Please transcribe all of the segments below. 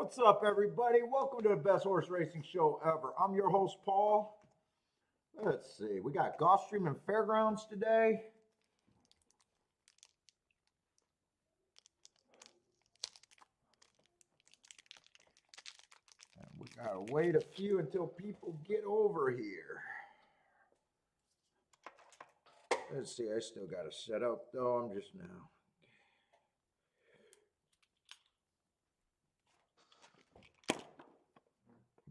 What's up, everybody? Welcome to the best horse racing show ever. I'm your host, Paul. Let's see, we got Gulfstream and Fairgrounds today. And we gotta wait a few until people get over here. Let's see, I still gotta set up though. I'm just now.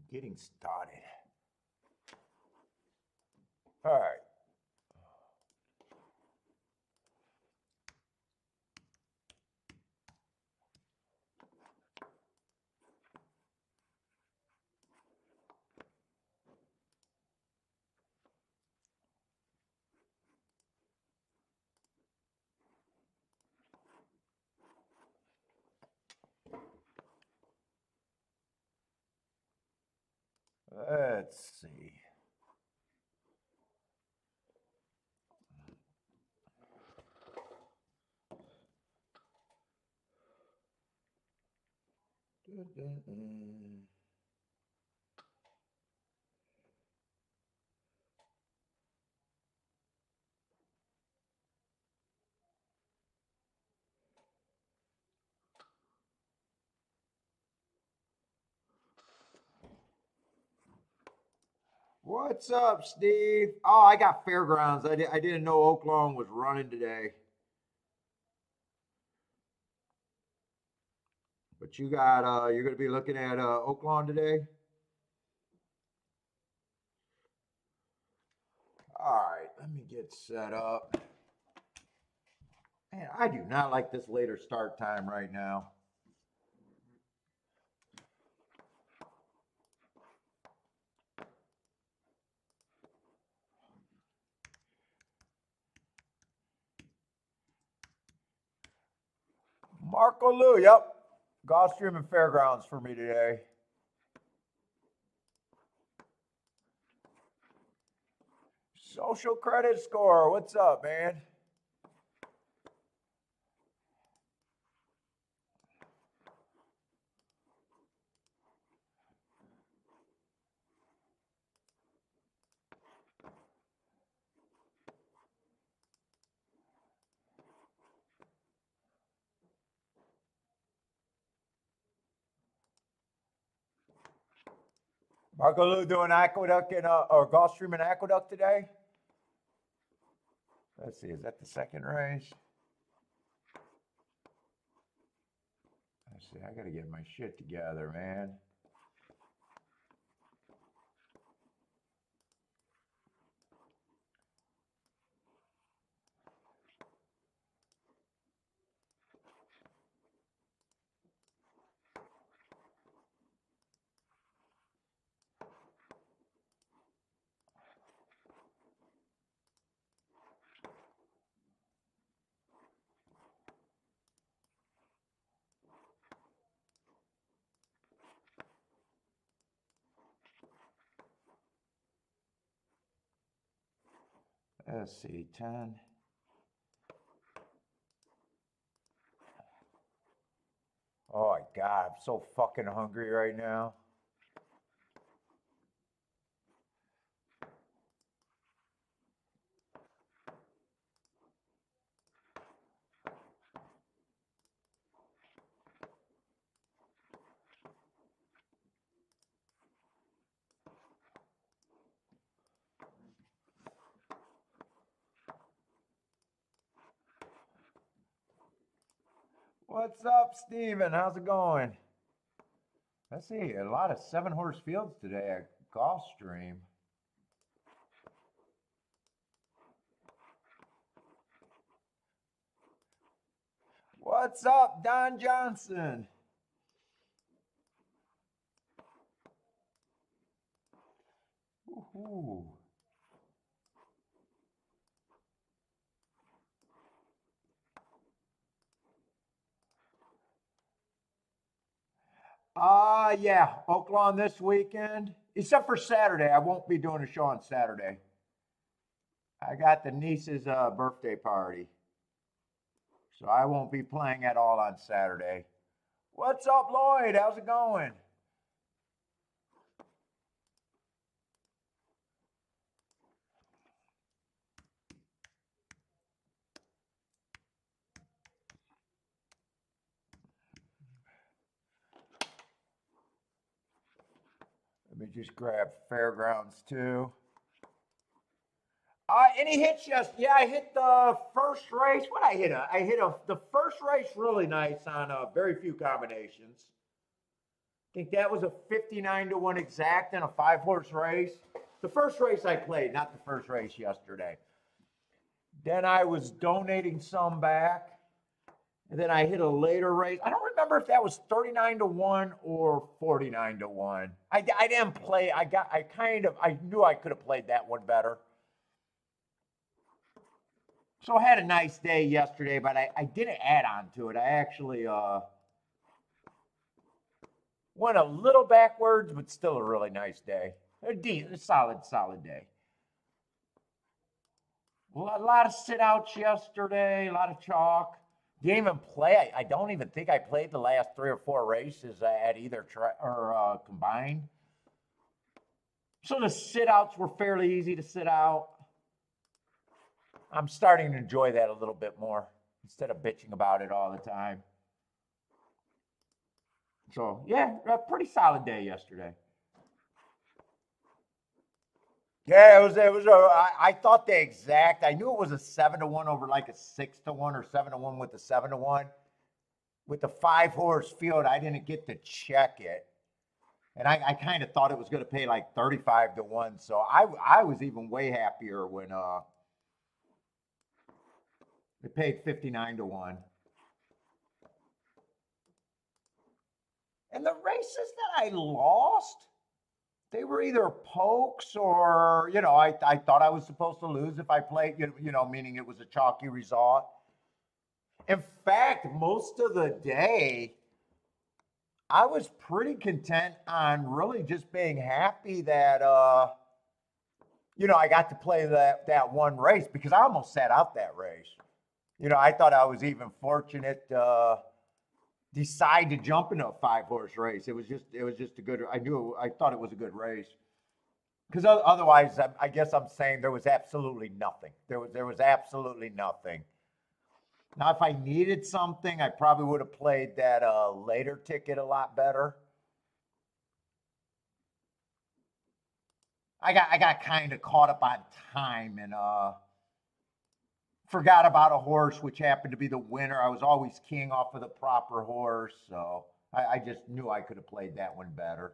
Getting started. All right. Let's see. What's up, Steve? Oh, I got Fairgrounds. I didn't know Oaklawn was running today. But you got you're gonna be looking at Oaklawn today? All right, let me get set up. Man, I do not like this later start time right now. Marco Lou, yep. Gulfstream and Fairgrounds for me today. Social credit score, what's up, man? Marco Lou doing Aqueduct and or Gulfstream and Aqueduct today? Let's see, is that the second race? Let's see, I gotta get my shit together, man. Let's see, 10. Oh my God, I'm so fucking hungry right now. What's up, Steven? How's it going? Let's see, a lot of 7-horse fields today at Gulfstream. What's up, Don Johnson? Woohoo. Yeah, Oaklawn this weekend, except for Saturday. I won't be doing a show on Saturday. I got the niece's birthday party, so I won't be playing at all on Saturday. What's up, Lloyd? How's it going? Let me just grab Fairgrounds too. Any hits? Yes. Yeah, I hit the first race. What I hit? The first race really nice on very few combinations. I think that was a 59-1 exact in a 5-horse race. The first race I played, not the first race yesterday. Then I was donating some back. And then I hit a later race. I don't remember if that was 39-1 or 49-1. I didn't play. I knew I could have played that one better. So I had a nice day yesterday, but I didn't add on to it. I actually went a little backwards, but still a really nice day. A solid day. Well, a lot of sit-outs yesterday, a lot of chalk. Didn't even play. I don't even think I played the last 3 or 4 races at either combined. So the sit-outs were fairly easy to sit out. I'm starting to enjoy that a little bit more instead of bitching about it all the time. So yeah, a pretty solid day yesterday. Yeah, I thought the exact. I knew it was a 7-1 over like a 6-1 or 7-1 with the 7-1. With the 5-horse field, I didn't get to check it, and I kind of thought it was going to pay like 35-1. So I was even way happier when it paid 59-1. And the races that I lost, they were either pokes or, I thought I was supposed to lose if I played, meaning it was a chalky result. In fact, most of the day, I was pretty content on really just being happy that, I got to play that one race because I almost sat out that race. I thought I was even fortunate decide to jump into a 5-horse race. It was just a good. I thought it was a good race. Because otherwise, I guess I'm saying there was absolutely nothing. There was absolutely nothing. Now, if I needed something, I probably would have played that later ticket a lot better. I got kind of caught up on time and forgot about a horse which happened to be the winner. I was always keying off of the proper horse, so I just knew I could have played that one better.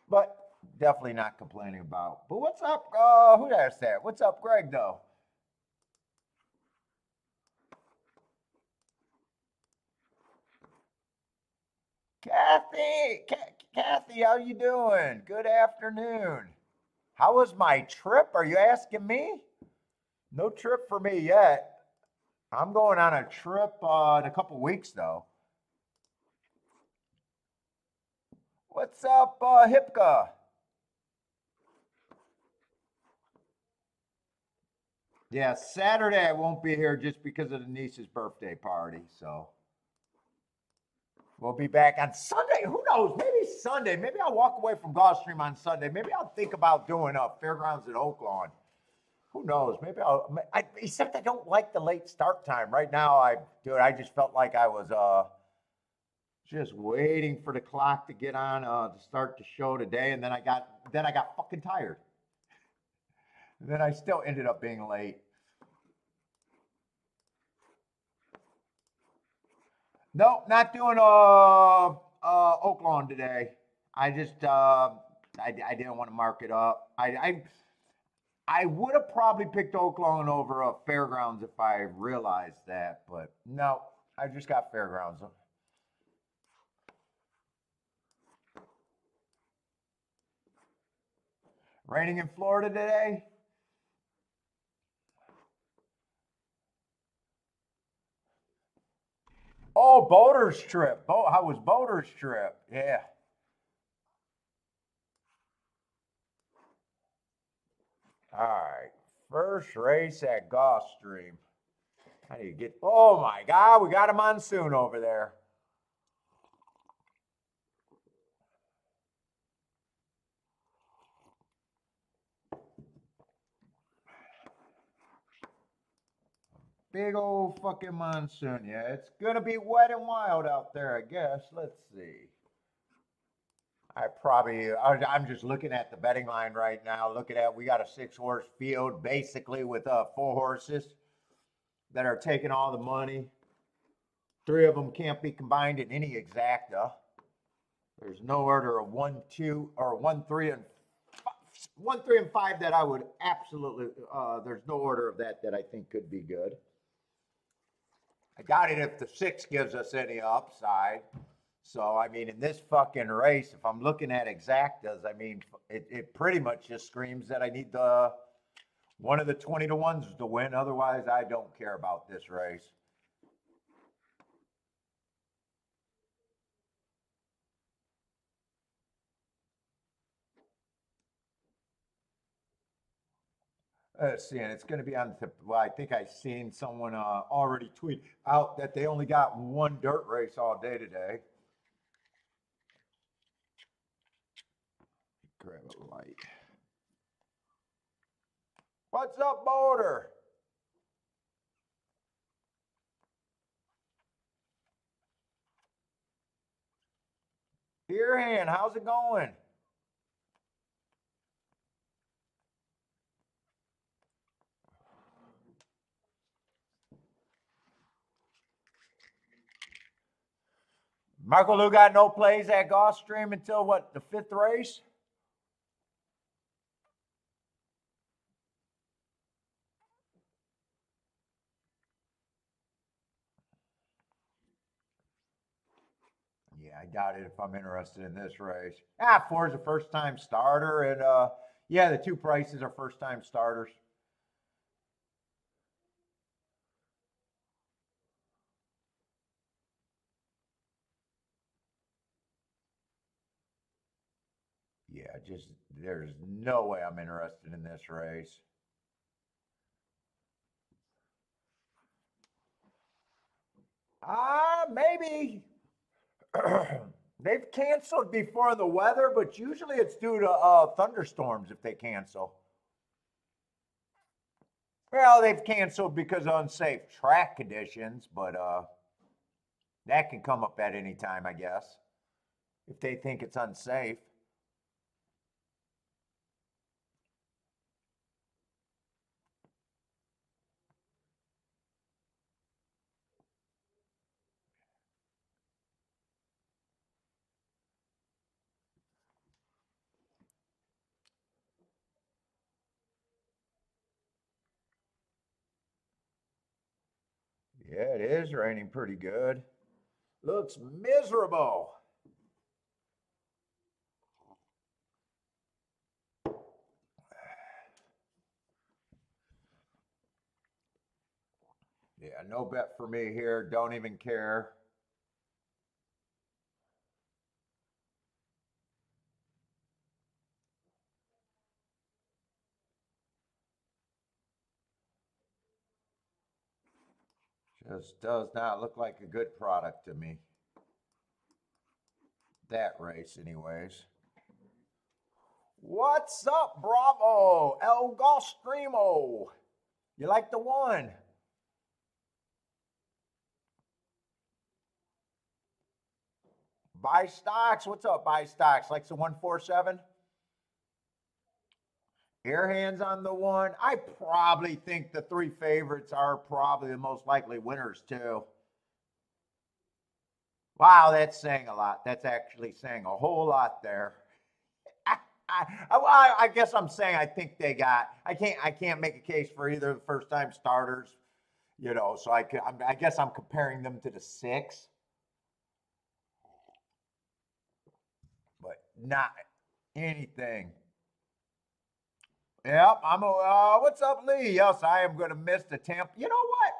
But definitely not complaining about. But what's up? Who did I say? What's up, Greg? Though. Kathy, how you doing? Good afternoon. How was my trip? Are you asking me? No trip for me yet. I'm going on a trip in a couple weeks though. What's up, Hipka? Yeah, Saturday I won't be here just because of the niece's birthday party. So we'll be back on Sunday. Who knows? Maybe Sunday. Maybe I'll walk away from Gulfstream on Sunday. Maybe I'll think about doing fairgrounds at Oaklawn. Who knows? Maybe except I don't like the late start time. Right now, I just felt like I was just waiting for the clock to get on to start the show today, and then I got fucking tired. And then I still ended up being late. Nope, not doing Oaklawn today. I just I didn't want to mark it up. I would have probably picked Oaklawn over Fairgrounds if I realized that, but no, I just got Fairgrounds. Raining in Florida today? Oh, Boater's trip. How was Boater's trip? Yeah. All right. First race at Gulfstream. How do you get, oh my God, we got a monsoon over there. Big old fucking monsoon. Yeah, it's gonna be wet and wild out there, I guess. Let's see. I'm just looking at the betting line right now. Looking at, we got a 6-horse field basically with 4 horses that are taking all the money. 3 of them can't be combined in any exacta. There's no order of 1, 2, or 1, 3, and 1, 3, and 5 that I would absolutely. There's no order of that I think could be good. I doubt it if the 6 gives us any upside. So, I mean, in this fucking race, if I'm looking at exactas, I mean, it pretty much just screams that I need one of the 20 to 1s to win. Otherwise, I don't care about this race. Let's see, and it's going to be on the, well, I think I've seen someone already tweet out that they only got 1 dirt race all day today. Grab a light. What's up, Boulder? Dear hand, how's it going? Michael Lou got no plays at Gulfstream until what, the 5th race? Yeah, I doubt it if I'm interested in this race. 4's a first-time starter, and yeah, the 2 prices are first-time starters. Yeah, just there's no way I'm interested in this race. Maybe. They've canceled before the weather, but usually it's due to thunderstorms if they cancel. Well, they've canceled because of unsafe track conditions, but that can come up at any time, I guess, if they think it's unsafe. Yeah, it is raining pretty good. Looks miserable. Yeah, no bet for me here. Don't even care. Just does not look like a good product to me. That race, anyways. What's up, Bravo? El Gulfstreamo. You like the 1? Buy stocks. What's up, buy stocks? Likes the 147? Air hands on the 1. I probably think the 3 favorites are probably the most likely winners, too. Wow, that's saying a lot. That's actually saying a whole lot there. I guess I'm saying I think they got. I can't make a case for either of the first time starters, So I guess I'm comparing them to the 6, but not anything. Yep, I'm a. What's up, Lee? Yes, I am going to miss the temp. You know what?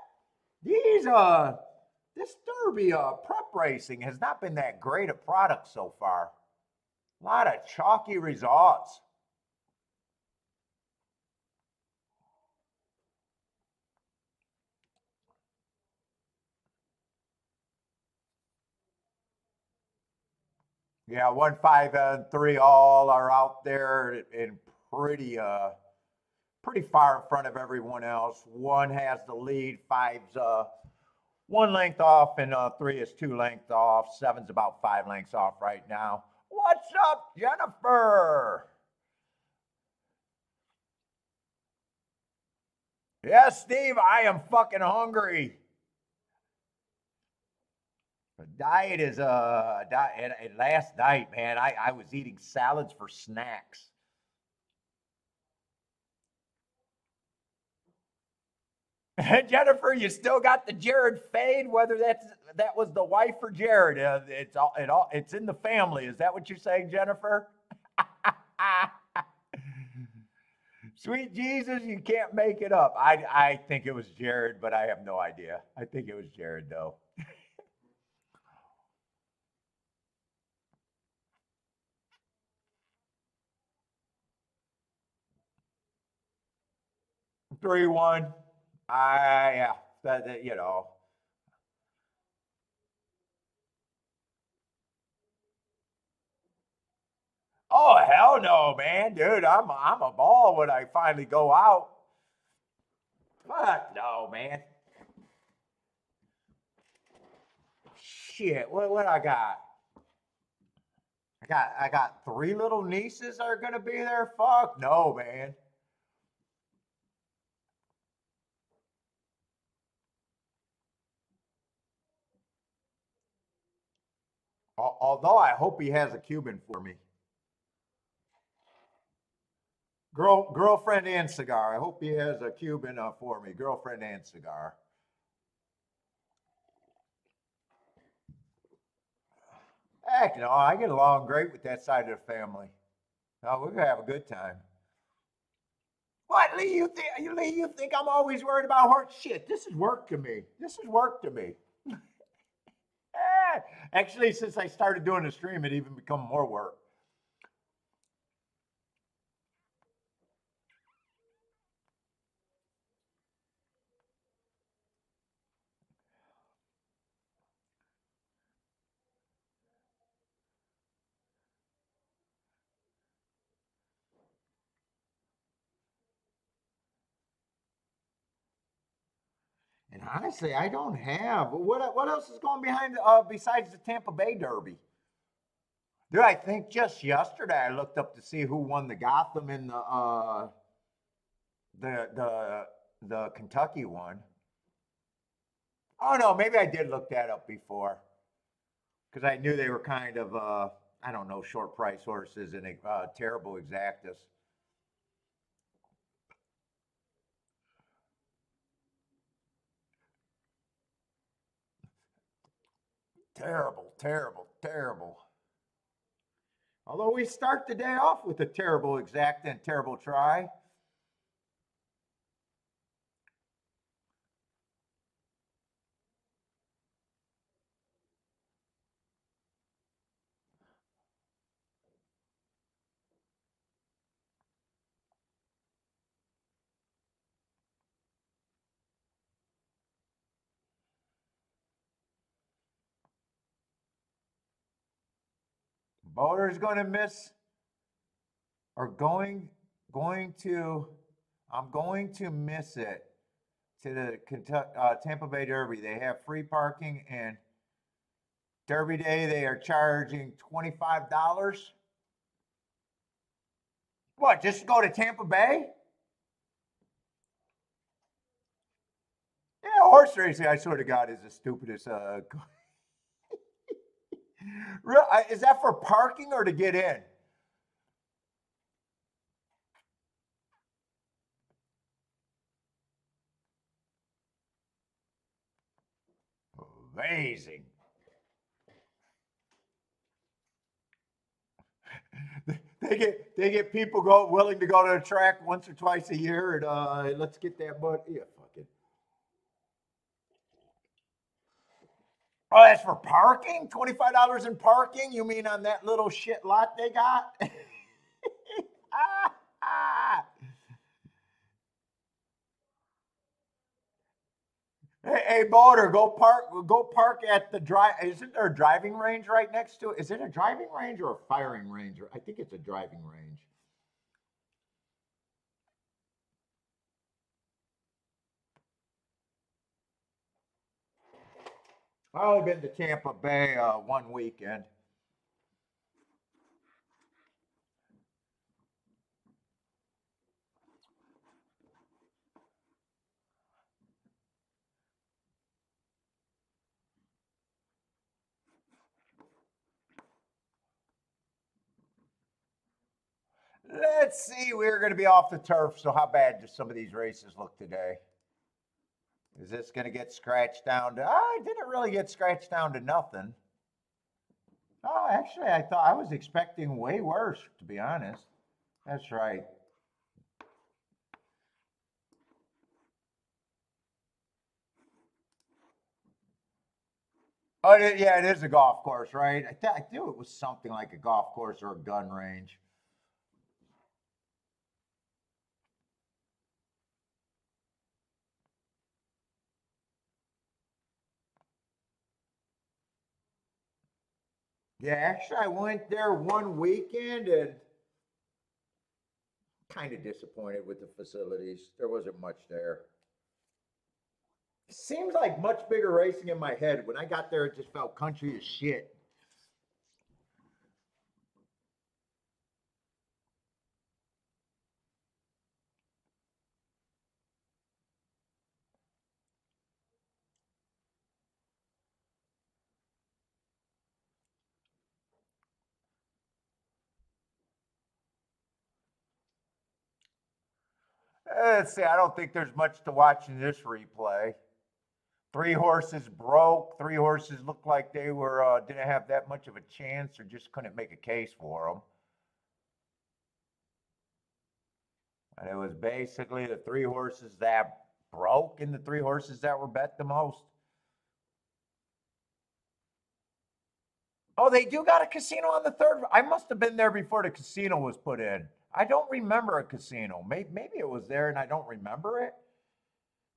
This Derby prep racing has not been that great a product so far. A lot of chalky results. Yeah, 1, 5, and 3 all are out there and pretty far in front of everyone else. 1 has the lead, 5's 1 length off, and 3 is 2 lengths off. 7's about 5 lengths off right now. What's up, Jennifer? Yes, Steve, I am fucking hungry. The diet is and last night, man, I was eating salads for snacks. Jennifer, you still got the Jared fade, whether that was the wife or Jared. It's in the family. Is that what you're saying, Jennifer? Sweet Jesus, you can't make it up. I think it was Jared, but I have no idea. I think it was Jared though. 3-1. Yeah, you know. Oh hell no, man, dude. I'm a ball when I finally go out. Fuck no, man. Shit, what I got? I got 3 little nieces that are gonna be there. Fuck no, man. Although I hope he has a Cuban for me. Girlfriend and cigar. I hope he has a Cuban for me. Girlfriend and cigar. Heck no, I get along great with that side of the family. No, we're gonna have a good time. What, Lee? You think I'm always worried about horse shit? This is work to me. This is work to me. Actually, since I started doing the stream, it even become more work. And honestly, I don't have what else is going behind besides the Tampa Bay Derby. Dude, I think just yesterday I looked up to see who won the Gotham and the Kentucky one. Oh no, maybe I did look that up before because I knew they were kind of I don't know, short price horses and terrible exactus. Terrible, terrible, terrible. Although we start the day off with a terrible exact and terrible try. Boater's going to miss or going to I'm going to miss it to the Tampa Bay Derby. They have free parking and Derby Day they are charging $25. What? Just to go to Tampa Bay? Yeah, horse racing. I swear to God, is the stupidest. Is that for parking or to get in? Amazing. They get people willing to go to the track once or twice a year and let's get that money. Yeah, fucking. Oh, that's for parking? $25 in parking? You mean on that little shit lot they got? Hey, Boater, go park at the drive. Isn't there a driving range right next to it? Is it a driving range or a firing range? I think it's a driving range. I only been to Tampa Bay one weekend. Let's see. We're going to be off the turf. So how bad do some of these races look today? Is this going to get scratched down to? I didn't really get scratched down to nothing. Oh, actually, I thought I was expecting way worse, to be honest. That's right. Oh, yeah, it is a golf course, right? I knew it was something like a golf course or a gun range. Yeah, actually, I went there one weekend and kind of disappointed with the facilities. There wasn't much there. Seems like much bigger racing in my head. When I got there, it just felt country as shit. Let's see. I don't think there's much to watch in this replay. Three horses broke. Three horses looked like they were didn't have that much of a chance or just couldn't make a case for them. And it was basically the three horses that broke and the three horses that were bet the most. Oh, they do got a casino on the third. I must have been there before the casino was put in. I don't remember a casino. Maybe it was there and I don't remember it.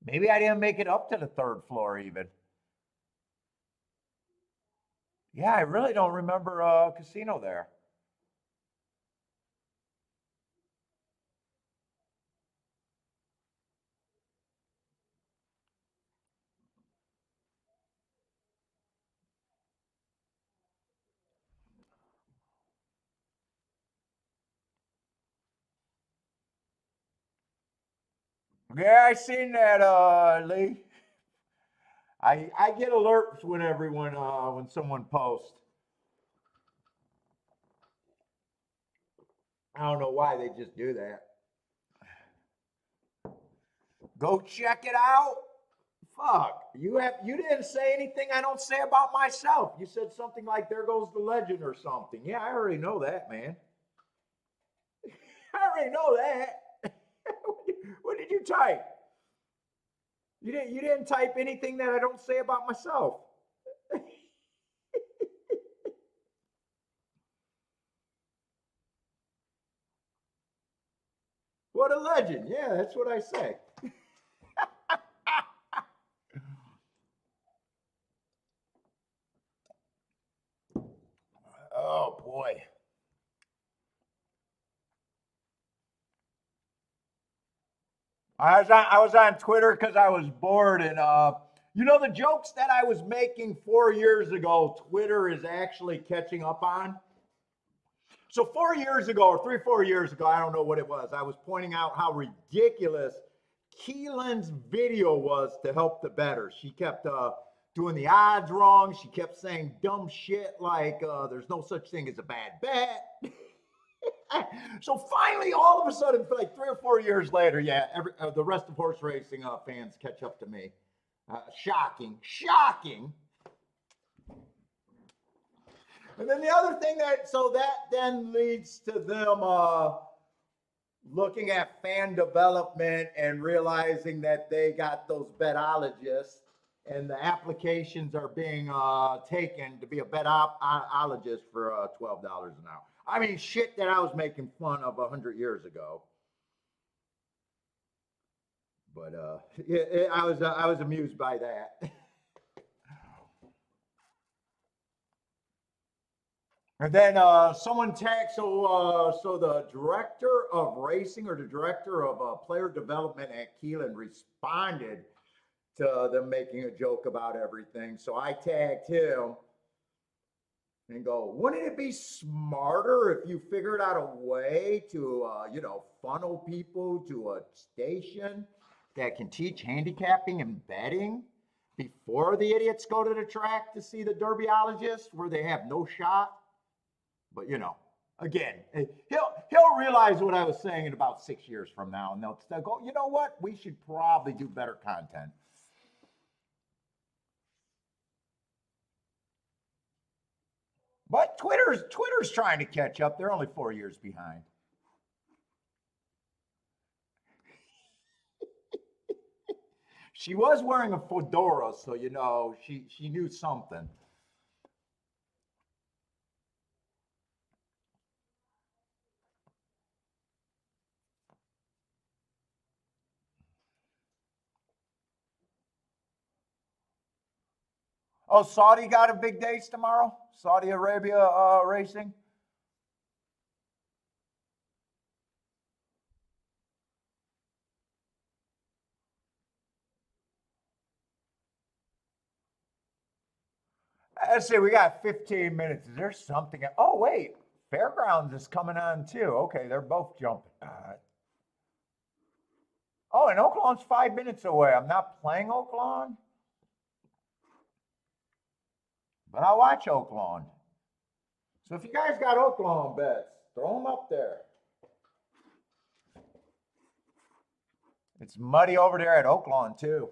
Maybe I didn't make it up to the third floor even. Yeah, I really don't remember a casino there. Yeah, I seen that, Lee. I get alerts when everyone when someone posts. I don't know why they just do that. Go check it out. Fuck. You didn't say anything I don't say about myself. You said something like there goes the legend or something. Yeah, I already know that, man. I already know that. What did you type? You didn't type anything that I don't say about myself. What a legend. Yeah, that's what I say. Oh boy. I was on Twitter because I was bored and the jokes that I was making 4 years ago, Twitter is actually catching up on. So 4 years ago, or 3 4 years ago, I don't know what it was. I was pointing out how ridiculous Keelan's video was to help the better. She kept doing the odds wrong. She kept saying dumb shit like there's no such thing as a bad bet. So finally, all of a sudden, like 3 or 4 years later, yeah, the rest of horse racing fans catch up to me. Shocking, shocking. And then the other thing that then leads to them looking at fan development and realizing that they got those betologists and the applications are being taken to be a betologist for $12 an hour. I mean, shit that I was making fun of 100 years ago. But yeah, I was amused by that. And then someone tagged, so the director of racing or the director of player development at Keelan responded to them making a joke about everything. So I tagged him and go, wouldn't it be smarter if you figured out a way to, funnel people to a station that can teach handicapping and betting before the idiots go to the track to see the derbyologist where they have no shot? But again, he'll realize what I was saying in about 6 years from now, and they'll go, you know what? We should probably do better content. But Twitter's trying to catch up. They're only 4 years behind. She was wearing a fedora, so she knew something. Oh, Saudi got a big days tomorrow? Saudi Arabia racing? Let's see, we got 15 minutes. Is there something? Oh, wait. Fairgrounds is coming on too. Okay, they're both jumping. Oh, and Oaklawn's 5 minutes away. I'm not playing Oaklawn, but I watch Oaklawn. So if you guys got Oaklawn bets, throw them up there. It's muddy over there at Oaklawn too.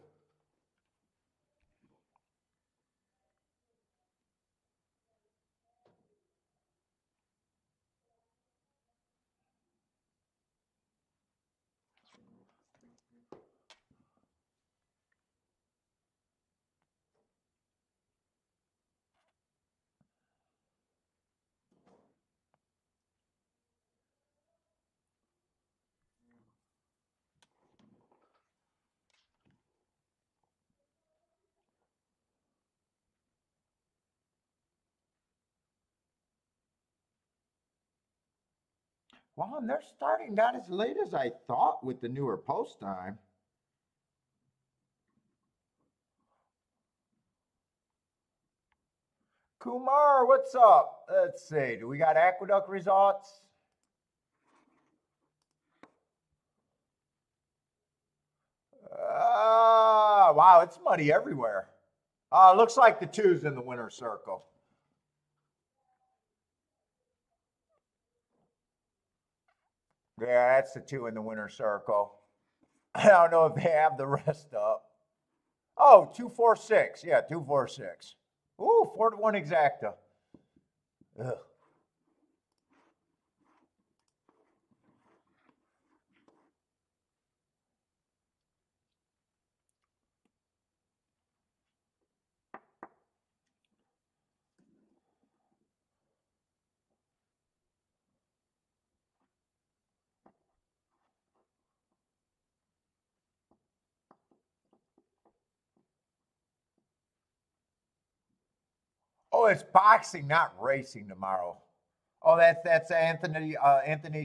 Wow, and they're starting not as late as I thought with the newer post time. Kumar, what's up? Let's see. Do we got Aqueduct results? Wow, it's muddy everywhere. Looks like the two's in the winner's circle. Yeah, that's the two in the winner's circle. I don't know if they have the rest up. Oh, 246. Yeah, 246. Ooh, 4-1 exacta. Ugh. Oh, it's boxing, not racing tomorrow. Oh, that's Anthony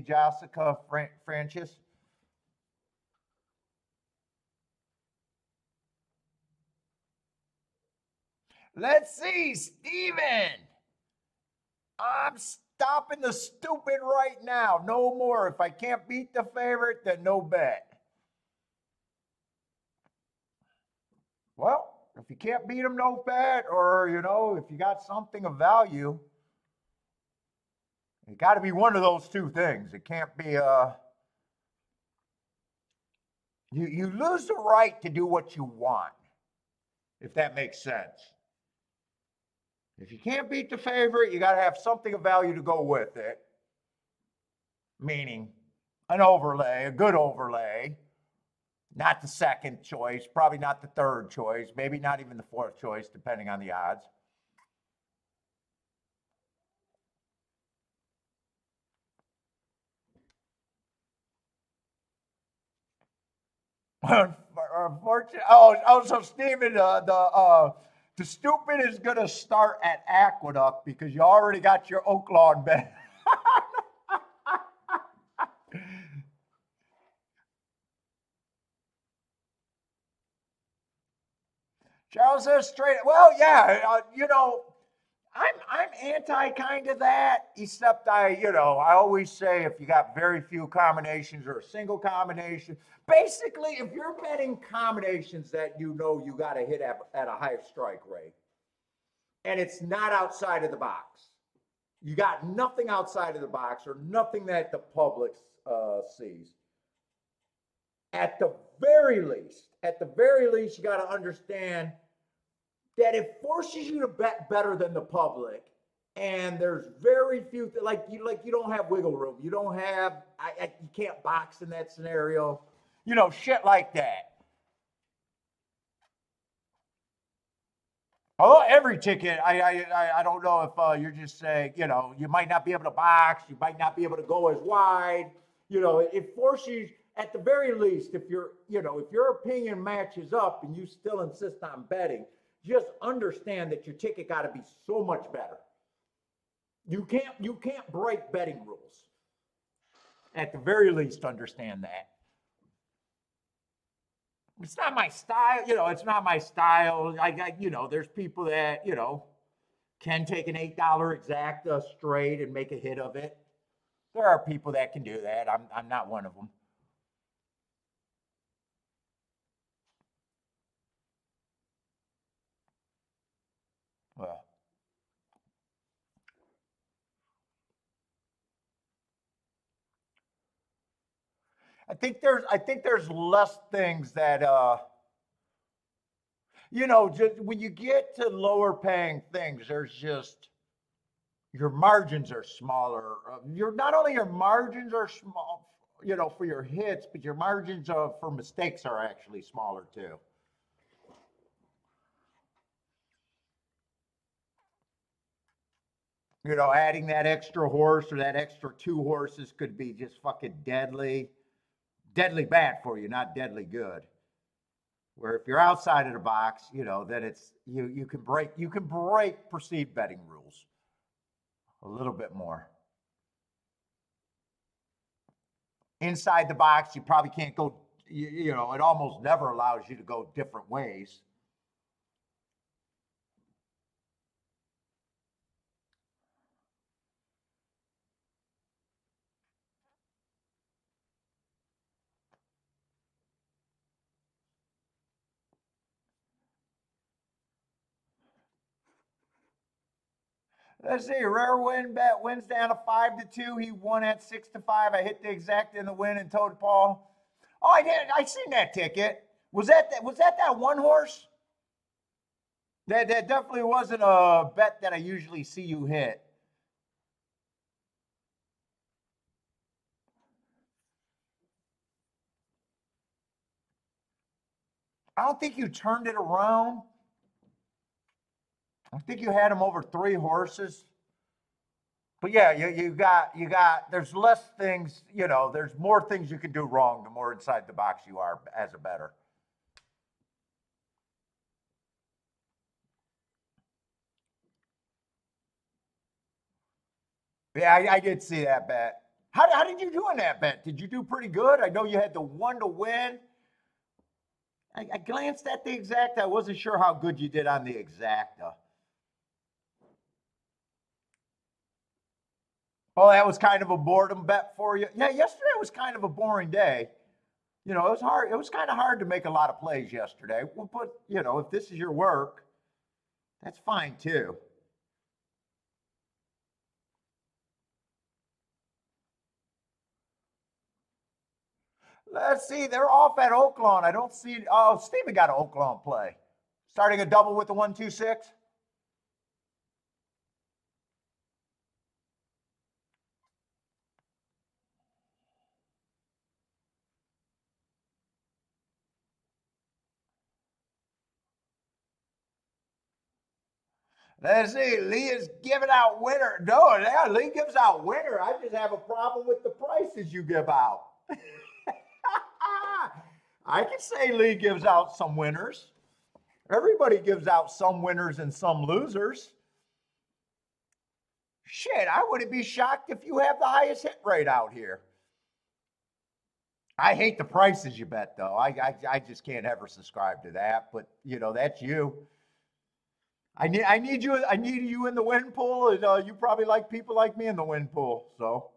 Jessica Francis. Let's see, Steven. I'm stopping the stupid right now. No more. If I can't beat the favorite, then no bet. Well, if you can't beat them, no bet. Or, if you got something of value, it got to be one of those two things. It can't be you lose the right to do what you want, if that makes sense. If you can't beat the favorite, you got to have something of value to go with it. Meaning an overlay, a good overlay, not the second choice, probably not the third choice, maybe not even the fourth choice, depending on the odds. Unfortunately, so Steven, the stupid is gonna start at Aqueduct because you already got your Oaklawn bed. Charles says straight. Well, yeah, I'm anti kind of that. Except I always say if you got very few combinations or a single combination, basically if you're betting combinations that you got to hit at a high strike rate, and it's not outside of the box. You got nothing outside of the box or nothing that the public sees. At the very least, you got to understand that it forces you to bet better than the public. And there's very few you don't have wiggle room. You don't have you can't box in that scenario. Shit like that. Although every ticket, I don't know if you're just saying, you might not be able to box, you might not be able to go as wide. It forces, at the very least, if your opinion matches up and you still insist on betting, just understand that your ticket got to be so much better. You can't break betting rules. At the very least, understand that. It's not my style, it's not my style. There's people that, can take an $8 exacta straight and make a hit of it. There are people that can do that. I'm not one of them. Well, I think there's less things that just when you get to lower paying things, there's just your margins are smaller. Not only your margins are small, for your hits, but your margins for mistakes are actually smaller too. Adding that extra horse or that extra two horses could be just fucking deadly, deadly bad for you, not deadly good. Where if you're outside of the box, then it's you can break perceived betting rules a little bit more. Inside the box, you probably can't go. It almost never allows you to go different ways. Let's see. Rare win bet wins down to 5-2. He won at 6-5. I hit the exact in the win and told Paul. Oh, I did. I seen that ticket. Was that one horse? That definitely wasn't a bet that I usually see you hit. I don't think you turned it around. I think you had him over three horses. But yeah, you got there's less things, there's more things you can do wrong the more inside the box you are as a bettor. Yeah, I did see that bet. How did you do in that bet? Did you do pretty good? I know you had the one to win. I glanced at the exact. I wasn't sure how good you did on the exacta. Oh, that was kind of a boredom bet for you. Yeah, yesterday was kind of a boring day. It was hard. It was kind of hard to make a lot of plays yesterday. Well, but if this is your work, that's fine too. Let's see. They're off at Oaklawn. I don't see. Oh, Steven got an Oaklawn play. Starting a double with the 1-2-6. Let's see. Lee is giving out winner. No, yeah, Lee gives out winner. I just have a problem with the prices you give out. I can say Lee gives out some winners. Everybody gives out some winners and some losers. Shit, I wouldn't be shocked if you have the highest hit rate out here. I hate the prices you bet though. I just can't ever subscribe to that. But you know, that's you. I need you in the win pool. And, you probably like people like me in the win pool. So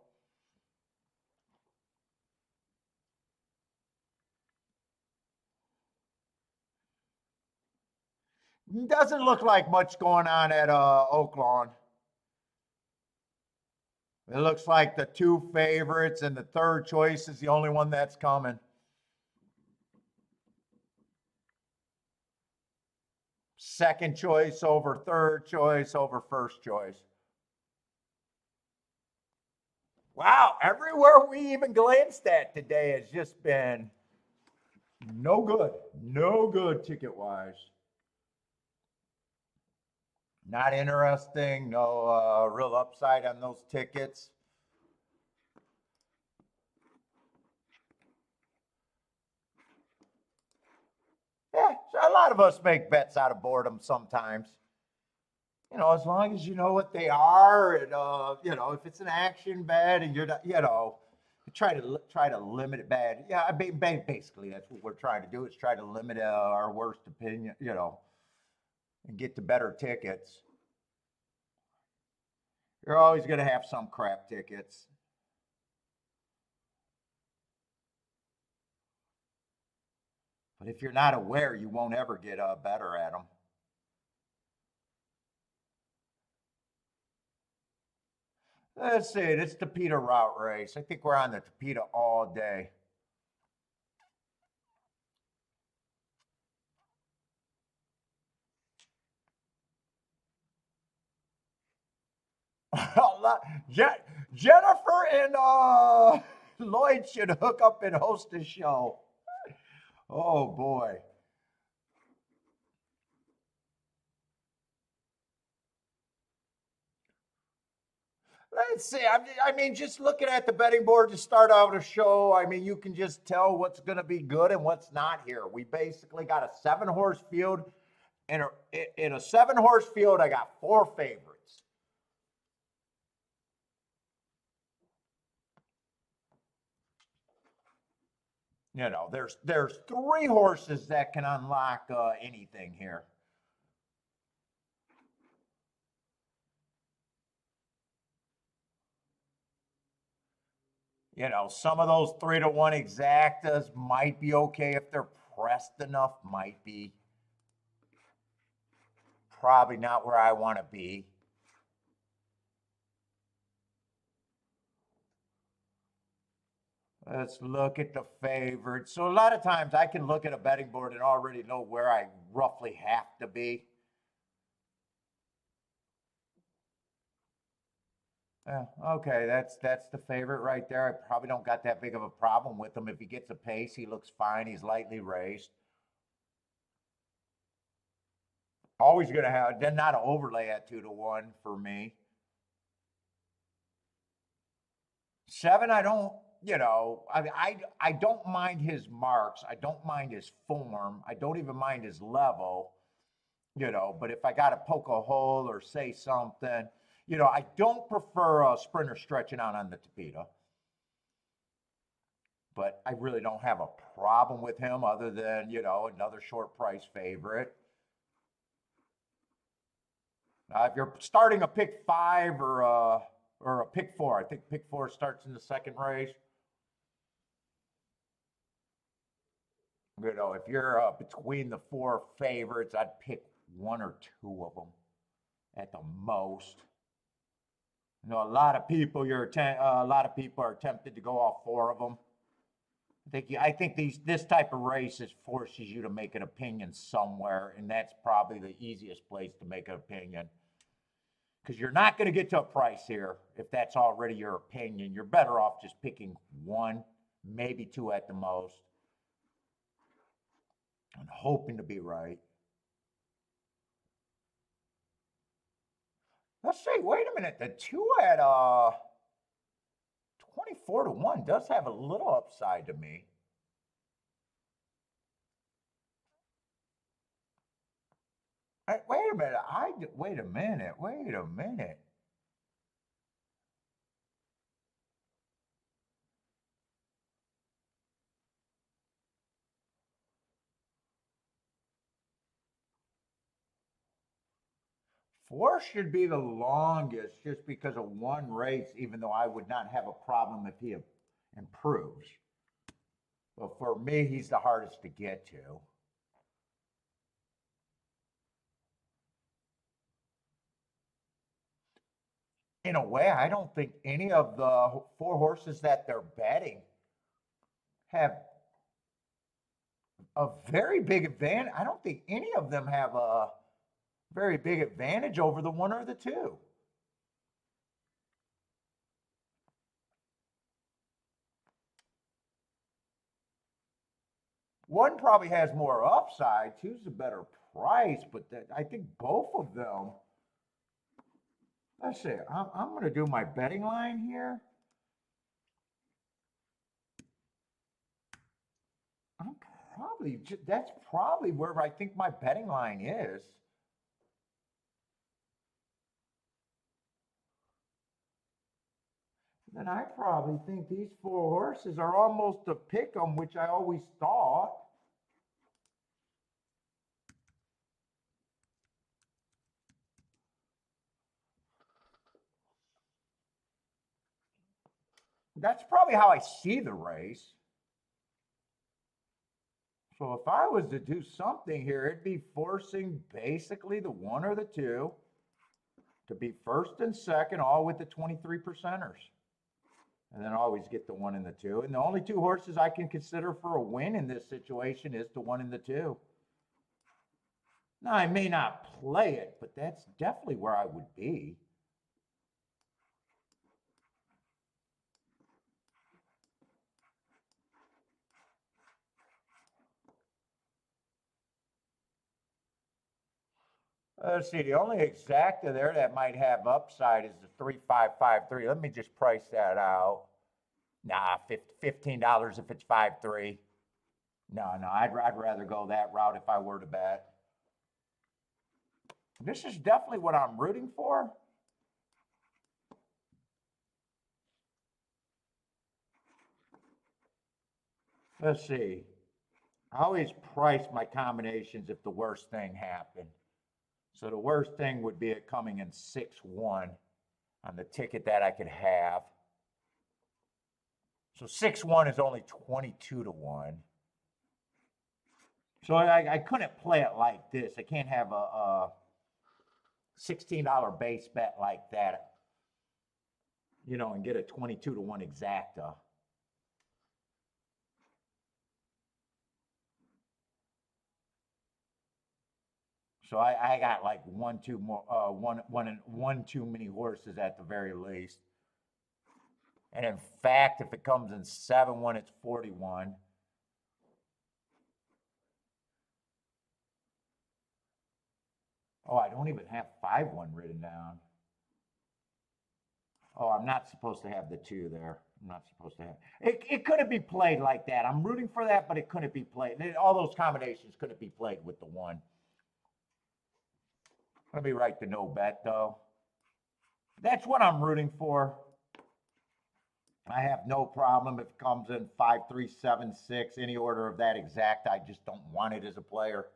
doesn't look like much going on at Oaklawn. It looks like the two favorites and the third choice is the only one that's coming. Second choice over third choice over first choice. Wow, everywhere we even glanced at today has just been no good. No good ticket wise. Not interesting. No real upside on those tickets. Yeah, a lot of us make bets out of boredom sometimes. You know, as long as you know what they are, and you know, if it's an action bet and you're not, you know, try to limit it bad. Yeah, I mean, basically that's what we're trying to do is try to limit our worst opinion, you know, and get to better tickets. You're always going to have some crap tickets. But if you're not aware, you won't ever get better at them. Let's see, it's Tapeta route race. I think we're on the Tapeta all day. Jennifer and Lloyd should hook up and host a show. Oh boy. Let's see. I mean, just looking at the betting board to start out a show, I mean, you can just tell what's going to be good and what's not here. We basically got a 7-horse field. In a 7-horse field, I got 4 favorites. You know, there's 3 horses that can unlock anything here. You know, some of those 3-to-1 exactas might be okay if they're pressed enough, might be. Probably not where I want to be. Let's look at the favorites. So a lot of times I can look at a betting board and already know where I roughly have to be. Yeah, okay, that's the favorite right there. I probably don't got that big of a problem with him. If he gets a pace, he looks fine. He's lightly raced. Always gonna have then not an overlay at 2-to-1 for me. 7, I don't, you know, I don't mind his marks. I don't mind his form. I don't even mind his level, you know, but if I got to poke a hole or say something, you know, I don't prefer a sprinter stretching out on the Tapeta. But I really don't have a problem with him other than, you know, another short price favorite. If you're starting a pick 5 or a pick 4, I think pick 4 starts in the second race. You know, if you're between the 4 favorites, I'd pick 1 or 2 of them at the most. You know, a lot of people are tempted to go off 4 of them. I think this type of races forces you to make an opinion somewhere, and that's probably the easiest place to make an opinion. Because you're not going to get to a price here if that's already your opinion. You're better off just picking 1, maybe 2 at the most, and hoping to be right. Let's see. Wait a minute. The 2 at 24-to-1 does have a little upside to me. Wait a minute. Wait a minute. Wait a minute. Four should be the longest just because of one race, even though I would not have a problem if he improves. But for me, he's the hardest to get to. In a way, I don't think any of the four horses that they're betting have a very big advantage. I don't think any of them have a very big advantage over the one or the two. One probably has more upside, two's a better price, but I think both of them. Let's see, I'm going to do my betting line here. That's probably where I think my betting line is. Then I probably think these four horses are almost a pick 'em, which I always thought. That's probably how I see the race. So if I was to do something here, it'd be forcing basically the one or the two to be first and second, all with the 23 percenters. And then always get the one and the two. And the only two horses I can consider for a win in this situation is the one and the two. Now, I may not play it, but that's definitely where I would be. Let's see, the only exacta there that might have upside is the 3553. Let me just price that out. Nah, $15 if it's 5-3. No, I'd rather go that route if I were to bet. This is definitely what I'm rooting for. Let's see. I always price my combinations if the worst thing happened. So the worst thing would be it coming in 6-1 on the ticket that I could have. So 6-1 is only 22-1. So I couldn't play it like this. I can't have a $16 base bet like that, you know, and get a 22-1 exacta. So I got like one too many horses at the very least. And in fact, if it comes in 7-1, it's 41. Oh, I don't even have 5-1 written down. Oh, I'm not supposed to have the two there. I'm not supposed to have it. It couldn't be played like that. I'm rooting for that, but it couldn't be played. All those combinations couldn't be played with the one. Let me write the no bet though. That's what I'm rooting for. I have no problem if it comes in 5, 3, 7, 6, any order of that exact. I just don't want it as a player.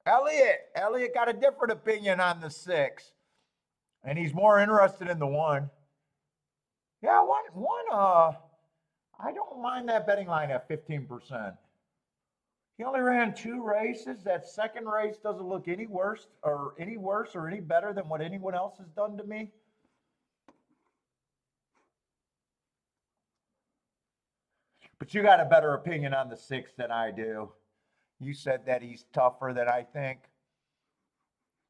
Elliot got a different opinion on the 6, and he's more interested in the 1. Yeah, I don't mind that betting line at 15%. He only ran 2 races. That second race doesn't look any worse or any better than what anyone else has done to me. But you got a better opinion on the 6 than I do. You said that he's tougher than I think.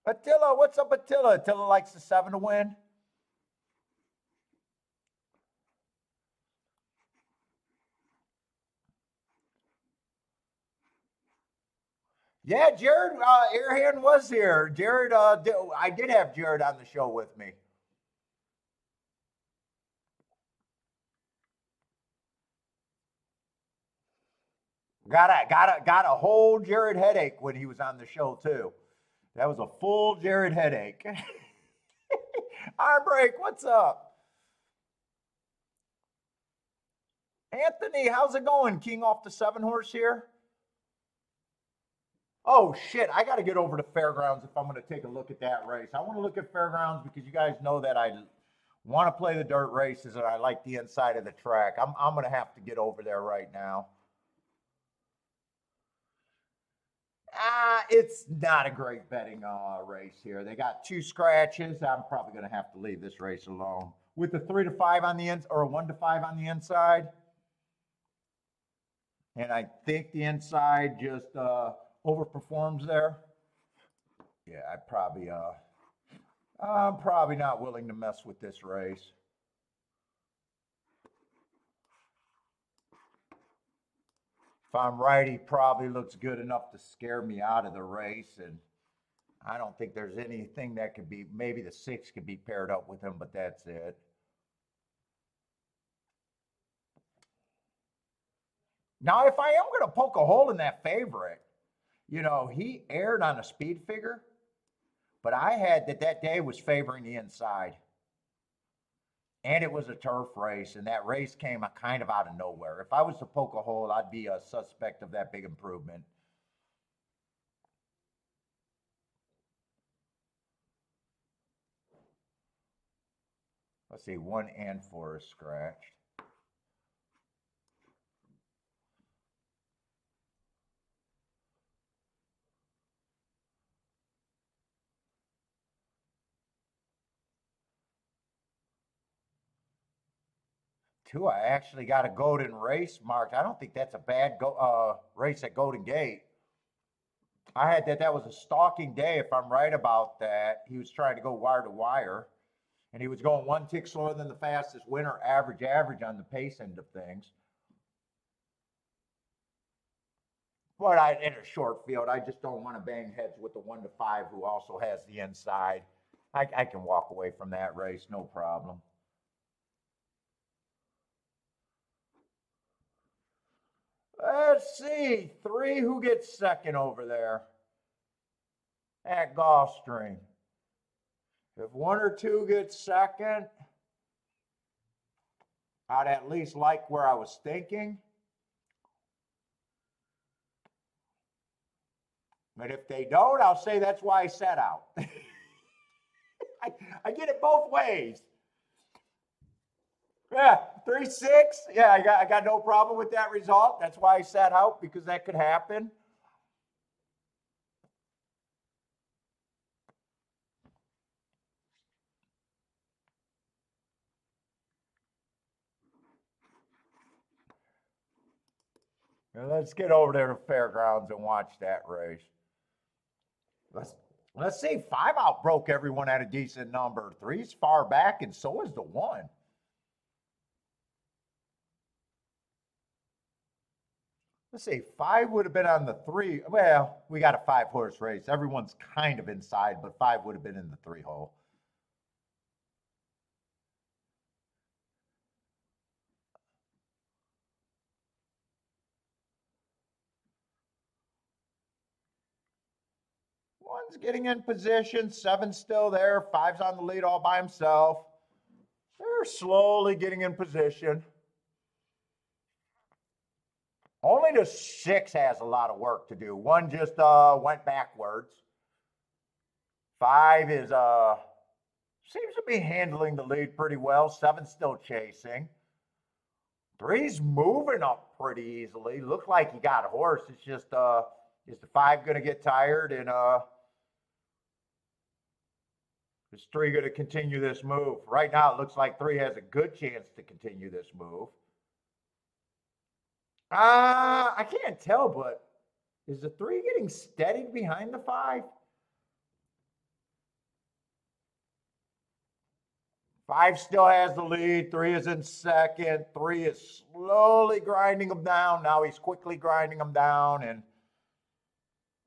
Attila, what's up, Attila? Attila likes the 7 to win. Yeah, Jared Airhand was here. Jared, I did have Jared on the show with me. Got a whole Jared headache when he was on the show too. That was a full Jared headache. Arm break, what's up? Anthony, how's it going? King off the 7-horse here. Oh shit, I got to get over to Fairgrounds if I'm going to take a look at that race. I want to look at Fairgrounds because you guys know that I want to play the dirt races and I like the inside of the track. I'm going to have to get over there right now. It's not a great betting race here. They got 2 scratches. I'm probably going to have to leave this race alone. With the 3 to 5 on the end or a 1 to 5 on the inside. And I think the inside just overperforms there. Yeah, I'm probably not willing to mess with this race. If I'm right, he probably looks good enough to scare me out of the race. And I don't think there's anything that could be, maybe the 6 could be paired up with him, but that's it. Now, if I am going to poke a hole in that favorite, you know, he aired on a speed figure, but I had that day was favoring the inside. And it was a turf race, and that race came kind of out of nowhere. If I was to poke a hole, I'd be a suspect of that big improvement. Let's see, 1 and 4 is scratched. Two, I actually got a Golden race marked. I don't think that's a bad race at Golden Gate. I had that was a stalking day, if I'm right about that. He was trying to go wire to wire, and he was going 1 tick slower than the fastest winner average on the pace end of things. But in a short field, I just don't want to bang heads with the 1 to 5 who also has the inside. I can walk away from that race, no problem. Let's see, 3, who gets second over there at Gulfstream? If 1 or 2 gets second, I'd at least like where I was thinking. But if they don't, I'll say that's why I set out. I get it both ways. Yeah, 3-6. Yeah, I got no problem with that result. That's why I sat out, because that could happen. Now let's get over there to Fairgrounds and watch that race. Let's see. 5 outbroke everyone at a decent number. 3's far back, and so is the 1. Let's see, 5 would have been on the 3. Well, we got a 5-horse race. Everyone's kind of inside, but 5 would have been in the 3 hole. One's getting in position. 7's still there. 5's on the lead all by himself. They're slowly getting in position. Only the 6 has a lot of work to do. 1 just went backwards. 5 is seems to be handling the lead pretty well. 7's still chasing. 3's moving up pretty easily. Looks like he got a horse. It's just is the 5 going to get tired, and is 3 going to continue this move? Right now, it looks like 3 has a good chance to continue this move. I can't tell, but is the 3 getting steadied behind the 5? 5 still has the lead. 3 is in second. 3 is slowly grinding him down. Now he's quickly grinding him down, and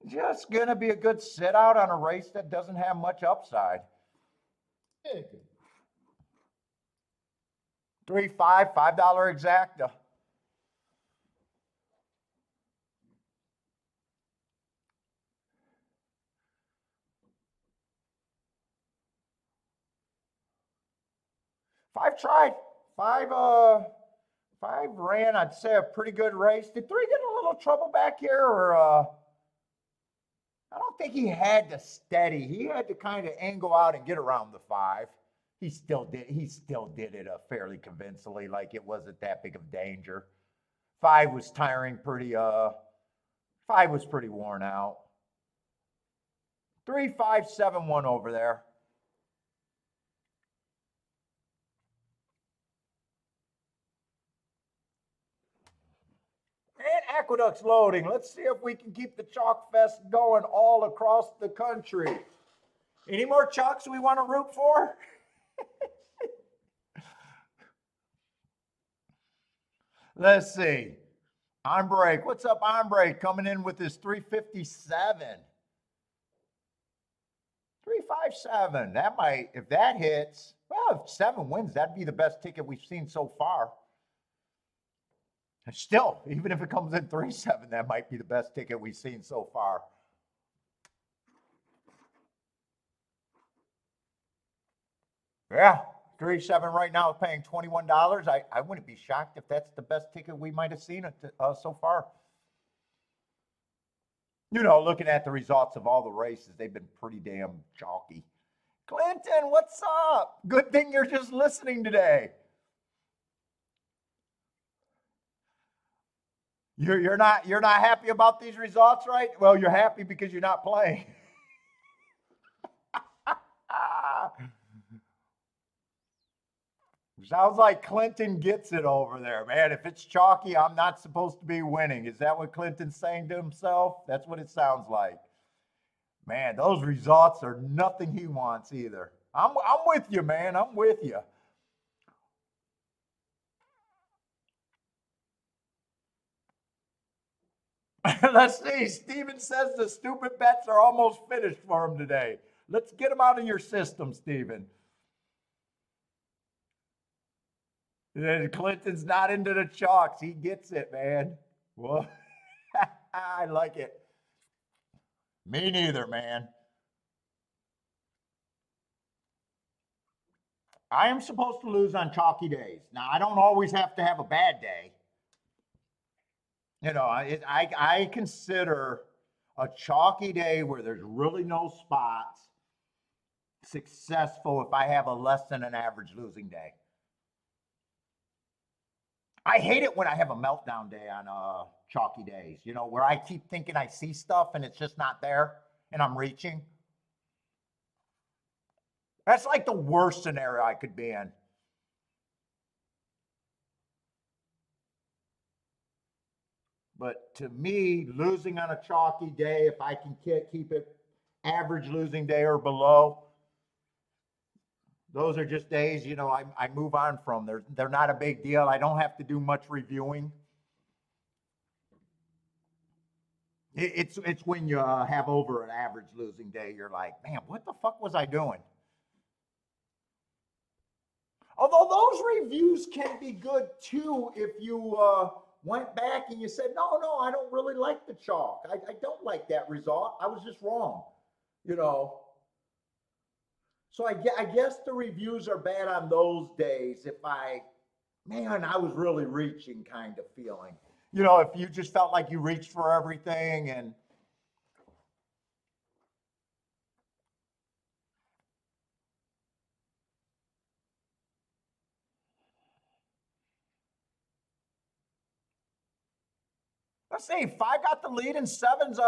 just going to be a good sit out on a race that doesn't have much upside. 3-5, $5 exacta. 5 tried. 5 5 ran, I'd say, a pretty good race. Did 3 get a little trouble back here, or I don't think he had to steady. He had to kind of angle out and get around the 5. He still did it fairly convincingly, like it wasn't that big of danger. 5 was tiring pretty 5 was pretty worn out. 3, 5, 7, 1 over there. And Aqueduct's loading. Let's see if we can keep the Chalk Fest going all across the country. Any more Chalks we want to root for? Let's see. On break. What's up, on break? Coming in with his 357. 357. That might, if that hits, well, if 7 wins, that'd be the best ticket we've seen so far. Still, even if it comes in 3-7, that might be the best ticket we've seen so far. Yeah, 3-7 right now is paying $21. I wouldn't be shocked if that's the best ticket we might have seen so far. You know, looking at the results of all the races, they've been pretty damn chalky. Clinton, what's up? Good thing you're just listening today. You're not happy about these results, right? Well, you're happy because you're not playing. Sounds like Clinton gets it over there, man. If it's chalky, I'm not supposed to be winning. Is that what Clinton's saying to himself? That's what it sounds like. Man, those results are nothing he wants either. I'm with you, man. I'm with you. Let's see. Steven says the stupid bets are almost finished for him today. Let's get them out of your system, Steven. Clinton's not into the chalks. He gets it, man. Well, I like it. Me neither, man. I am supposed to lose on chalky days. Now, I don't always have to have a bad day. You know, I consider a chalky day where there's really no spots successful if I have a less than an average losing day. I hate it when I have a meltdown day on chalky days, you know, where I keep thinking I see stuff and it's just not there and I'm reaching. That's like the worst scenario I could be in. But to me, losing on a chalky day, if I can keep it average losing day or below, those are just days, you know, I move on from. They're not a big deal. I don't have to do much reviewing. It's when you have over an average losing day, you're like, man, what the fuck was I doing? Although those reviews can be good too if you went back and you said, no, I don't really like the chalk. I don't like that result. I was just wrong, you know. So I guess the reviews are bad on those days if I was really reaching kind of feeling. You know, if you just felt like you reached for everything and let's see, 5 got the lead and 7's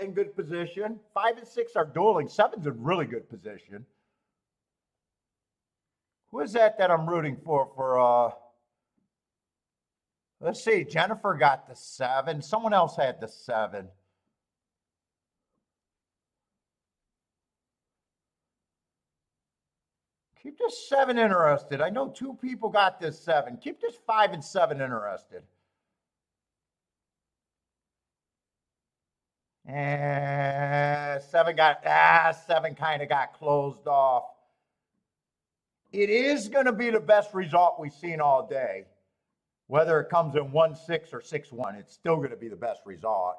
in good position. 5 and 6 are dueling. 7's in really good position. Who is that I'm rooting for let's see, Jennifer got the 7. Someone else had the 7. Keep this 7 interested. I know 2 people got this 7. Keep this 5 and 7 interested. And 7 kind of got closed off. It is going to be the best result we've seen all day. Whether it comes in 1-6 or 6-1, it's still going to be the best result.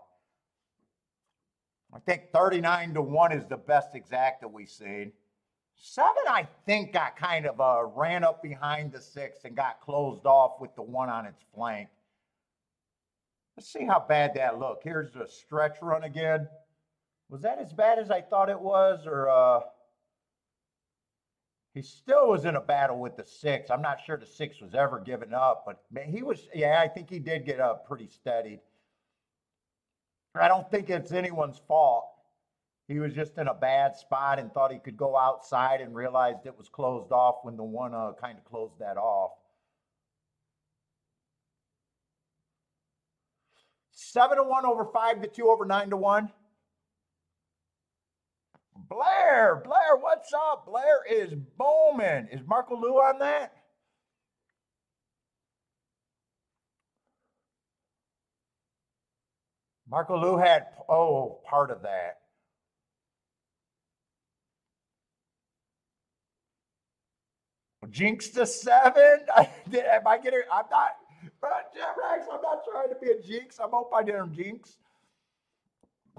I think 39-1 is the best exact that we've seen. 7, I think, got kind of ran up behind the 6 and got closed off with the 1 on its flank. Let's see how bad that looked. Here's the stretch run again. Was that as bad as I thought it was, or he still was in a battle with the 6. I'm not sure the 6 was ever given up, but he was, yeah, I think he did get up pretty steady. I don't think it's anyone's fault. He was just in a bad spot and thought he could go outside and realized it was closed off when the 1 kind of closed that off. 7-1 over 5-2 over 9-1. Blair, what's up? Blair is booming. Is Marco Lou on that? Marco Lou had, part of that. Jinx to 7. Am I getting? I'm not. Rex, I'm not trying to be a jinx. I hope I didn't jinx.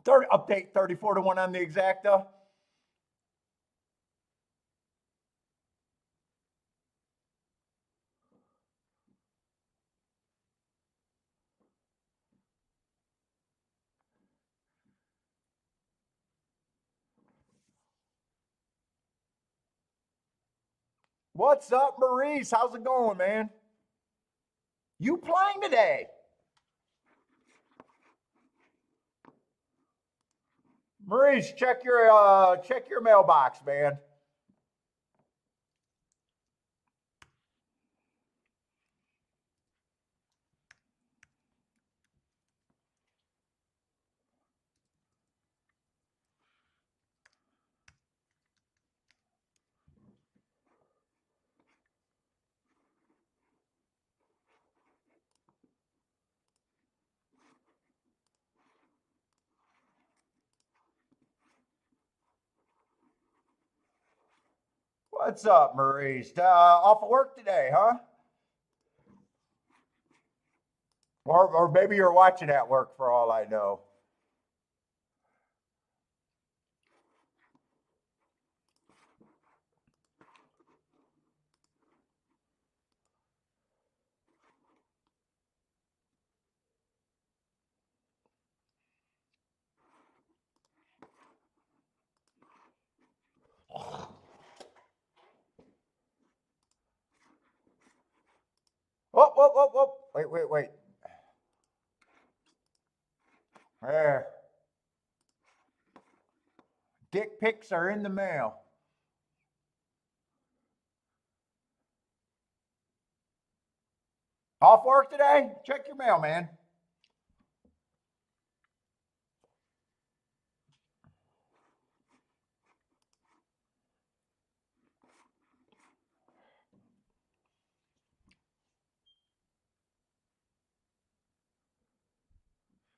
Update 34-1 on the exacta. What's up, Maurice? How's it going, man? You playing today? Maurice, check your mailbox, man. What's up, Maurice? Off of work today, huh? Or maybe you're watching at work for all I know. Whoop. Wait. There. Dick pics are in the mail. Off work today? Check your mail, man.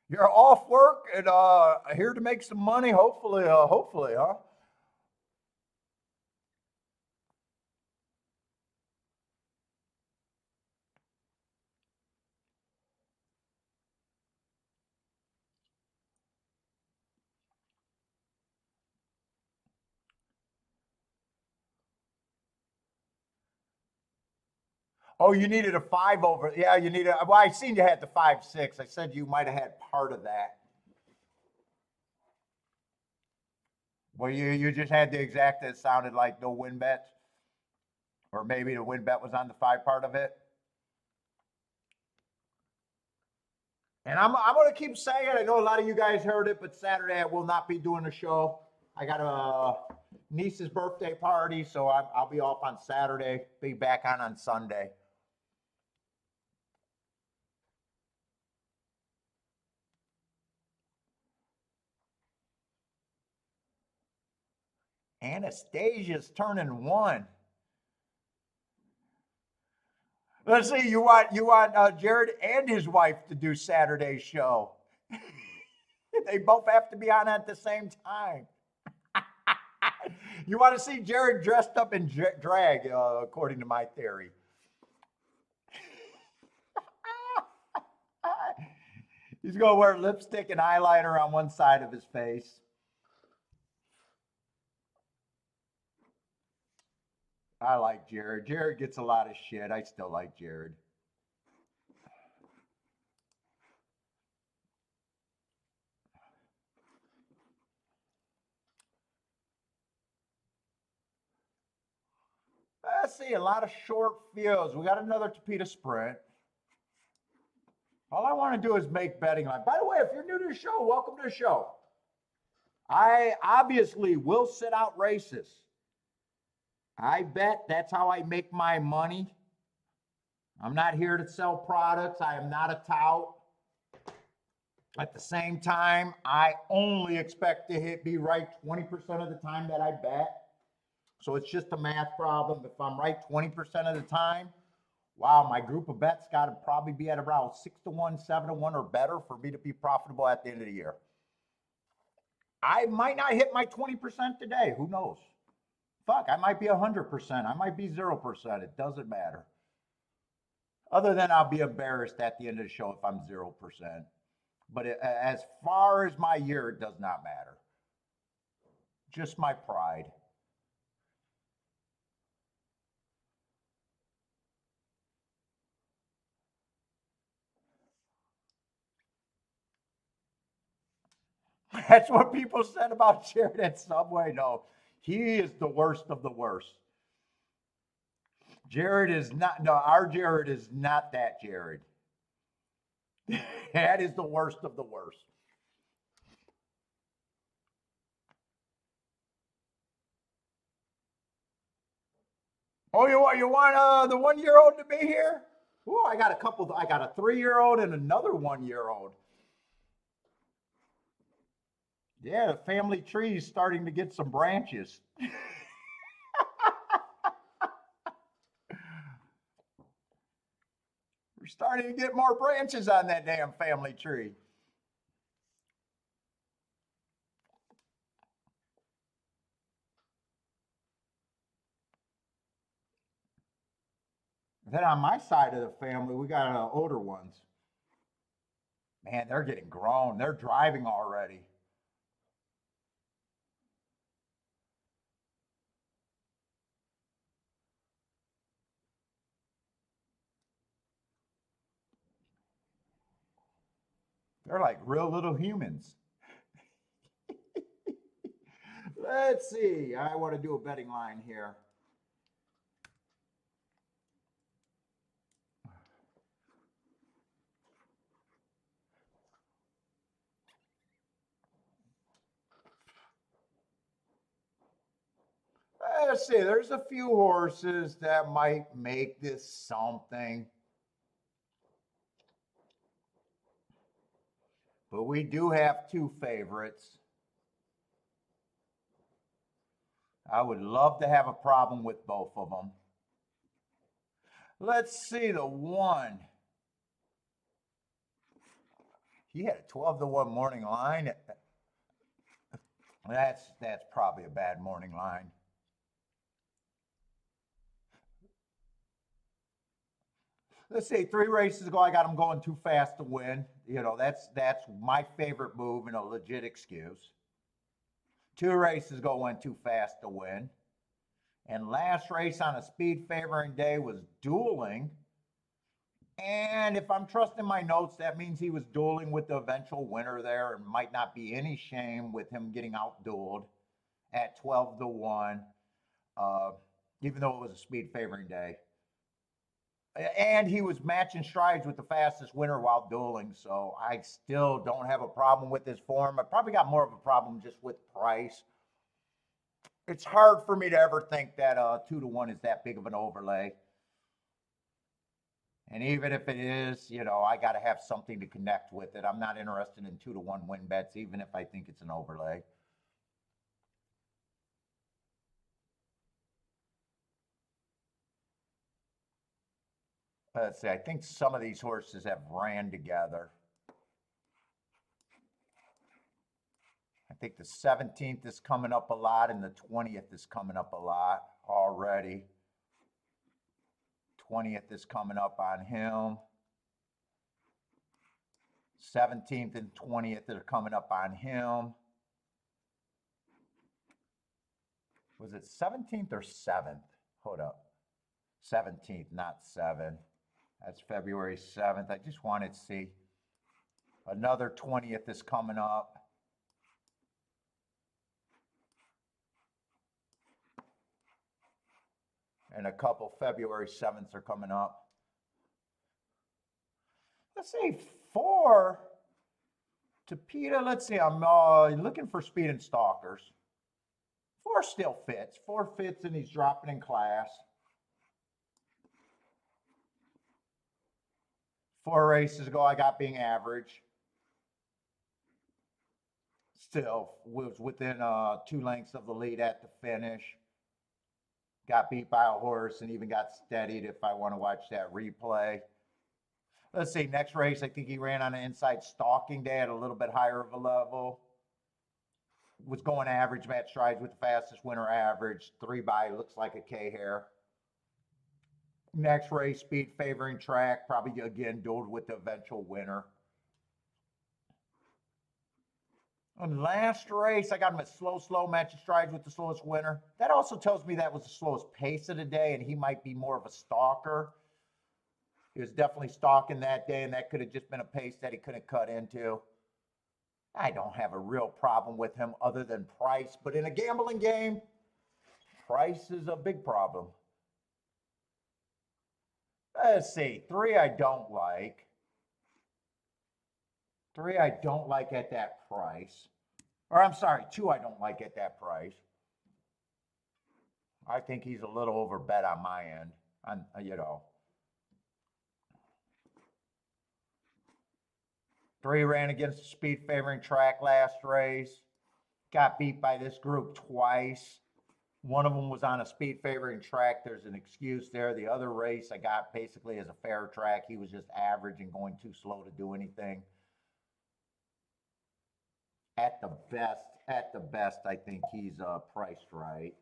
You're off work and here to make some money, hopefully, huh? Oh, you needed a 5 over. Yeah, you needed. Well, I seen you had the 5-6. I said you might have had part of that. Well, you just had the exact that sounded like no win bets, or maybe the win bet was on the 5 part of it. And I'm going to keep saying it. I know a lot of you guys heard it, but Saturday I will not be doing a show. I got a niece's birthday party, so I'll be off on Saturday. Be back on Sunday. Anastasia's turning 1. Let's see. You want Jared and his wife to do Saturday's show. They both have to be on at the same time. You want to see Jared dressed up in drag, according to my theory. He's going to wear lipstick and eyeliner on one side of his face. I like Jared. Jared gets a lot of shit. I still like Jared. Let's see, a lot of short fields. We got another Tapeta Sprint. All I want to do is make betting line. By the way, if you're new to the show, welcome to the show. I obviously will sit out races. I bet that's how I make my money. I'm not here to sell products. I am not a tout. At the same time, I only expect to be right 20% of the time that I bet. So it's just a math problem. If I'm right 20% of the time, wow, my group of bets got to probably be at around 6-1, 7-1 or better for me to be profitable at the end of the year. I might not hit my 20% today. Who knows? Fuck, I might be 100%. I might be 0%. It doesn't matter. Other than I'll be embarrassed at the end of the show if I'm 0%. But as far as my year, it does not matter. Just my pride. That's what people said about Jared at Subway. No, he is the worst of the worst. Jared is not, no, our Jared is not that Jared. That is the worst of the worst. Oh, you want the 1-year-old to be here? Oh, I got a couple. I got a 3-year-old and another 1-year-old. Yeah, the family tree is starting to get some branches. We're starting to get more branches on that damn family tree. Then on my side of the family, we got older ones. Man, they're getting grown. They're driving already. They're like real little humans. Let's see. I want to do a betting line here. Let's see. There's a few horses that might make this something. But we do have 2 favorites. I would love to have a problem with both of them. Let's see the one. He had a 12-1 morning line. That's probably a bad morning line. Let's see, 3 races ago, I got him going too fast to win. You know, that's my favorite move and a legit excuse. 2 races ago, went too fast to win. And last race on a speed favoring day was dueling. And if I'm trusting my notes, that means he was dueling with the eventual winner there, and might not be any shame with him getting out-dueled at 12-1, even though it was a speed favoring day. And he was matching strides with the fastest winner while dueling, so I still don't have a problem with his form. I probably got more of a problem just with price. It's hard for me to ever think that 2-1 is that big of an overlay. And even if it is, you know, I got to have something to connect with it. I'm not interested in 2-1 win bets, even if I think it's an overlay. Let's see, I think some of these horses have ran together. I think the 17th is coming up a lot and the 20th is coming up a lot already. 20th is coming up on him. 17th and 20th are coming up on him. Was it 17th or 7th? Hold up. 17th, not 7. That's February 7th. I just wanted to see. Another 20th is coming up. And a couple February 7ths are coming up. Let's see, 4 to PETA. Let's see, I'm looking for speed and stalkers. 4 still fits. 4 fits and he's dropping in class. 4 races ago, I got being average. Still was within 2 lengths of the lead at the finish. Got beat by a horse and even got steadied if I want to watch that replay. Let's see, next race, I think he ran on an inside stalking day at a little bit higher of a level. Was going average, match strides with the fastest winner average. 3 by, looks like a K hair. Next race, speed favoring track, probably again dueled with the eventual winner. And last race, I got him at slow, match strides with the slowest winner. That also tells me that was the slowest pace of the day, and he might be more of a stalker. He was definitely stalking that day, and that could have just been a pace that he couldn't cut into. I don't have a real problem with him other than price, but in a gambling game, price is a big problem. Let's see, 3 I don't like. 3 I don't like at that price. Or I'm sorry, 2 I don't like at that price. I think he's a little over bet on my end. You know. 3 ran against the speed favoring track last race. Got beat by this group twice. One of them was on a speed favoring track. There's an excuse there. The other race I got basically as a fair track. He was just average and going too slow to do anything. At the best, I think he's priced right.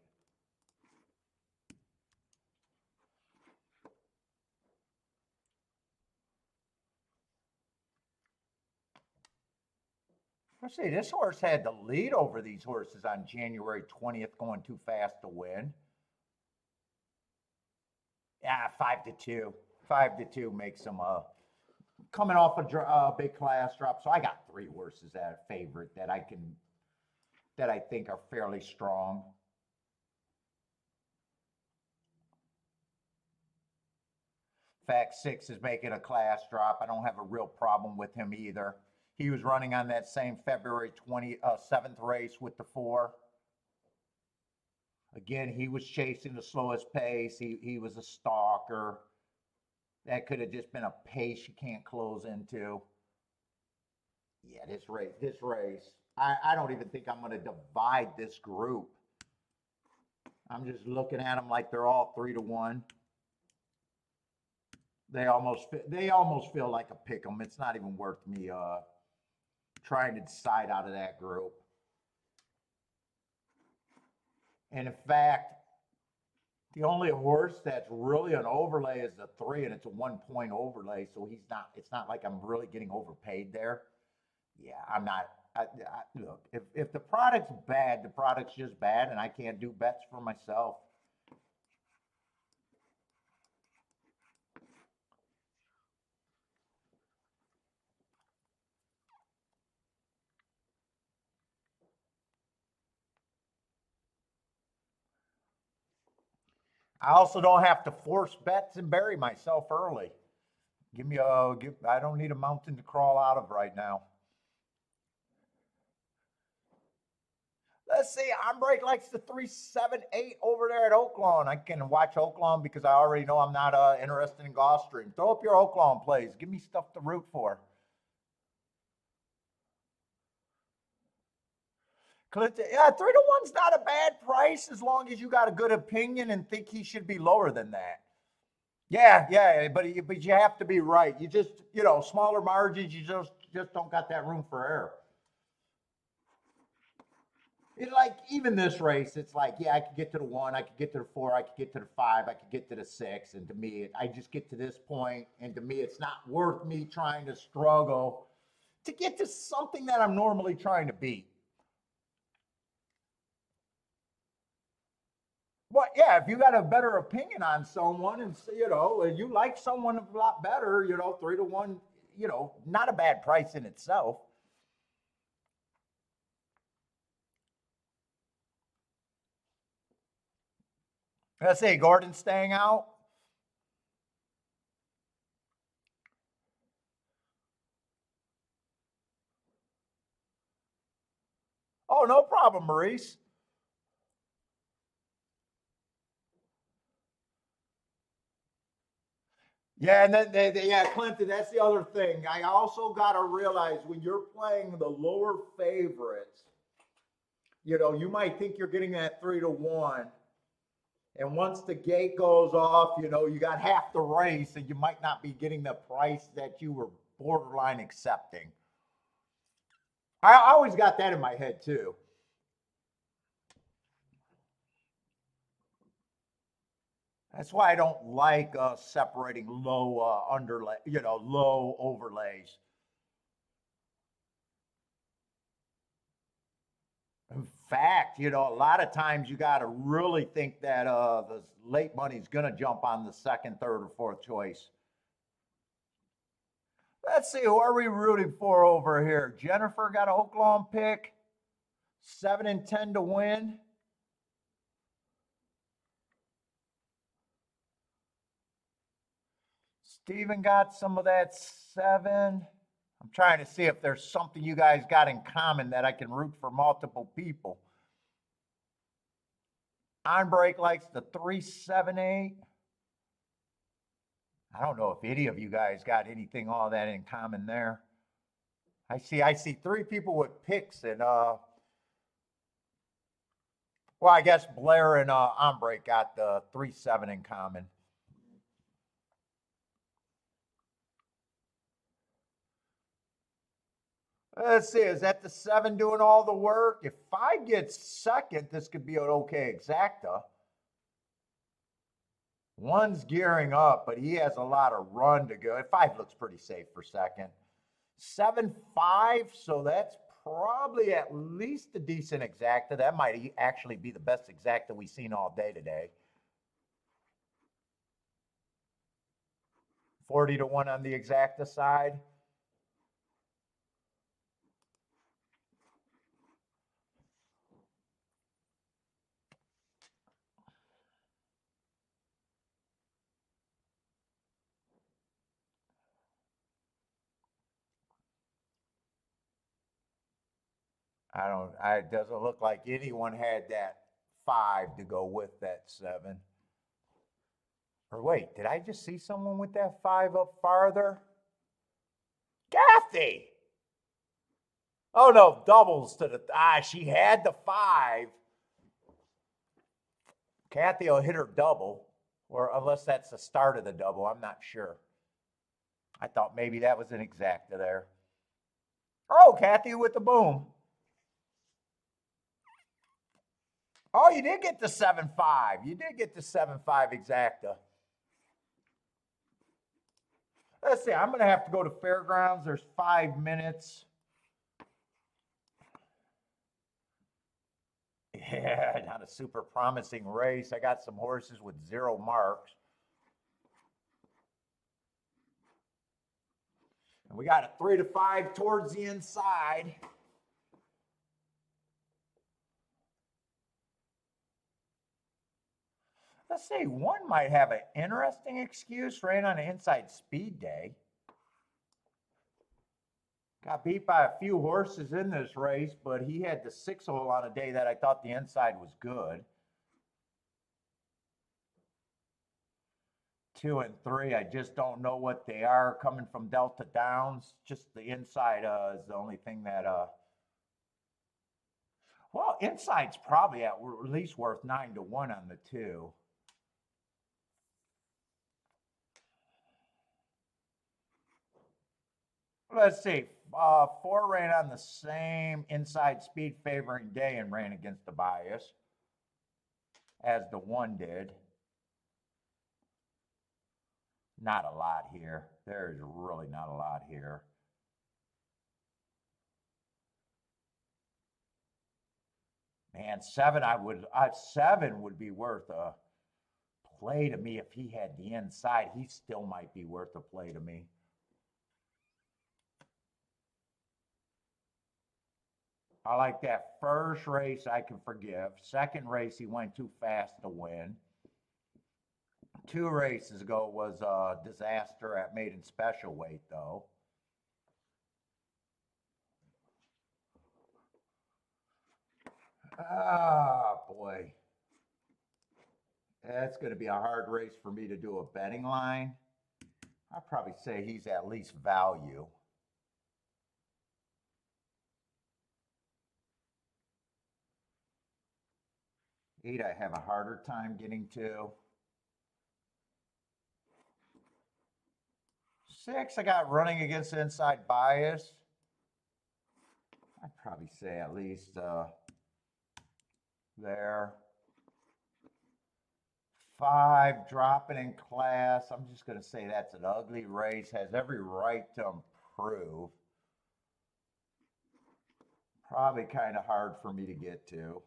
Let's see, this horse had the lead over these horses on January 20th, going too fast to win. Yeah, 5-2. 5-2 makes him coming off a big class drop. So I got 3 horses that are favorite that I think are fairly strong. Fact 6 is making a class drop. I don't have a real problem with him either. He was running on that same February 27th race with the 4. Again, he was chasing the slowest pace. He was a stalker. That could have just been a pace you can't close into. Yeah, this race. I don't even think I'm going to divide this group. I'm just looking at them like they're all 3-1. They almost feel like a pick 'em. It's not even worth me trying to decide out of that group. And in fact, the only horse that's really an overlay is the 3, and it's a 1-point overlay. So it's not like I'm really getting overpaid there. Yeah, I'm not. Look, if the product's bad, the product's just bad, and I can't do bets for myself. I also don't have to force bets and bury myself early. I don't need a mountain to crawl out of right now. Let's see, Ombre likes the 378 over there at Oaklawn. I can watch Oaklawn because I already know I'm not interested in Gulfstream. Throw up your Oaklawn plays. Give me stuff to root for. Clinton, yeah, 3-1's not a bad price as long as you got a good opinion and think he should be lower than that. Yeah, but you have to be right. You just, smaller margins, you just don't got that room for error. Like even this race, it's like, yeah, I could get to the 1, I could get to the 4, I could get to the 5, I could get to the 6, and to me, I just get to this point, and to me, it's not worth me trying to struggle to get to something that I'm normally trying to beat. Well, yeah, if you got a better opinion on someone and, and you like someone a lot better, 3 to 1, not a bad price in itself. Let's say Gordon's staying out. Oh, no problem, Maurice. Yeah, and then yeah, Clinton, that's the other thing. I also got to realize when you're playing the lower favorites, you might think you're getting that 3 to 1. And once the gate goes off, you got half the race and you might not be getting the price that you were borderline accepting. I always got that in my head too. That's why I don't like separating low underlay, low overlays. In fact, a lot of times you got to really think that the late money's going to jump on the second, third, or fourth choice. Let's see, who are we rooting for over here? Jennifer got an Oaklawn pick, 7 and 10 to win. Steven got some of that 7. I'm trying to see if there's something you guys got in common that I can root for multiple people. On break likes the 378. I don't know if any of you guys got anything all that in common there. I see 3 people with picks and well, I guess Blair and Ombre got the 3-7 in common. Let's see, is that the 7 doing all the work? If 5 gets second, this could be an okay exacta. 1's gearing up, but he has a lot of run to go. 5 looks pretty safe for second. 7-5, so that's probably at least a decent exacta. That might actually be the best exacta we've seen all day today. 40 to 1 on the exacta side. It doesn't look like anyone had that 5 to go with that 7. Or wait, did I just see someone with that 5 up farther? Kathy! Oh no, doubles to the, she had the 5. Kathy will hit her double, or unless that's the start of the double, I'm not sure. I thought maybe that was an exacta there. Oh, Kathy with the boom. Oh, you did get the 7-5. You did get the 7-5 exacta. Let's see, I'm going to have to go to Fairgrounds. There's 5 minutes. Yeah, not a super promising race. I got some horses with 0 marks. And we got a 3 to 5 towards the inside. Let's see, 1 might have an interesting excuse. Ran on an inside speed day. Got beat by a few horses in this race, but he had the 6-hole on a day that I thought the inside was good. 2 and 3, I just don't know what they are coming from Delta Downs. Just the inside is the only thing that well, inside's probably at least worth 9 to 1 on the 2. Let's see. 4 ran on the same inside speed favoring day and ran against the bias as the 1 did. Not a lot here. There's really not a lot here. Man, seven would be worth a play to me if he had the inside. He still might be worth a play to me. I like that first race I can forgive. Second race, he went too fast to win. 2 races ago was a disaster at maiden special weight, though. Ah, boy. That's going to be a hard race for me to do a betting line. I'd probably say he's at least value. 8, I have a harder time getting to. 6, I got running against the inside bias. I'd probably say at least there. 5, dropping in class. I'm just going to say that's an ugly race. Has every right to improve. Probably kind of hard for me to get to.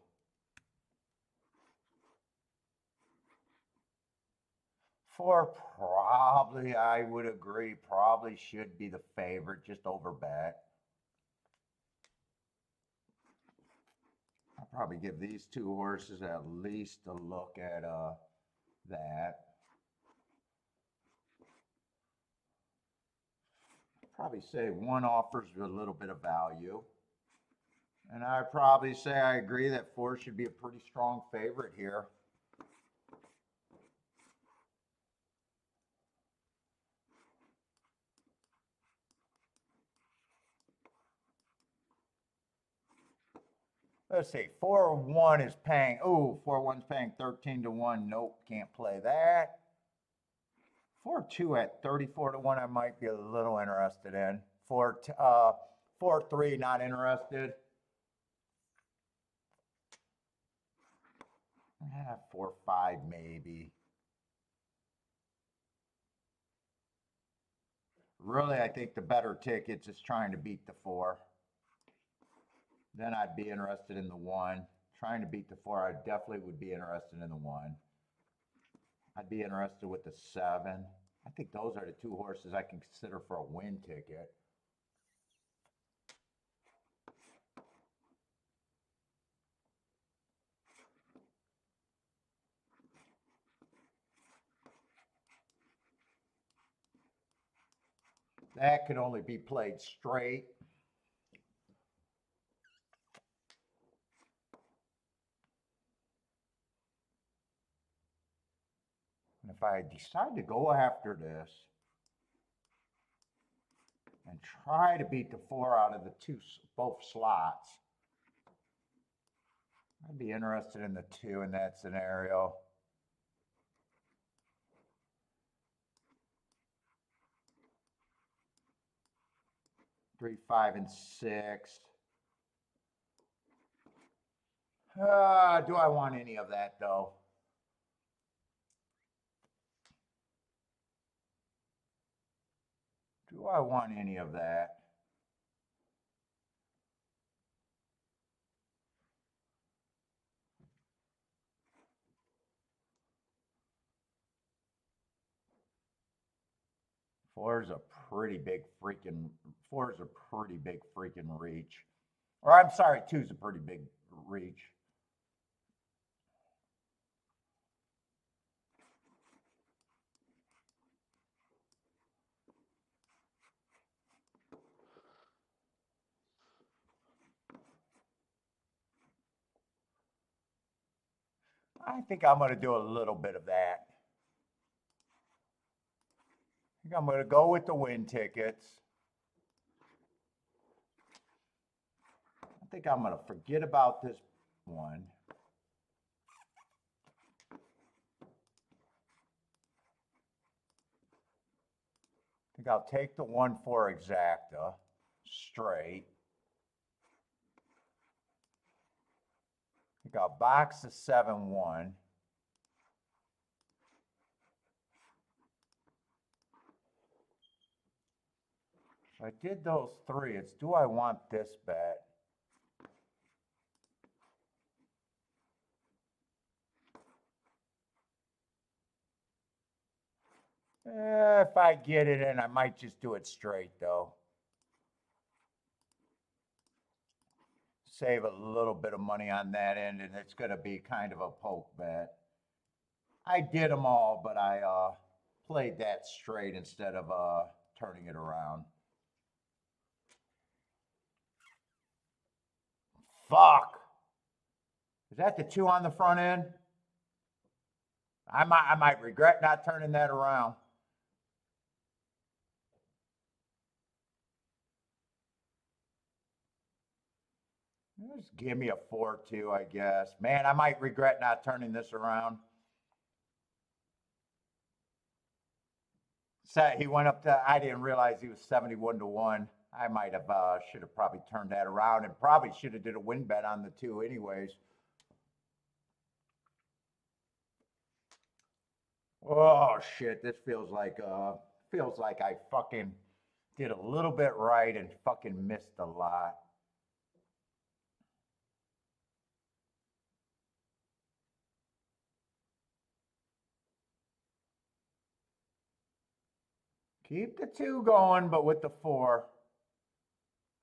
4, probably, I would agree, probably should be the favorite, just over bet. I'll probably give these 2 horses at least a look at that. Probably say 1 offers a little bit of value. And I'd probably say I agree that 4 should be a pretty strong favorite here. Let's see, 4-1 is paying, 4-1's paying 13-1. Nope, can't play that. 4-2 at 34-1, I might be a little interested in. 4-3, not interested. 4-5 maybe. Really, I think the better tickets is trying to beat the 4. Then I'd be interested in the 1. Trying to beat the 4, I definitely would be interested in the 1. I'd be interested with the 7. I think those are the 2 horses I can consider for a win ticket. That could only be played straight. And if I decide to go after this and try to beat the 4 out of the both slots, I'd be interested in the 2 in that scenario. Three, 5, and 6. Do I want any of that though? Do I want any of that? Four is a pretty big freaking reach. Or I'm sorry, 2's a pretty big reach. I think I'm going to do a little bit of that. I think I'm going to go with the win tickets. I think I'm going to forget about this one. I think I'll take the 1-4 exacta straight. I think I'll box the 7-1. If I did those 3, it's do I want this bet? If I get it in, I might just do it straight, though. Save a little bit of money on that end, and it's going to be kind of a poke bet. I did them all, but I played that straight instead of turning it around. Fuck. Is that the 2 on the front end? I might regret not turning that around. Just give me a 4-2, I guess. Man, I might regret not turning this around. So he went up to, I didn't realize he was 71-1. I might have, should have probably turned that around and probably should have did a win bet on the 2 anyways. Oh shit, this feels like I fucking did a little bit right and fucking missed a lot. Keep the 2 going, but with the 4.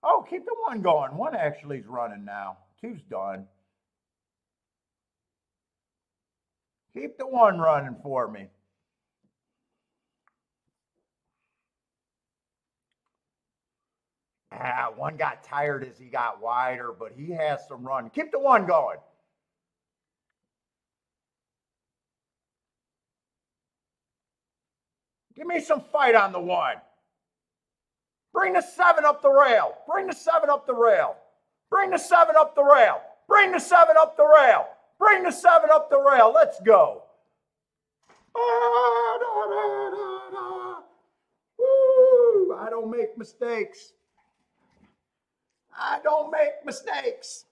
Oh, keep the 1 going. 1 actually is running now. 2's done. Keep the 1 running for me. Ah, 1 got tired as he got wider, but he has some run. Keep the 1 going. Give me some fight on the 1. Bring the 7 up the rail. Bring the 7 up the rail. Bring the 7 up the rail. Bring the 7 up the rail. Bring the 7 up the rail. Let's go. Woo, I don't make mistakes. I don't make mistakes.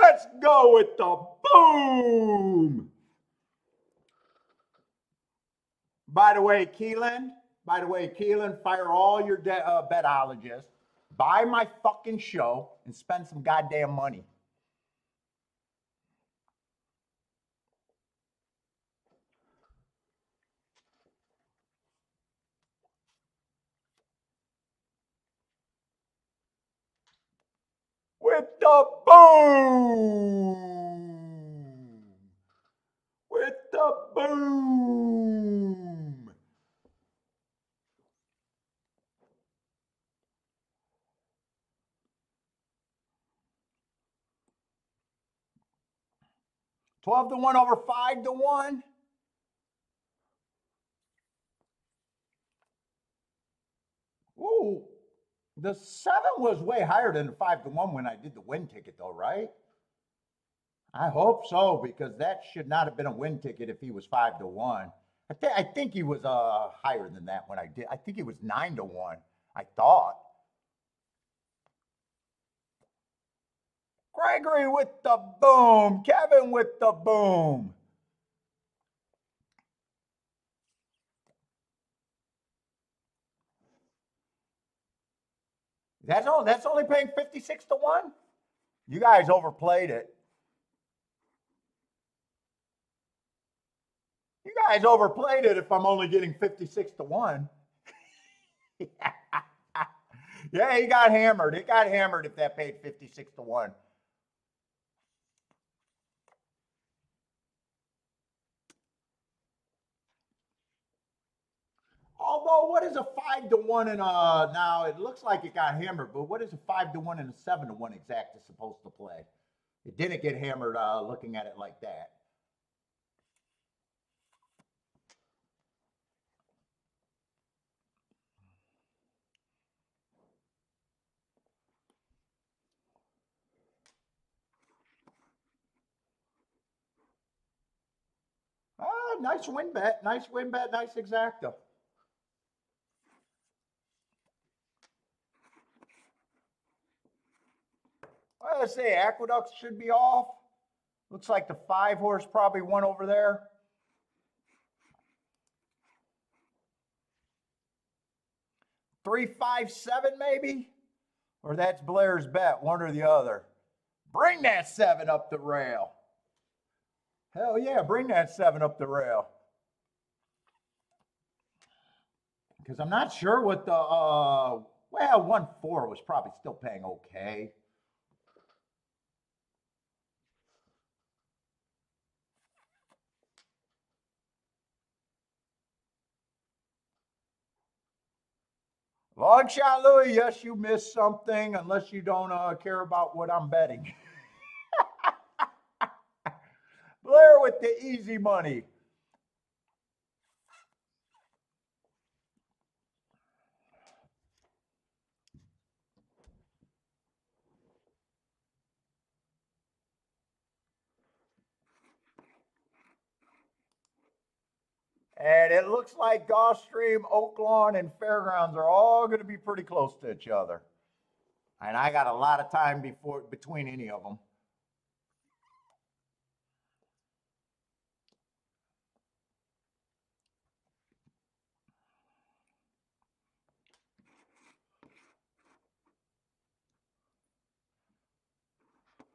Let's go with the boom. By the way, Keelan, fire all your betologists. Buy my fucking show and spend some goddamn money. With the boom. With the boom. $12-1 over 5-1. Ooh, the 7 was way higher than the 5-1 when I did the win ticket, though, right? I hope so, because that should not have been a win ticket if he was 5-1. I think he was higher than that when I did. I think he was 9-1. I thought. Gregory with the boom. Kevin with the boom. That's only paying 56-1. You guys overplayed it. You guys overplayed it if I'm only getting 56-1. Yeah, he got hammered. It got hammered if that paid 56-1. Although, what is a 5-1 and now it looks like it got hammered, but what is a 5-1 and a 7-1 exact is supposed to play? It didn't get hammered looking at it like that. Nice win bet, nice exacta. Well, let's say Aqueducts should be off. Looks like the 5-horse probably won over there. Three, 5, 7 maybe? Or that's Blair's bet, one or the other. Bring that 7 up the rail. Hell yeah, bring that 7 up the rail. Because I'm not sure what the, well, 1.4 was probably still paying okay. Long shot, Louis. Yes, you missed something unless you don't care about what I'm betting. Blair with the easy money. And it looks like Gulfstream, Oaklawn, and Fairgrounds are all going to be pretty close to each other. And I got a lot of time before between any of them.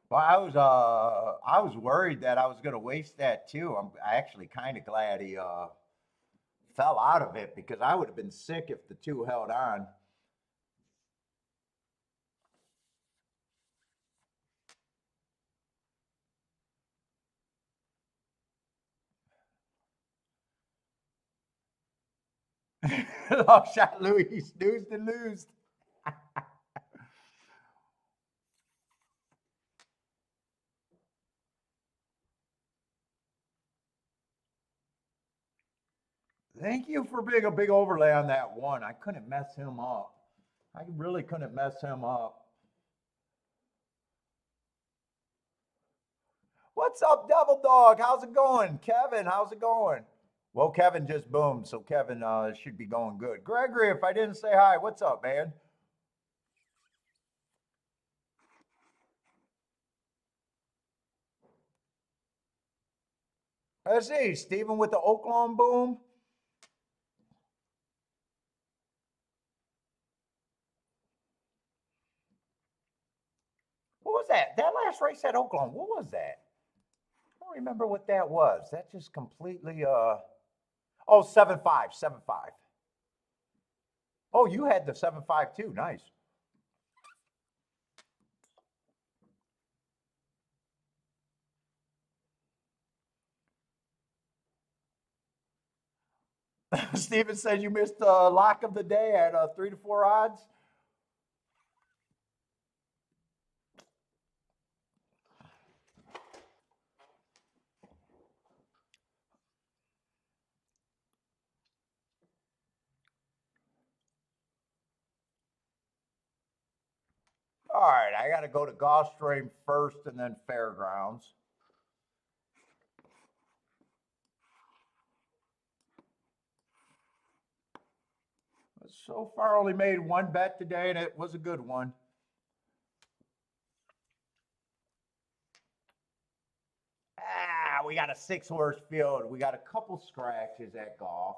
Well, I was worried that I was going to waste that too. I'm actually kind of glad he fell out of it because I would have been sick if the two held on. Long shot Louis snoozed and losed. Thank you for being a big overlay on that one. I couldn't mess him up. I really couldn't mess him up. What's up, Devil Dog? How's it going? Kevin, how's it going? Well, Kevin just boomed, so Kevin should be going good. Gregory, if I didn't say hi, what's up, man? Let's see, Stephen with the Oaklawn boom. What was that? That last race at Oaklawn, what was that? I don't remember what that was. That just completely oh, 7.5, 7.5. Oh, you had the 7.5 too. Nice. Steven says you missed the lock of the day at 3 to 4 odds. All right, I got to go to Gulfstream first and then Fairgrounds. So far, only made one bet today, and it was a good one. Ah, we got a 6-horse field. We got a couple scratches at golf.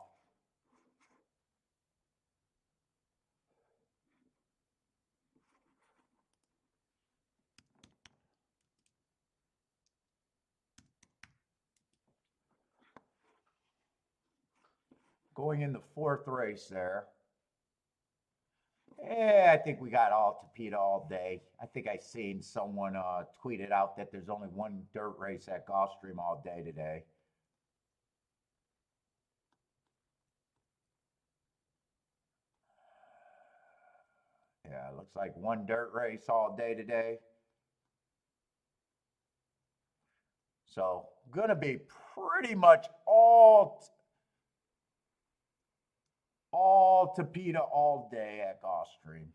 Going in the 4th race there. Yeah, I think we got all Tapeta all day. I think I seen someone tweeted out that there's only one dirt race at Gulfstream all day today. Yeah, looks like one dirt race all day today. So gonna be pretty much all Tapeta all day at Gulfstream.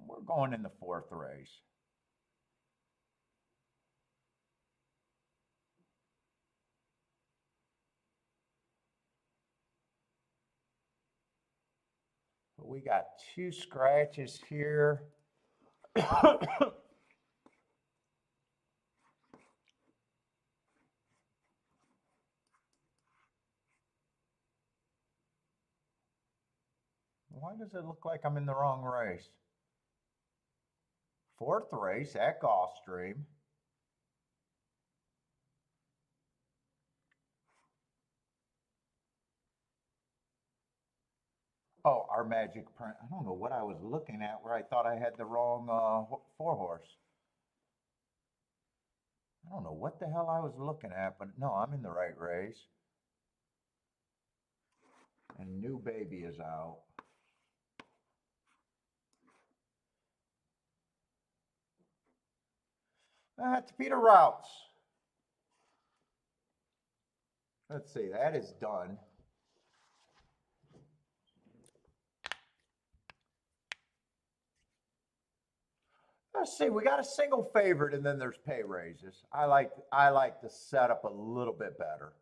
We're going in the 4th race. We got 2 scratches here. Why does it look like I'm in the wrong race? 4th race at Gulfstream. Oh, our magic print. I don't know what I was looking at where I thought I had the wrong 4-horse. I don't know what the hell I was looking at, but no, I'm in the right race. And New Baby is out. To Peter Routes. Let's see, that is done. Let's see, we got a single favorite and then there's pay raises. I like the setup a little bit better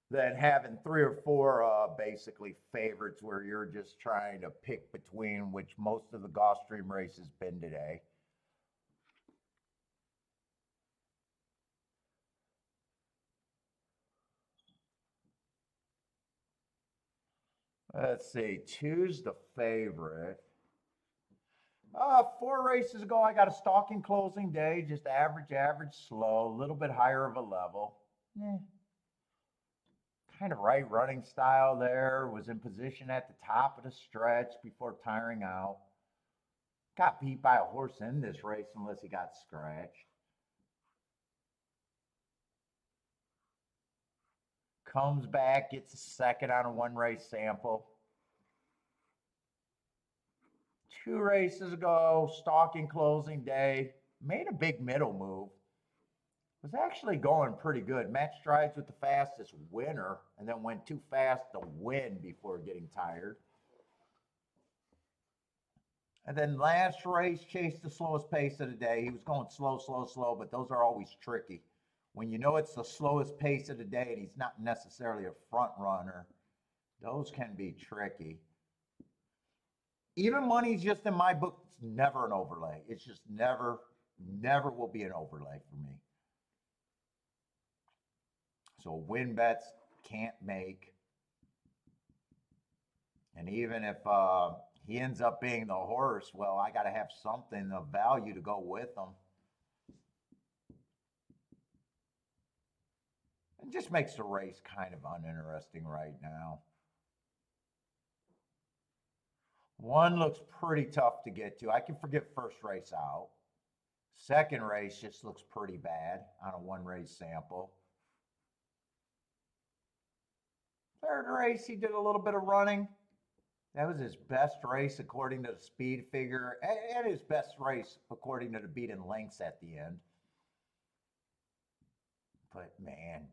than having 3 or 4 basically favorites where you're just trying to pick between, which most of the Gulfstream races been today. Let's see, 2's the favorite. 4 races ago, I got a stalking closing day, just average, slow, a little bit higher of a level. Kind of right running style there, was in position at the top of the stretch before tiring out. Got beat by a horse in this race unless he got scratched. Comes back, gets a second on a 1-race sample. 2 races ago, stalking closing day, made a big middle move. Was actually going pretty good. Matched strides with the fastest winner and then went too fast to win before getting tired. And then last race, chased the slowest pace of the day. He was going slow, but those are always tricky. When you know it's the slowest pace of the day and he's not necessarily a front runner, those can be tricky. Even money's just in my book, it's never an overlay. It's just never will be an overlay for me. So win bets can't make. And even if he ends up being the horse, well, I got to have something of value to go with him. It just makes the race kind of uninteresting right now. 1 looks pretty tough to get to. I can forget first race out. Second race just looks pretty bad on a 1-race sample. Third race, he did a little bit of running. That was his best race according to the speed figure, and his best race according to the beaten lengths at the end. But man,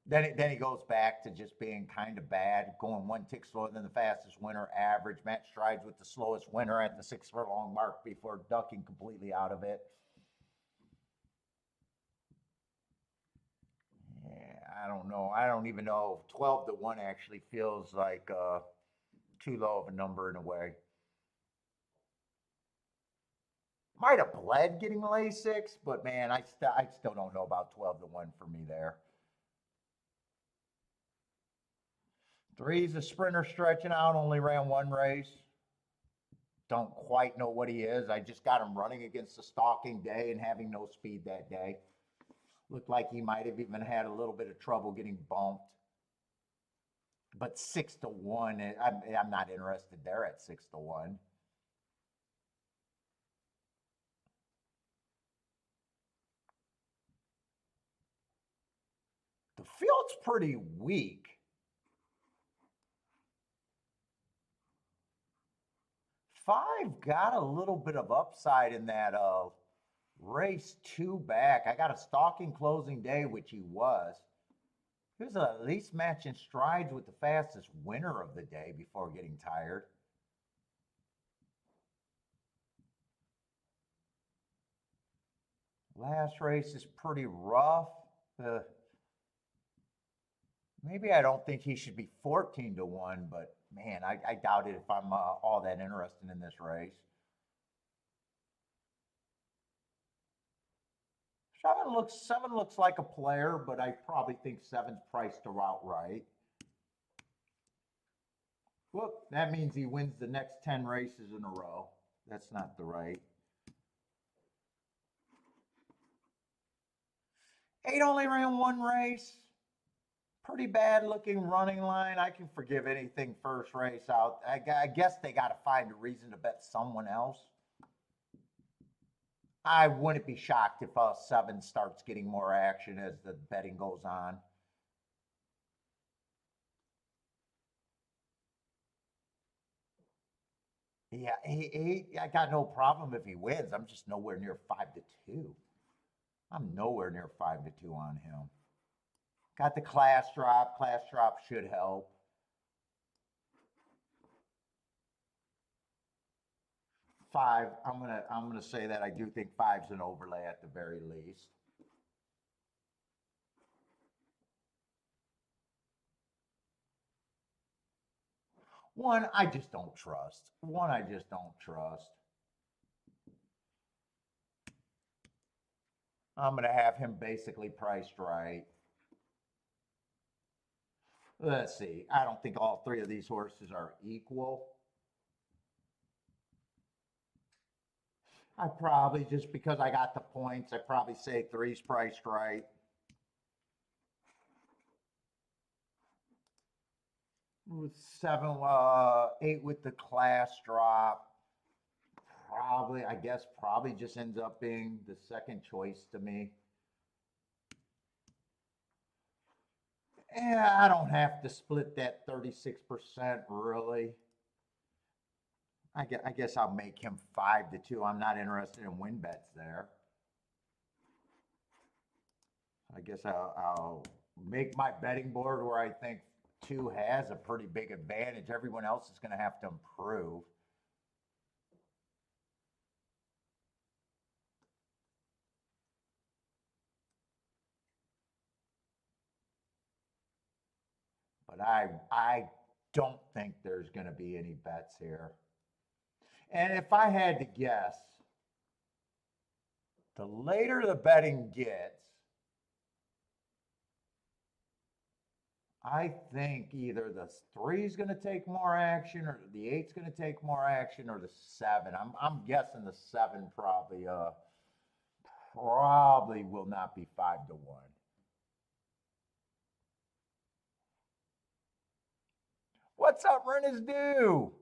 then he goes back to just being kind of bad, going 1 tick slower than the fastest winner, average, match strides with the slowest winner at the 6 furlong mark before ducking completely out of it. Yeah, I don't know. I don't even know. 12 to 1 actually feels like too low of a number in a way. Might have bled getting Lasix, but man, I still don't know about 12 to 1 for me there. 3's a sprinter stretching out, only ran 1 race. Don't quite know what he is. I just got him running against a stalking day and having no speed that day. Looked like he might have even had a little bit of trouble getting bumped. But 6 to 1, I'm not interested there at 6 to 1. The field's pretty weak. 5 got a little bit of upside in that race 2 back. I got a stalking closing day, which he was. He was at least matching strides with the fastest winner of the day before getting tired. Last race is pretty rough. Maybe I don't think he should be 14 to 1, but man, I doubt it if I'm all that interested in this race. 7 looks like a player, but I probably think 7's priced to outright. Whoop, that means he wins the next 10 races in a row. That's not the right. 8 only ran one race. Pretty bad looking running line. I can forgive anything first race out. I guess they got to find a reason to bet someone else. I wouldn't be shocked if 7 starts getting more action as the betting goes on. Yeah, I got no problem if he wins. I'm just nowhere near 5-2. I'm nowhere near 5-2 on him. Got the class drop. Class drop should help. 5. I'm gonna say that I do think 5's an overlay at the very least. One, I just don't trust. One, I just don't trust. I'm gonna have him basically priced right. Let's see. I don't think all 3 of these horses are equal. I probably, just because I got the points, I probably say 3's priced right. With 7, 8 with the class drop. Probably, I guess, probably just ends up being the second choice to me. Yeah, I don't have to split that 36% really. I guess I'll make him 5-2. I'm not interested in win bets there. I guess I'll make my betting board where I think 2 has a pretty big advantage. Everyone else is going to have to improve. But I don't think there's going to be any bets here. And if I had to guess, the later the betting gets, I think either the 3 is going to take more action, or the 8's going to take more action, or the 7. I'm guessing the 7 probably will not be 5-1. What's up, Rennes do?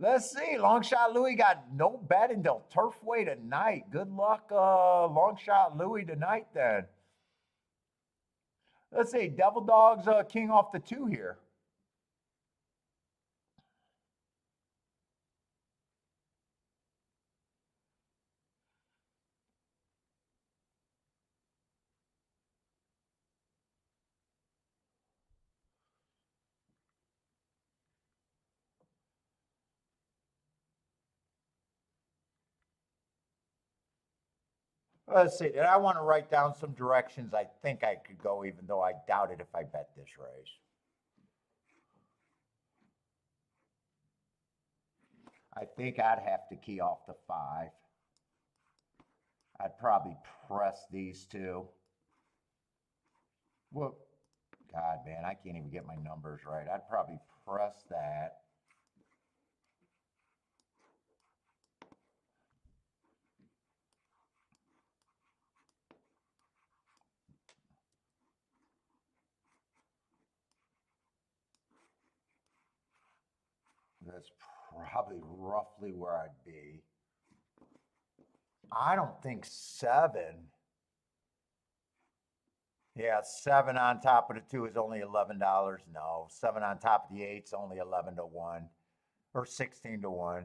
Let's see. Long shot Louis got no bet until Turfway tonight. Good luck, long shot Louis tonight then. Let's see. Devil Dogs king off the 2 here. Let's see. Did I want to write down some directions I think I could go, even though I doubt it if I bet this race? I think I'd have to key off the 5. I'd probably press these 2. Well, God, man, I can't even get my numbers right. I'd probably press that. That's probably roughly where I'd be. I don't think 7. Yeah, 7 on top of the 2 is only $11. No, 7 on top of the 8 is only 11-1 or 16-1.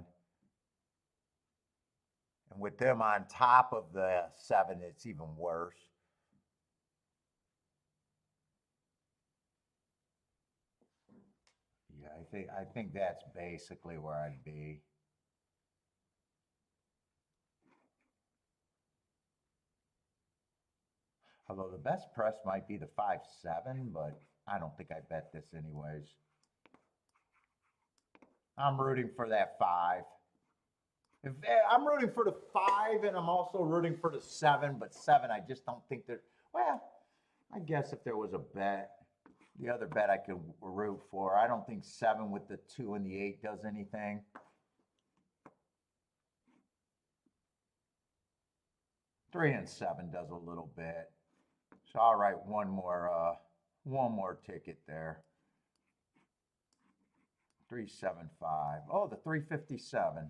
And with them on top of the 7, it's even worse. Yeah, I think that's basically where I'd be. Although the best press might be the 5-7, but I don't think I bet this anyways. I'm rooting for that 5. I'm rooting for the 5, and I'm also rooting for the 7, but 7, I just don't think that. Well, I guess if there was a bet, the other bet I could root for. I don't think 7 with the 2 and the 8 does anything. Three and 7 does a little bit. So I'll write one more ticket there. 375. Oh, the 357.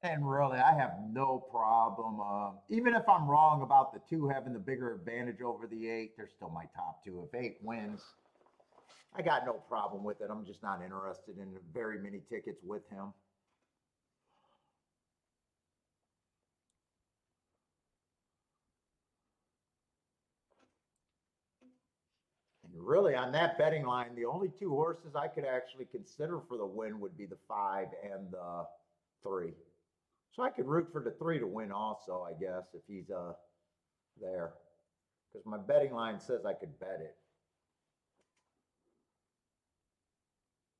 And really, I have no problem. Even if I'm wrong about the 2 having the bigger advantage over the 8, they're still my top 2. If 8 wins, I got no problem with it. I'm just not interested in very many tickets with him. And really, on that betting line, the only 2 horses I could actually consider for the win would be the 5 and the 3. So I could root for the 3 to win also, I guess, if he's there. Because my betting line says I could bet it.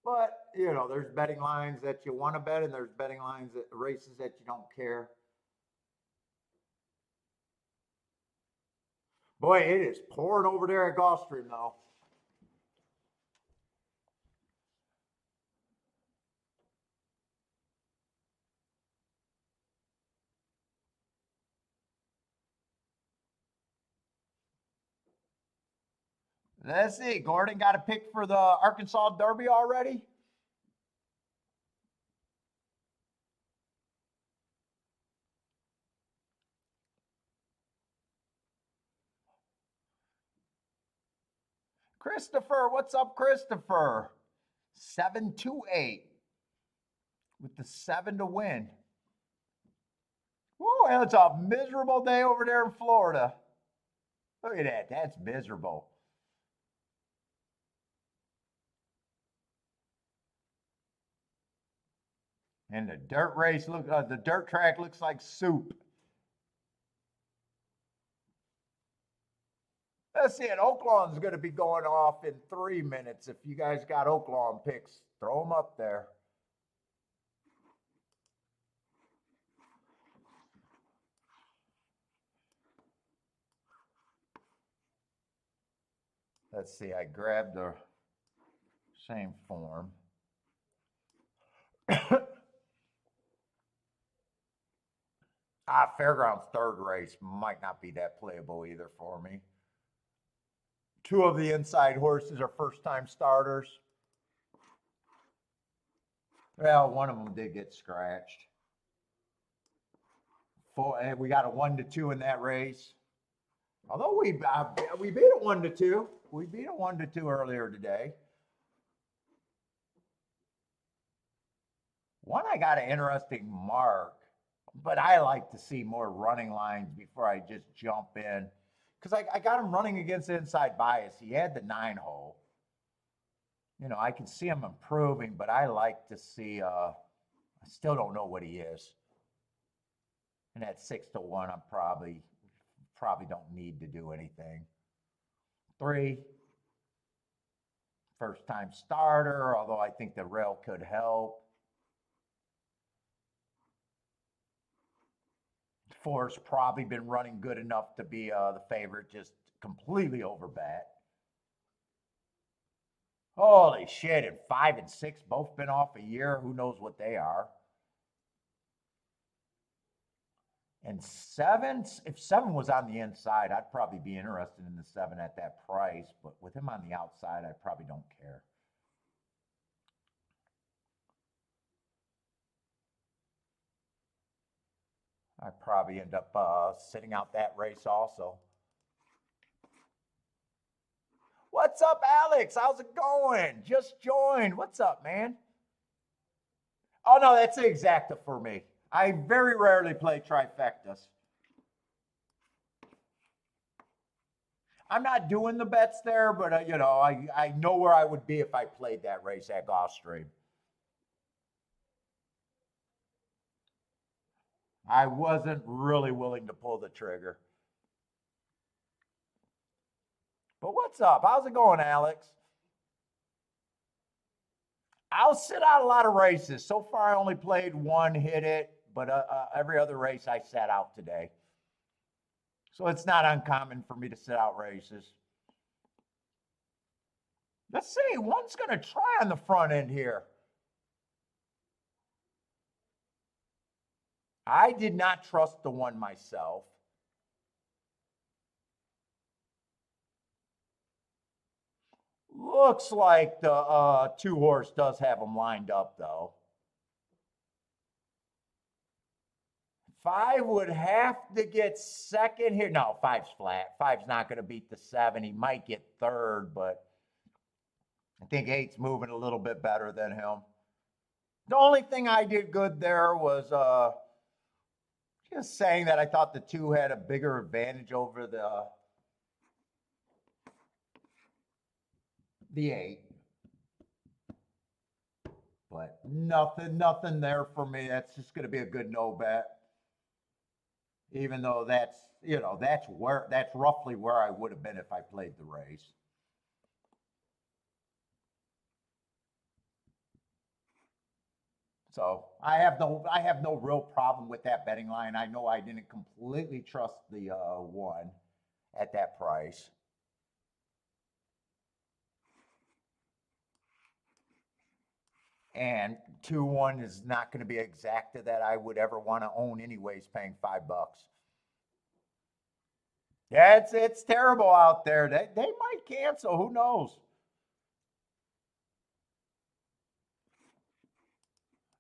But, you know, there's betting lines that you want to bet, and there's betting lines that races that you don't care. Boy, it is pouring over there at Gulfstream, though. Let's see. Gordon got a pick for the Arkansas Derby already? Christopher, what's up, Christopher? 728 with the 7 to win. Whoa, it's a miserable day over there in Florida. Look at that. That's miserable. And the dirt race the dirt track looks like soup. Let's see, and Oaklawn's going to be going off in 3 minutes. If you guys got Oaklawn picks, throw them up there. Let's see, I grabbed the same form. Fairgrounds third race might not be that playable either for me. 2 of the inside horses are first-time starters. Well, one of them did get scratched. We got a 1-2 in that race. Although we beat it 1-2. We beat it 1-2 earlier today. One, I got an interesting mark, but I like to see more running lines before I just jump in. Because I got him running against inside bias. He had the 9 hole. You know, I can see him improving, but I like to see, I still don't know what he is. And at 6-1, I'm probably don't need to do anything. 3, first time starter, although I think the rail could help. 4's probably been running good enough to be the favorite, just completely overbat. Holy shit, and 5 and 6 both been off a year. Who knows what they are? And 7, if 7 was on the inside, I'd probably be interested in the 7 at that price. But with him on the outside, I probably don't care. I'd probably end up sitting out that race also. What's up, Alex? How's it going? Just joined. What's up, man? Oh, no, that's the exacta for me. I very rarely play trifectas. I'm not doing the bets there, but, you know, I know where I would be if I played that race at Gulfstream. I wasn't really willing to pull the trigger. But what's up? How's it going, Alex? I'll sit out a lot of races. So far, I only played one, hit it, but every other race I sat out today. So it's not uncommon for me to sit out races. Let's see, one's going to try on the front end here. I did not trust the one myself. Looks like the 2-horse does have them lined up, though. 5 would have to get second here. No, 5's flat. 5's not going to beat the 7. He might get third, but I think 8's moving a little bit better than him. The only thing I did good there was just saying that I thought the 2 had a bigger advantage over the 8. But nothing there for me. That's just going to be a good no bet. Even though that's roughly where I would have been if I played the race. So I have no real problem with that betting line. I know I didn't completely trust the 1 at that price. And 2-1 is not going to be exacta that I would ever want to own anyways, paying $5. Yeah, it's terrible out there. They might cancel. Who knows?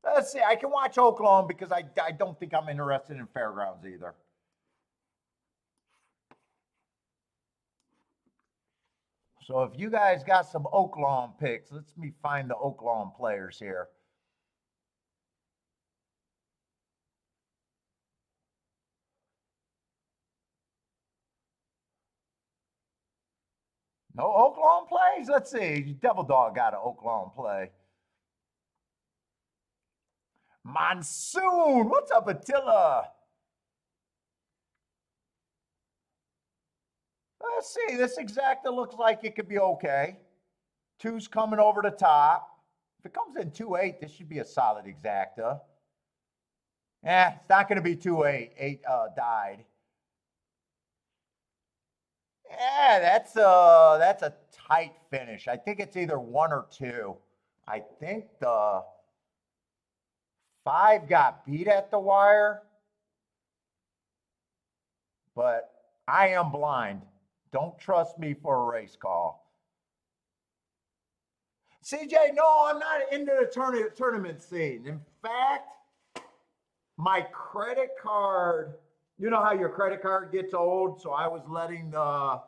Let's see. I can watch Oaklawn because I don't think I'm interested in Fairgrounds either. So if you guys got some Oaklawn picks, let me find the Oaklawn players here. No Oaklawn plays? Let's see. Devil Dog got an Oaklawn play. Monsoon. What's up, Attila? Let's see. This exacta looks like it could be okay. 2's coming over the top. If it comes in 2-8, this should be a solid exacta. It's not going to be 2-8. 8 died. Yeah, that's a tight finish. I think it's either 1 or 2. I think the 5 got beat at the wire, but I am blind. Don't trust me for a race call. CJ, no, I'm not into the tournament scene. In fact, my credit card, you know how your credit card gets old? So I was letting the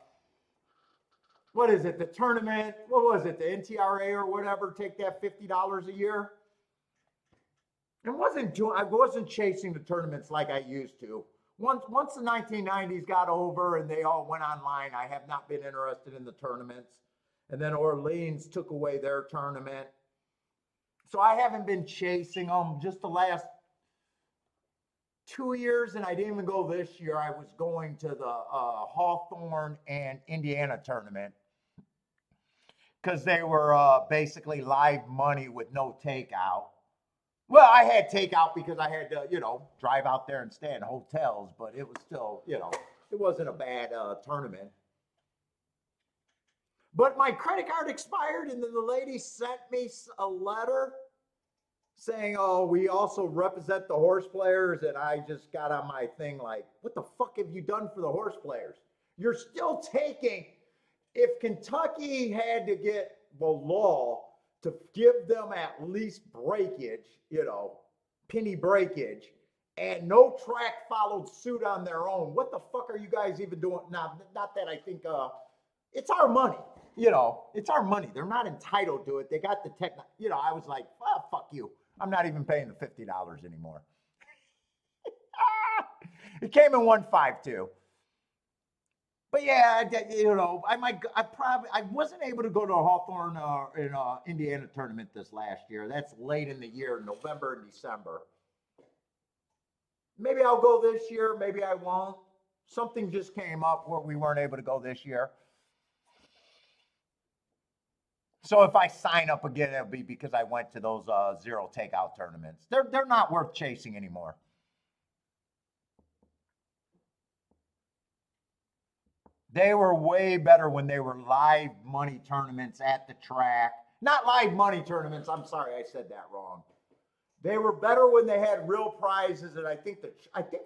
tournament, what was it, the NTRA or whatever, take that $50 a year? I wasn't chasing the tournaments like I used to. Once the 1990s got over and they all went online, I have not been interested in the tournaments. And then Orleans took away their tournament. So I haven't been chasing them just the last 2 years, and I didn't even go this year. I was going to the Hawthorne and Indiana tournament because they were basically live money with no takeout. Well, I had takeout because I had to, drive out there and stay in hotels, but it was still, it wasn't a bad tournament. But my credit card expired, and then the lady sent me a letter saying, oh, we also represent the horse players, and I just got on my thing like, what the fuck have you done for the horse players? You're still taking, if Kentucky had to get the law to give them at least breakage, penny breakage, and no track followed suit on their own, what the fuck are you guys even doing? Not that I think it's our money. It's our money. They're not entitled to it. They got the tech. I was like, oh, fuck you. I'm not even paying the $50 anymore. It came in 152. But yeah, I wasn't able to go to a Hawthorne in Indiana tournament this last year. That's late in the year, November and December. Maybe I'll go this year. Maybe I won't. Something just came up where we weren't able to go this year. So if I sign up again, it'll be because I went to those zero takeout tournaments. They're not worth chasing anymore. They were way better when they were live money tournaments at the track. Not live money tournaments. I'm sorry, I said that wrong. They were better when they had real prizes, and I think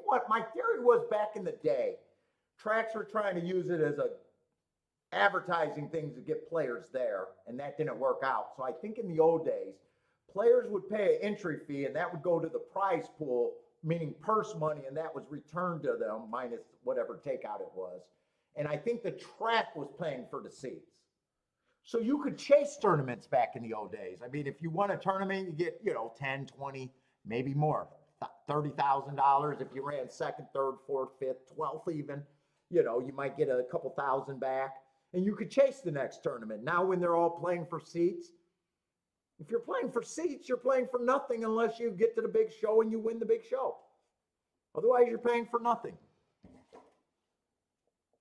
what my theory was back in the day, tracks were trying to use it as a advertising thing to get players there, and that didn't work out. So I think in the old days, players would pay an entry fee, and that would go to the prize pool, meaning purse money, and that was returned to them minus whatever takeout it was. And I think the track was paying for the seats. So you could chase tournaments back in the old days. I mean, if you won a tournament, you get, 10, 20, maybe more, $30,000 if you ran second, third, fourth, fifth, 12th even. You might get a couple thousand back, and you could chase the next tournament. Now when they're all playing for seats, if you're playing for seats, you're playing for nothing unless you get to the big show and you win the big show. Otherwise, you're paying for nothing.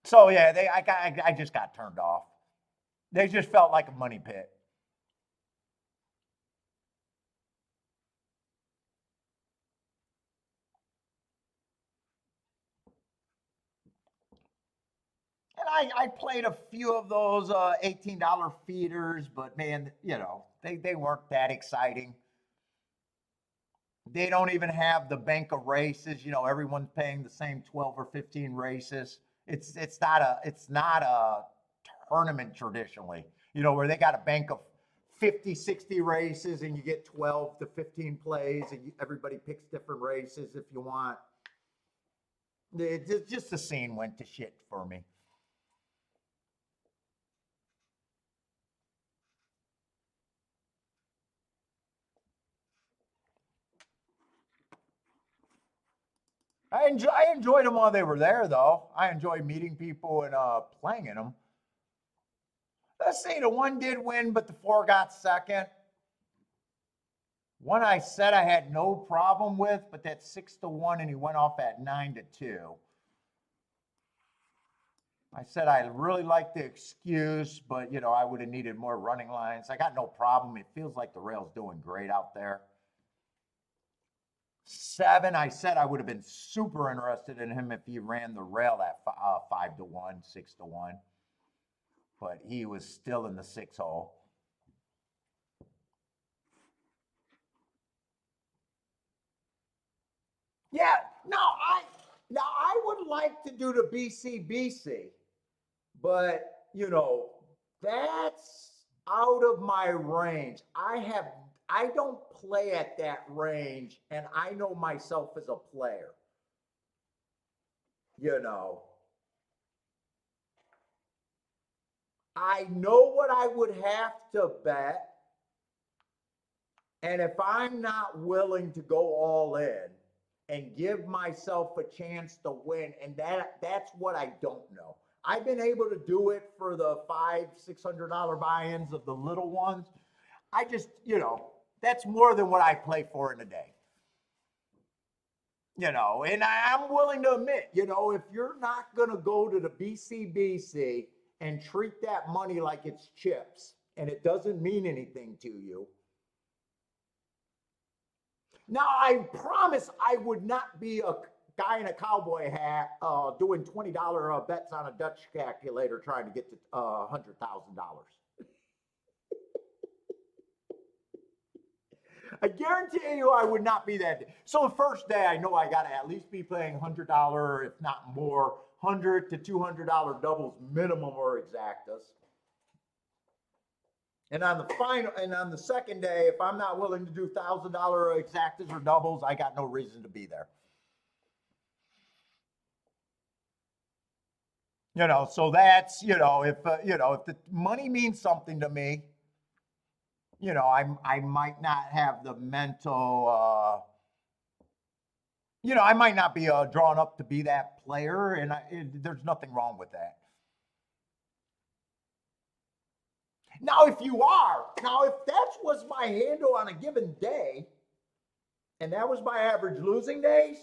So yeah, I just got turned off. They just felt like a money pit. And I played a few of those $18 feeders, but man, they weren't that exciting. They don't even have the bank of races. Everyone's paying the same 12 or 15 races. It's not a tournament traditionally, where they got a bank of 50, 60 races and you get 12 to 15 plays and everybody picks different races if you want. Just the scene went to shit for me. I enjoyed them while they were there, though. I enjoyed meeting people and playing in them. Let's see, the one did win, but the four got second. One I said I had no problem with, but that's 6-1, and he went off at 9-2. I said I really like the excuse, but I would have needed more running lines. I got no problem. It feels like the rail's doing great out there. 7, I said I would have been super interested in him if he ran the rail at 5-1, 6-1, but he was still in the 6 hole. Yeah, now I would like to do the BCBC, but that's out of my range. I don't play at that range, and I know myself as a player. I know what I would have to bet, and if I'm not willing to go all in and give myself a chance to win, and that's what I don't know. I've been able to do it for the $500-600 buy-ins of the little ones. I just, that's more than what I play for in a day. And I'm willing to admit, if you're not going to go to the BCBC and treat that money like it's chips and it doesn't mean anything to you. Now, I promise I would not be a guy in a cowboy hat doing $20 bets on a Dutch calculator trying to get to $100,000. I guarantee you I would not be that. So the first day, I know I got to at least be playing $100, if not more, $100 to $200 doubles minimum or exactas. And on the second day, if I'm not willing to do $1,000 exactas or doubles, I got no reason to be there. So that's if the money means something to me, I might not have the mental. I might not be drawn up to be that player, and there's nothing wrong with that. Now, if that was my handle on a given day, and that was my average losing days,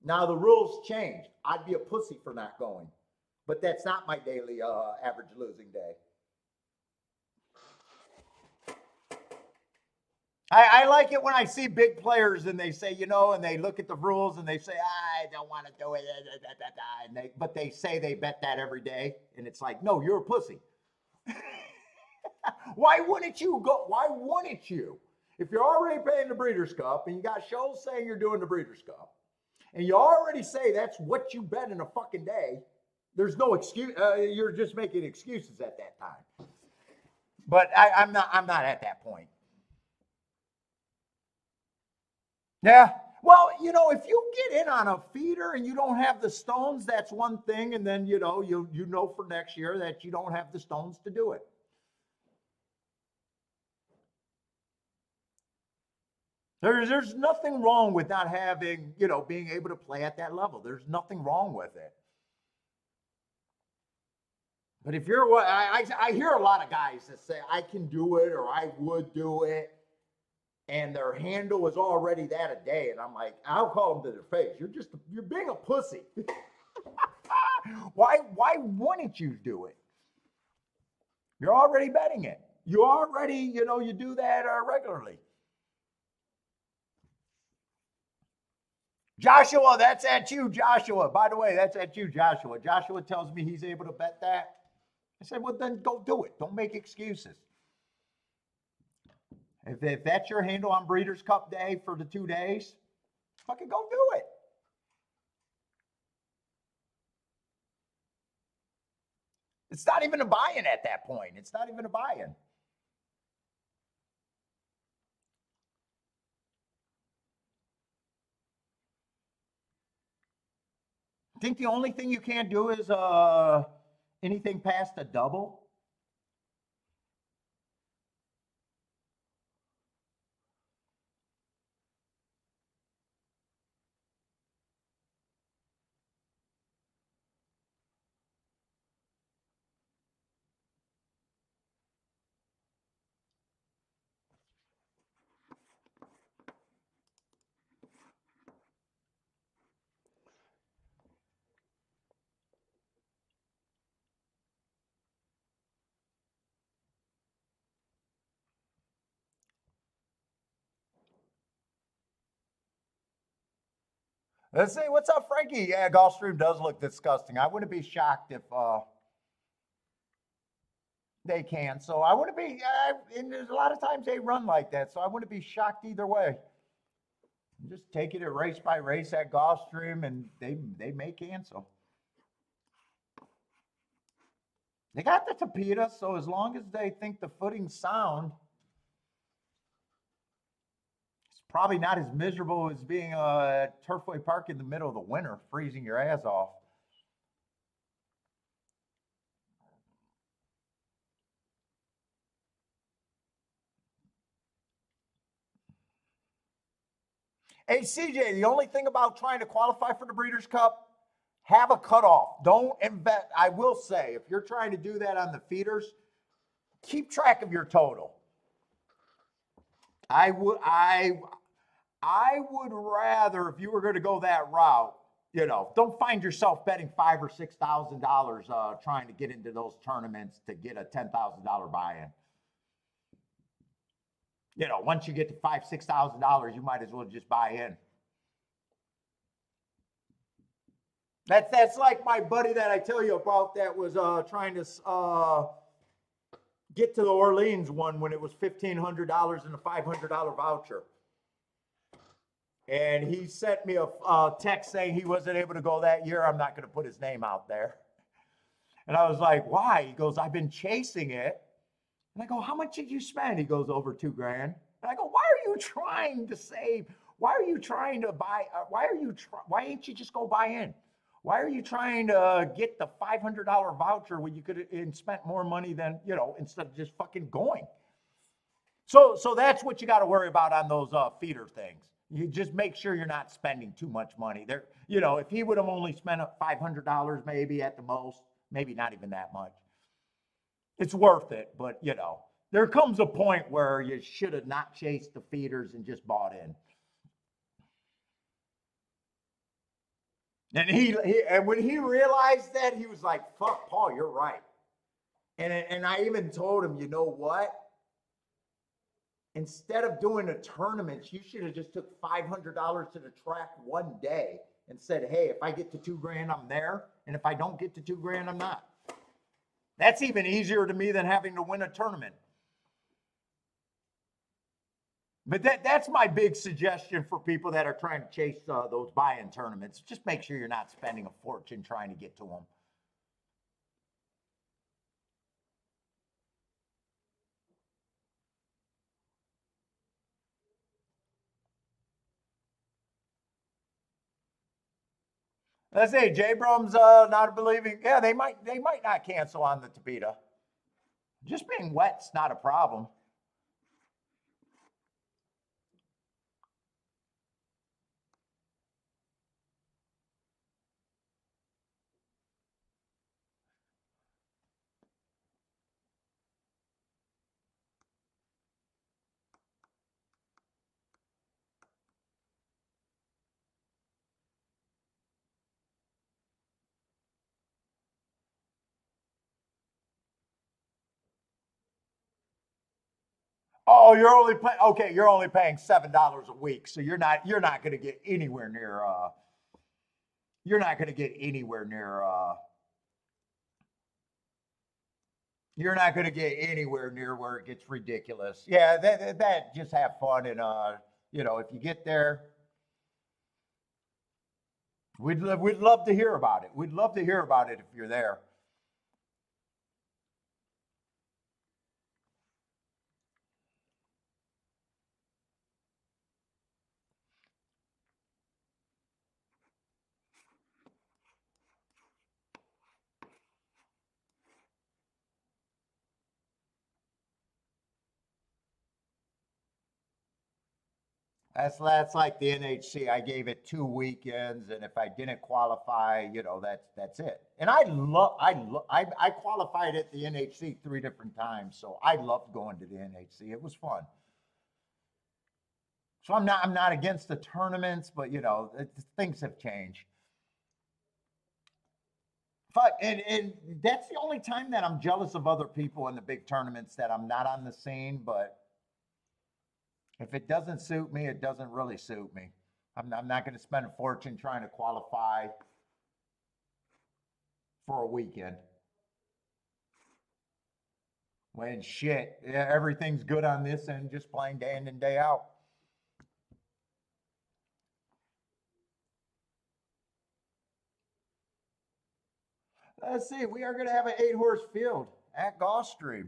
now the rules changed. I'd be a pussy for not going, but that's not my daily average losing day. I like it when I see big players and they say, and they look at the rules and they say, I don't want to do it. But they say they bet that every day. And it's like, no, you're a pussy. Why wouldn't you go? Why wouldn't you? If you're already paying the Breeders' Cup and you got shows saying you're doing the Breeders' Cup, and you already say that's what you bet in a fucking day, there's no excuse. You're just making excuses at that time. But I'm not. I'm not at that point. Yeah. Well, if you get in on a feeder and you don't have the stones, that's one thing, and then you know for next year that you don't have the stones to do it. There's nothing wrong with not having, being able to play at that level. There's nothing wrong with it. But if you're what I hear a lot of guys that say I can do it or I would do it, and their handle is already that a day, and I'm like, I'll call them to their face. You're being a pussy. Why wouldn't you do it? You're already betting it. You already, you do that regularly. Joshua, that's at you, Joshua. By the way, that's at you, Joshua. Joshua tells me he's able to bet that. I said, well, then go do it. Don't make excuses. If that's your handle on Breeders' Cup Day for the 2 days, fucking go do it. It's not even a buy-in at that point. It's not even a buy-in. I think the only thing you can't do is anything past a double. Let's see. What's up, Frankie? Yeah, Gulfstream does look disgusting. I wouldn't be shocked if they can. So I wouldn't be, and there's a lot of times they run like that. So I wouldn't be shocked either way. Just take it at race by race at Gulfstream, and they may cancel. They got the Tapeta, so as long as they think the footing's sound, it's probably not as miserable as being at Turfway Park in the middle of the winter, freezing your ass off. Hey, CJ, the only thing about trying to qualify for the Breeders' Cup, have a cutoff. Don't invest. I will say, if you're trying to do that on the feeders, keep track of your total. I would rather, if you were going to go that route, don't find yourself betting $5,000 or $6,000 trying to get into those tournaments to get a $10,000 buy-in. Once you get to $5,000, $6,000, you might as well just buy in. That's like my buddy that I tell you about that was trying to get to the Orleans one when it was $1,500 and a $500 voucher. And he sent me a text saying he wasn't able to go that year. I'm not going to put his name out there. And I was like, why? He goes, I've been chasing it. And I go, how much did you spend? He goes, over $2,000. And I go, why are you trying to save? Why are you trying to buy? Why ain't you just go buy in? Why are you trying to get the $500 voucher when you could have spent more money than, instead of just fucking going? So that's what you got to worry about on those feeder things. You just make sure you're not spending too much money. There, if he would have only spent $500 maybe at the most, maybe not even that much, it's worth it. But there comes a point where you should have not chased the feeders and just bought in. And when he realized that, he was like, "Fuck, Paul, you're right." And I even told him, you know what? instead of doing a tournament, you should have just took $500 to the track one day and said, hey, if I get to $2,000, I'm there. And if I don't get to $2,000, I'm not. That's even easier to me than having to win a tournament. But that's my big suggestion for people that are trying to chase those buy-in tournaments. Just make sure you're not spending a fortune trying to get to them. Let's say J Brum's not believing. Yeah, they might not cancel on the Tabita. Just being wet's not a problem. Oh, you're only paying okay. You're only paying $7 a week, so you're not going to get anywhere near. You're not going to get anywhere near. You're not going to get anywhere near where it gets ridiculous. Yeah, that just have fun and if you get there, we'd love to hear about it. We'd love to hear about it if you're there. That's like the NHC. I gave it 2 weekends, and if I didn't qualify, that's it. And I qualified at the NHC 3 different times, so I loved going to the NHC. It was fun. So I'm not against the tournaments, but things have changed. But and that's the only time that I'm jealous of other people in the big tournaments that I'm not on the scene. But if it doesn't suit me, it doesn't really suit me. I'm not going to spend a fortune trying to qualify for a weekend. When shit, everything's good on this end, just playing day in and day out. Let's see, we are going to have an 8-horse field at Gulfstream.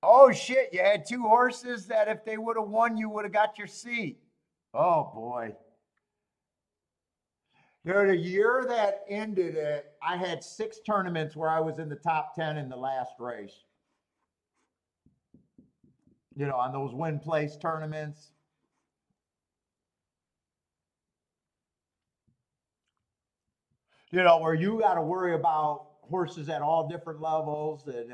Oh shit, you had 2 horses that if they would have won, you would have got your seat. Oh boy. The year that ended it, I had 6 tournaments where I was in the top 10 in the last race. On those win place tournaments. Where you got to worry about horses at all different levels and,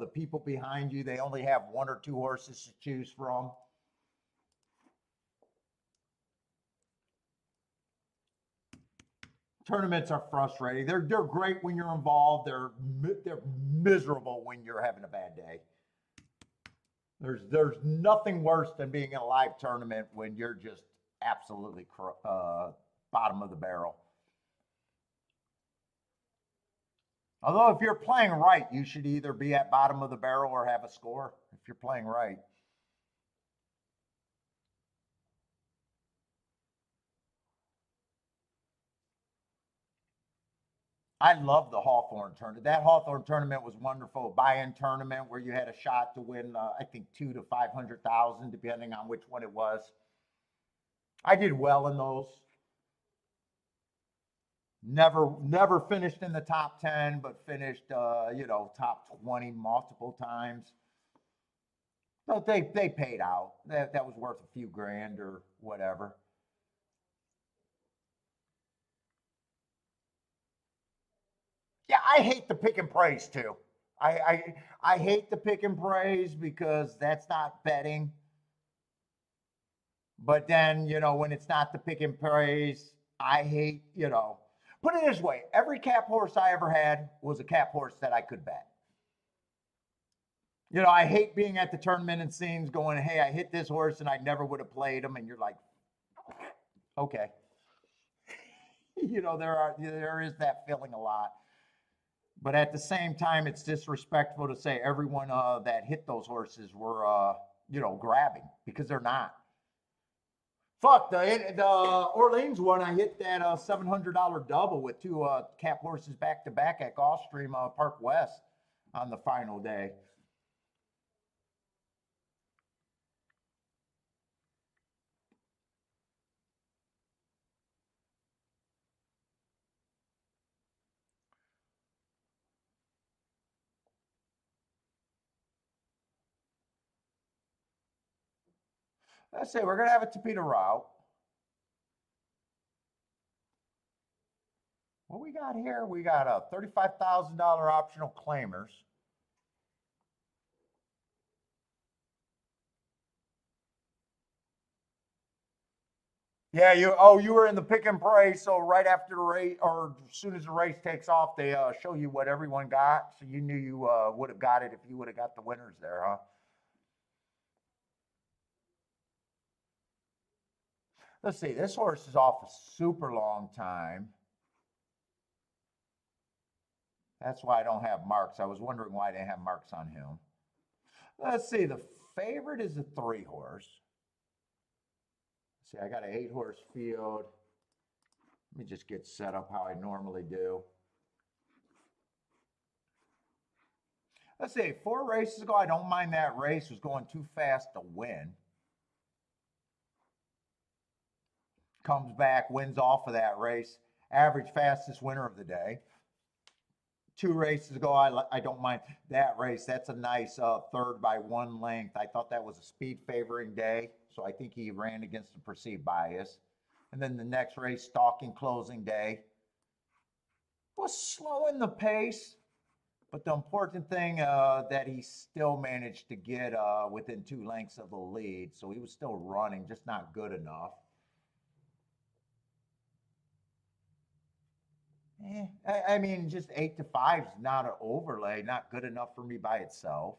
the people behind you, they only have 1 or 2 horses to choose from. Tournaments are frustrating. They're great when you're involved. They're miserable when you're having a bad day. There's nothing worse than being in a live tournament when you're just absolutely bottom of the barrel. Although if you're playing right, you should either be at bottom of the barrel or have a score if you're playing right. I love the Hawthorne tournament. That Hawthorne tournament was wonderful. Buy-in tournament where you had a shot to win, I think 2 to 500,000, depending on which one it was. I did well in those. Never finished in the top 10, but finished, top 20 multiple times. So they paid out. That was worth a few grand or whatever. Yeah, I hate the pick and praise too. I hate the pick and praise because that's not betting. But then, when it's not the pick and praise, I hate. Put it this way, every cap horse I ever had was a cap horse that I could bet. You know, I hate being at the tournament and scenes going, hey, I hit this horse and I never would have played him. And you're like, okay. You know, there is that feeling a lot. But at the same time, it's disrespectful to say everyone that hit those horses were, you know, grabbing because they're not. Fuck the Orleans one. I hit that $700 double with two cap horses back to back at Gulfstream Park West on the final day. Let's say we're gonna have a Topita route. What we got here? We got a $35,000 optional claimers. Yeah, you were in the pick and price. So right after the race, or as soon as the race takes off, they show you what everyone got. So you knew you would have got it if you would have got the winners there, huh? Let's see. This horse is off a super long time. That's why I don't have marks. I was wondering why I didn't have marks on him. Let's see. The favorite is a 3-horse. See, I got an 8-horse field. Let me just get set up how I normally do. Let's see, 4 races ago, I don't mind that race. Was going too fast to win. Comes back, wins off of that race. Average fastest winner of the day. 2 races ago, I don't mind that race. That's a nice third by 1 length. I thought that was a speed favoring day, so I think he ran against the perceived bias. And then the next race, stalking closing day, was slowing the pace. But the important thing that he still managed to get within 2 lengths of the lead. So he was still running, just not good enough. I mean, just 8 to 5 is not an overlay, not good enough for me by itself.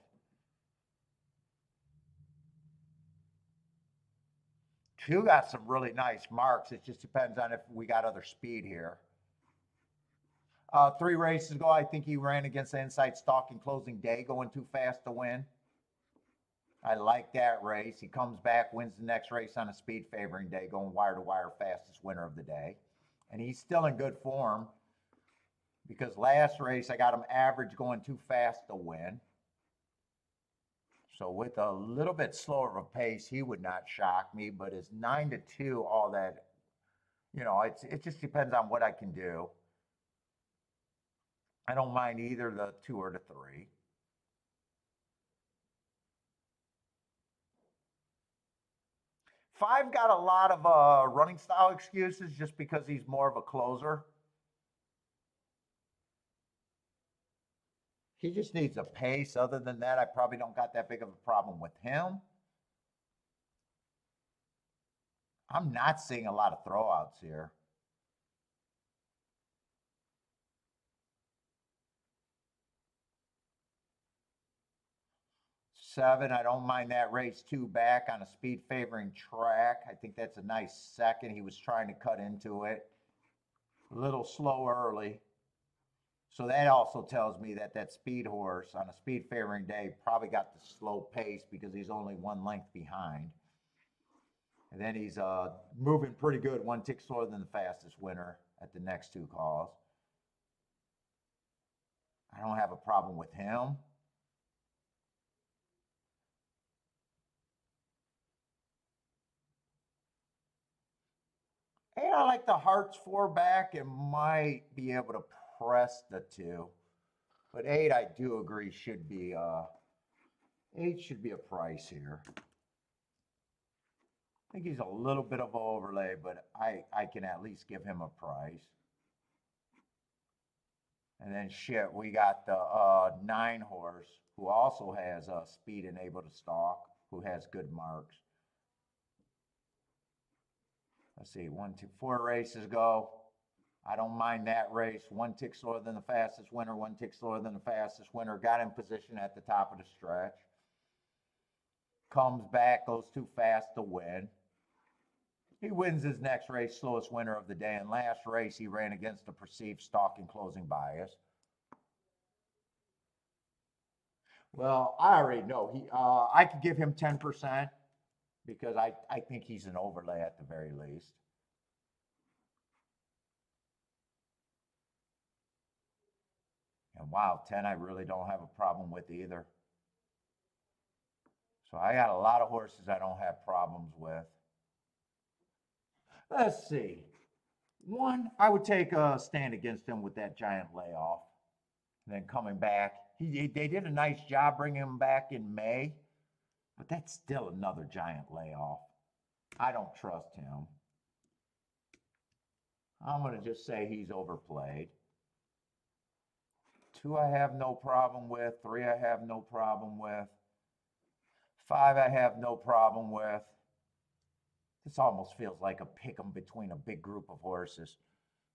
2 got some really nice marks. It just depends on if we got other speed here. 3 races ago, I think he ran against the inside stalking closing day, going too fast to win. I like that race. He comes back, wins the next race on a speed favoring day, going wire to wire, fastest winner of the day. And he's still in good form because last race I got him average going too fast to win. So with a little bit slower of a pace, he would not shock me. But his 9 to 2, all that, you know, it just depends on what I can do. I don't mind either the 2 or the 3. 5 got a lot of running style excuses just because he's more of a closer. He just needs a pace. Other than that, I probably don't got that big of a problem with him. I'm not seeing a lot of throwouts here. 7, I don't mind that race 2 back on a speed favoring track. I think that's a nice second. He was trying to cut into it. A little slow early. So that also tells me that that speed horse on a speed favoring day probably got the slow pace because he's only 1 length behind. And then he's moving pretty good, 1 tick slower than the fastest winner at the next 2 calls. I don't have a problem with him. And I like the Hearts 4 back and might be able to press the 2. But 8, I do agree, should be 8 should be a price here. I think he's a little bit of an overlay, but I can at least give him a price. And then shit, we got the 9 horse who also has speed and able to stalk, who has good marks. Let's see, 1, 2, 4 races ago. I don't mind that race. One tick slower than the fastest winner, one tick slower than the fastest winner. Got in position at the top of the stretch. Comes back, goes too fast to win. He wins his next race, slowest winner of the day. And last race, he ran against a perceived stalking closing bias. Well, I already know. I could give him 10% because I think he's an overlay at the very least. And wow, 10 I really don't have a problem with either. So I got a lot of horses I don't have problems with. Let's see. One, I would take a stand against him with that giant layoff. And then coming back, they did a nice job bringing him back in May, but that's still another giant layoff. I don't trust him. I'm going to just say he's overplayed. 2 I have no problem with. 3 I have no problem with. 5 I have no problem with. This almost feels like a pick'em between a big group of horses.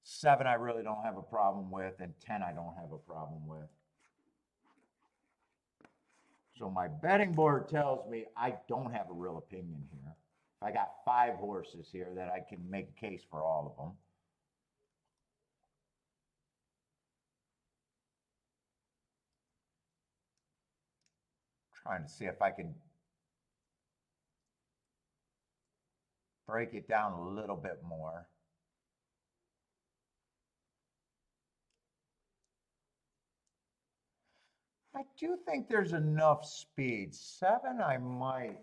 7 I really don't have a problem with, and 10 I don't have a problem with. So my betting board tells me I don't have a real opinion here. I got 5 horses here that I can make a case for all of them. Trying to see if I can break it down a little bit more. I do think there's enough speed. 7, I might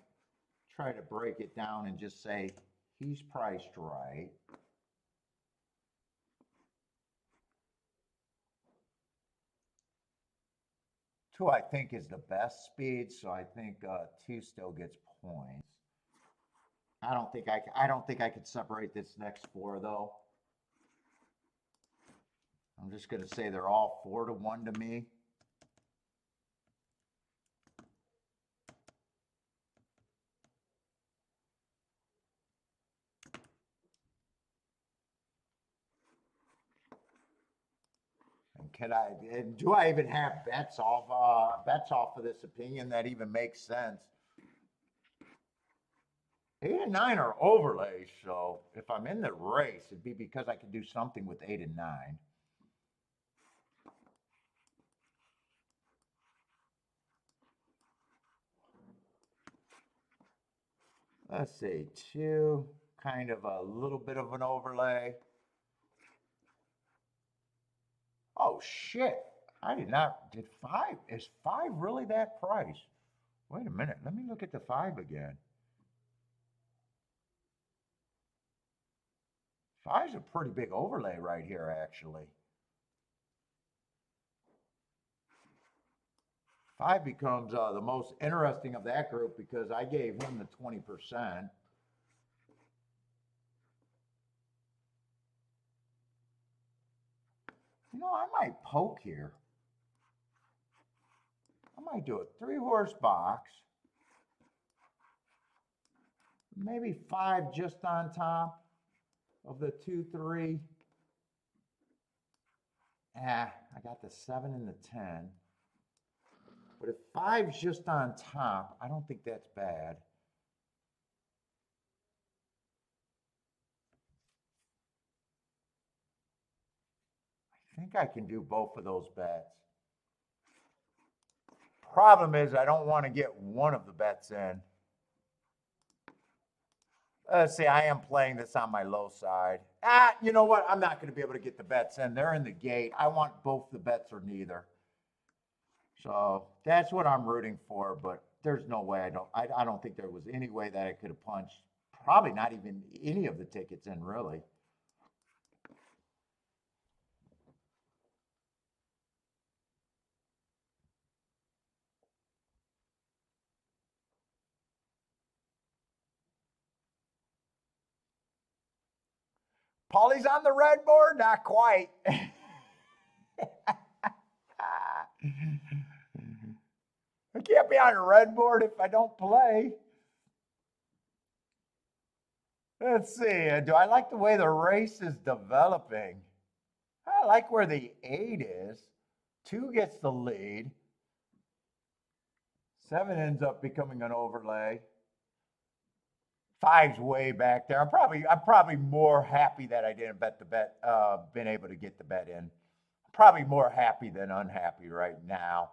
try to break it down and just say he's priced right. 2, I think, is the best speed, so I think 2 still gets points. I don't think I could separate this next 4 though. I'm just going to say they're all 4-1 to me. And do I even have bets off of this opinion that even makes sense? 8 and 9 are overlays, so if I'm in the race, it'd be because I could do something with 8 and 9. Let's see, 2, kind of a little bit of an overlay. Oh shit, did 5, is 5 really that price? Wait a minute, let me look at the 5 again. 5's a pretty big overlay right here, actually. 5 becomes the most interesting of that group because I gave him the 20%. You know, I might poke here. I might do a 3-horse box. Maybe 5 just on top of the 2, 3. I got the 7 and the 10. But if 5's just on top, I don't think that's bad. I think I can do both of those bets. Problem is, I don't want to get one of the bets in. Let's see, I am playing this on my low side. You know what? I'm not going to be able to get the bets in. They're in the gate. I want both the bets or neither. So that's what I'm rooting for, but there's no way I don't think there was any way that I could have punched. Probably not even any of the tickets in, really. Paulie's on the red board? Not quite. I can't be on a red board if I don't play. Let's see. Do I like the way the race is developing? I like where the 8 is. 2 gets the lead. 7 ends up becoming an overlay. 5's way back there. I'm probably more happy that I didn't been able to get the bet in. I'm probably more happy than unhappy right now.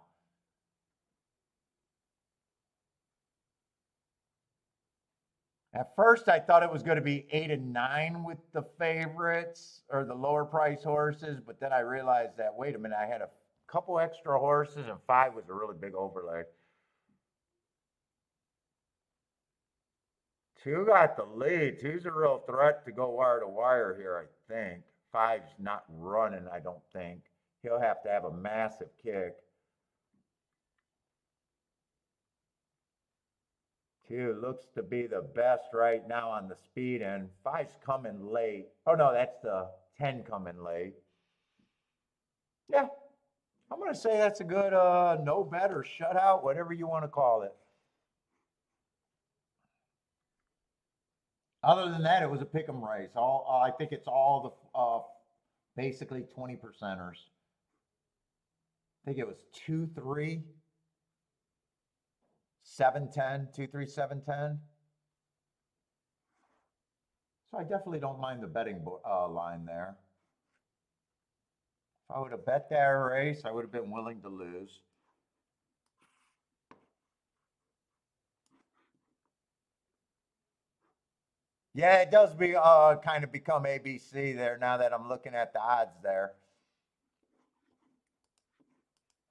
At first, I thought it was going to be 8 and 9 with the favorites or the lower price horses, but then I realized that, wait a minute, I had a couple extra horses and 5 was a really big overlay. 2 got the lead. 2's a real threat to go wire to wire here, I think. 5's not running, I don't think. He'll have to have a massive kick. 2 looks to be the best right now on the speed end. 5's coming late. Oh, no, that's the 10 coming late. Yeah, I'm going to say that's a good no bet or shutout, whatever you want to call it. Other than that, it was a pick'em race. I think it's all the basically 20%ers. I think it was 2-3, 7-10, 2-3, 7-10. So I definitely don't mind the betting line there. If I would have bet that race, I would have been willing to lose. Yeah, it does kind of become ABC there now that I'm looking at the odds there.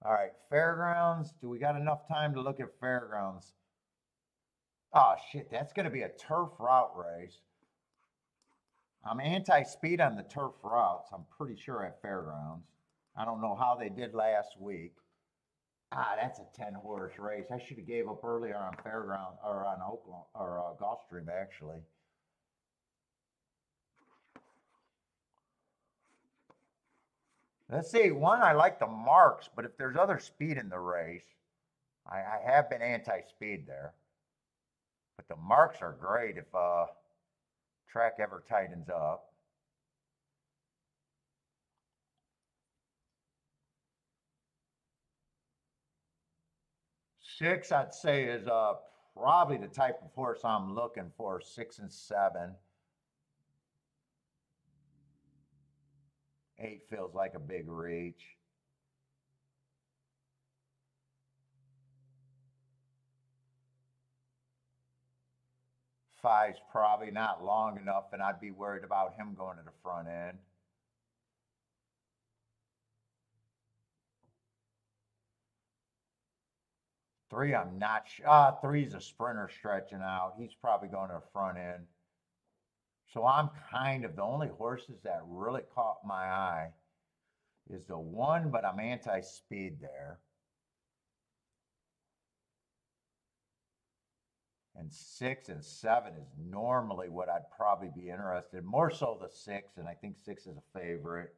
All right, Fairgrounds. Do we got enough time to look at Fairgrounds? Oh, shit, that's going to be a turf route race. I'm anti-speed on the turf routes, I'm pretty sure, at Fairgrounds. I don't know how they did last week. That's a 10-horse race. I should have gave up earlier on Fairground or on Oaklawn or Gulfstream, actually. Let's see. One, I like the marks, but if there's other speed in the race, I have been anti-speed there. But the marks are great if track ever tightens up. 6, I'd say, is probably the type of horse I'm looking for. 6 and 7. 8 feels like a big reach. Five's probably not long enough, and I'd be worried about him going to the front end. Three, I'm not sure. Three's a sprinter stretching out. He's probably going to the front end. So I'm kind of, the only horses that really caught my eye is the 1, but I'm anti-speed there. And 6 and 7 is normally what I'd probably be interested in. More so the 6, and I think 6 is a favorite.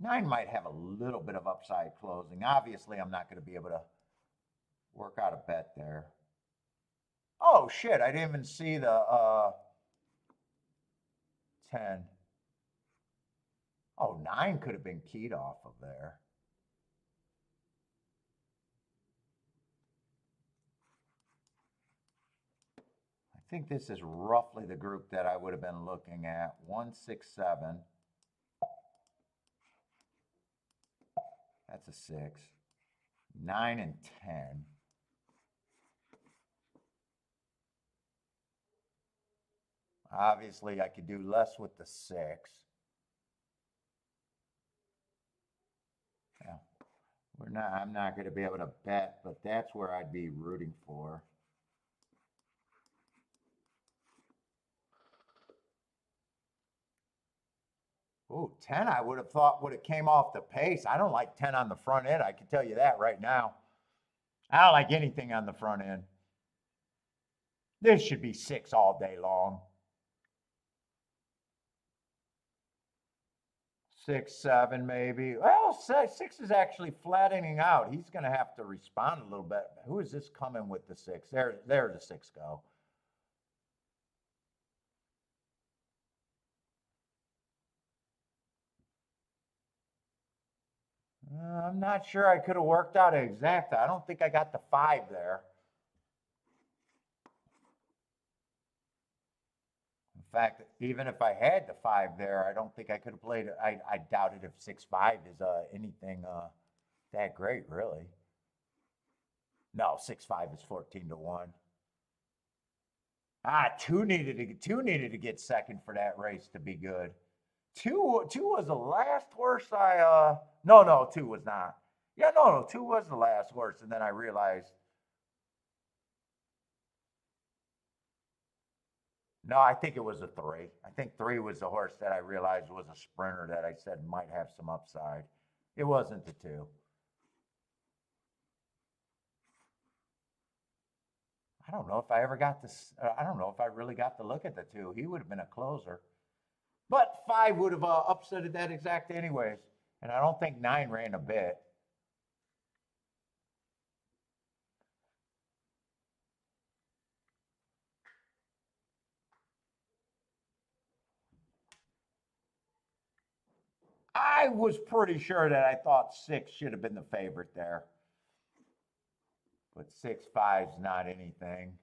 9 might have a little bit of upside closing. Obviously, I'm not going to be able to work out a bet there. Oh, shit, I didn't even see the 10. Oh, 9 could have been keyed off of there. I think this is roughly the group that I would have been looking at. 1, 6, 7. That's a 6. 9 and 10. Obviously, I could do less with the 6. Yeah, I'm not going to be able to bet, but that's where I'd be rooting for. Ooh, 10 I would have thought would have came off the pace. I don't like 10 on the front end. I can tell you that right now. I don't like anything on the front end. This should be 6 all day long. 6, 7 maybe. Well, 6 is actually flattening out. He's going to have to respond a little bit. Who is this coming with the 6? There the 6 go. I'm not sure I could have worked out an exact. I don't think I got the 5 there. In fact, even if I had the 5 there, I don't think I could have played it. I doubted if 6-5 is anything that great, really. No, 6-5 is 14-1. Ah, two needed to get second for that race to be good. Two was the last horse no, 2 was not. Yeah, no, 2 was the last horse, and then I realized. No, I think it was a 3. I think 3 was the horse that I realized was a sprinter that I said might have some upside. It wasn't the 2. I don't know if I ever got this. I don't know if I really got to look at the 2. He would have been a closer. But 5 would have upsetted that exact anyways. And I don't think 9 ran a bit. I was pretty sure that I thought 6 should have been the favorite there. But 6-5's not anything.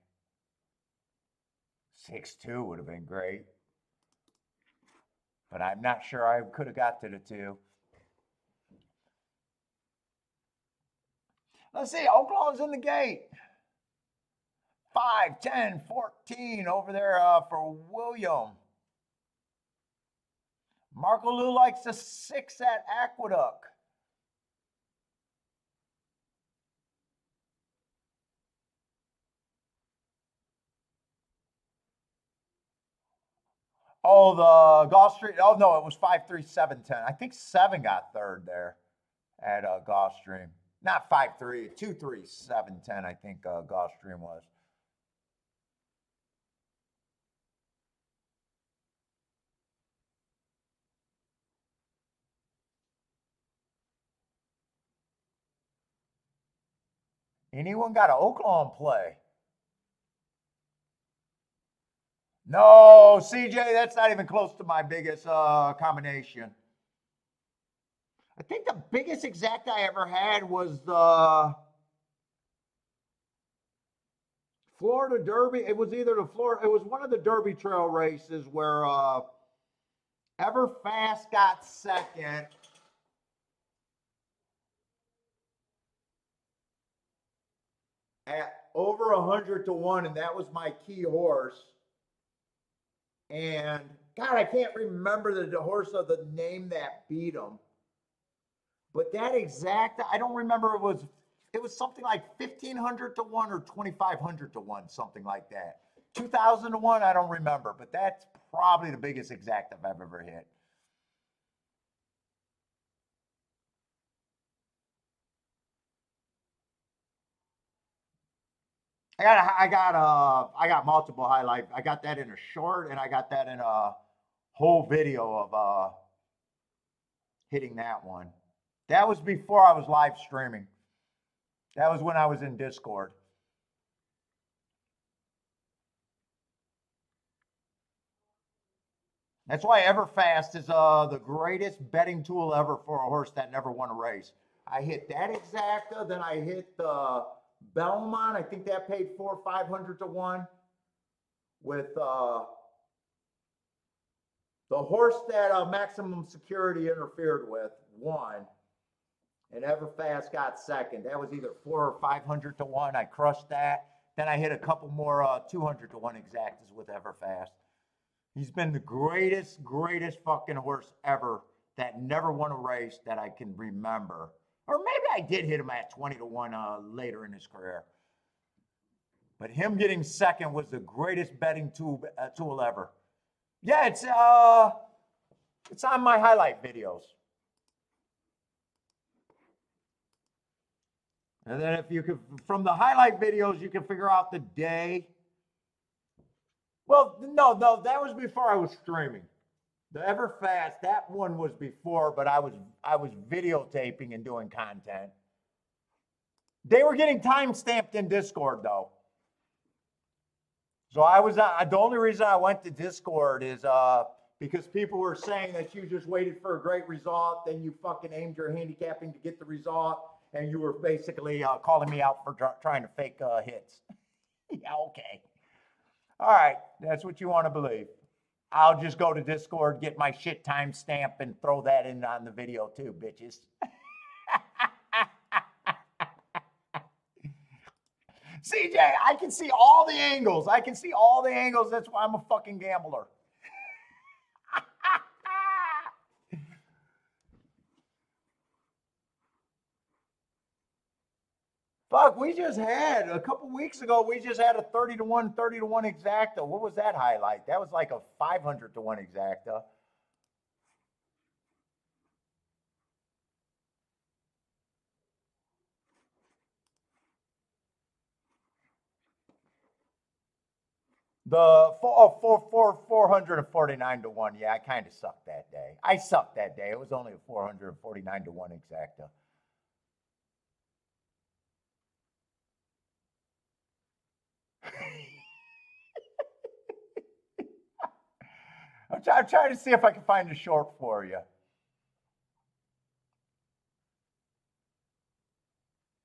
6-2 would have been great. But I'm not sure I could have got to the 2. Let's see, Oaklawn's in the gate. 5, 10, 14 over there for William. Marco Lou likes a 6 at Aqueduct. Oh, the Gulfstream. Oh, no, it was 5-3, 7-10. I think 7 got third there at Gulfstream. Not 5-3, 2-3, 7-10, I think Gulfstream was. Anyone got an Oaklawn play? No, CJ, that's not even close to my biggest combination. I think the biggest exact I ever had was the Florida Derby. It was either the Florida, it was one of the Derby Trail races where Everfast got second. At over 100-1, and that was my key horse. And God, I can't remember the horse of the name that beat him. But that exact, I don't remember. It was something like 1,500-1 or 2,500-1, something like that. 2,000-1, I don't remember, but that's probably the biggest exact I've ever hit. I got multiple highlights. I got that in a short, and I got that in a whole video of hitting that one. That was before I was live streaming. That was when I was in Discord. That's why Everfast is the greatest betting tool ever for a horse that never won a race. I hit that exacta, then I hit the Belmont. I think that paid 400 or 500-1 with the horse that Maximum Security interfered with won, and Everfast got second. That was either 400 or 500-1. I crushed that. Then I hit a couple more 200-1 exactas with Everfast. He's been the greatest fucking horse ever that never won a race that I can remember. Or maybe I did hit him at 20-1 later in his career. But him getting second was the greatest betting tool ever. Yeah, it's on my highlight videos. And then if you could, from the highlight videos, you can figure out the day. Well, no, that was before I was streaming. The Everfast, that one was before, but I was videotaping and doing content. They were getting time stamped in Discord though. So I was the only reason I went to Discord is because people were saying that you just waited for a great result, then you fucking aimed your handicapping to get the result, and you were basically calling me out for trying to fake hits. Yeah, okay. All right, that's what you want to believe. I'll just go to Discord, get my shit timestamp, and throw that in on the video too, bitches. CJ, I can see all the angles. I can see all the angles. That's why I'm a fucking gambler. Fuck, we just had a couple weeks ago, we just had a 30 to 1, 30 to 1 exacta. What was that highlight? That was like a 500 to 1 exacta. The 449 to 1. Yeah, I kind of sucked that day. I sucked that day. It was only a 449 to 1 exacta. I'm trying to see if I can find a short for you.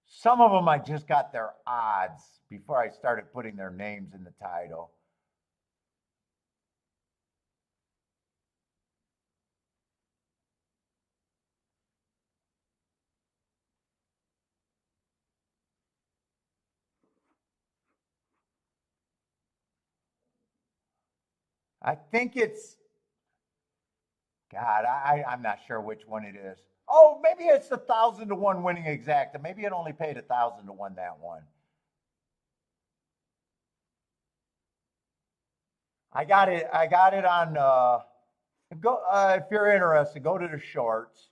Some of them I just got their odds before I started putting their names in the title. I think it's, God, I'm not sure which one it is. Oh, maybe it's the 1,000 to 1 winning exacta. Maybe it only paid 1,000 to 1 that one. I got it on. Go if you're interested, go to the shorts.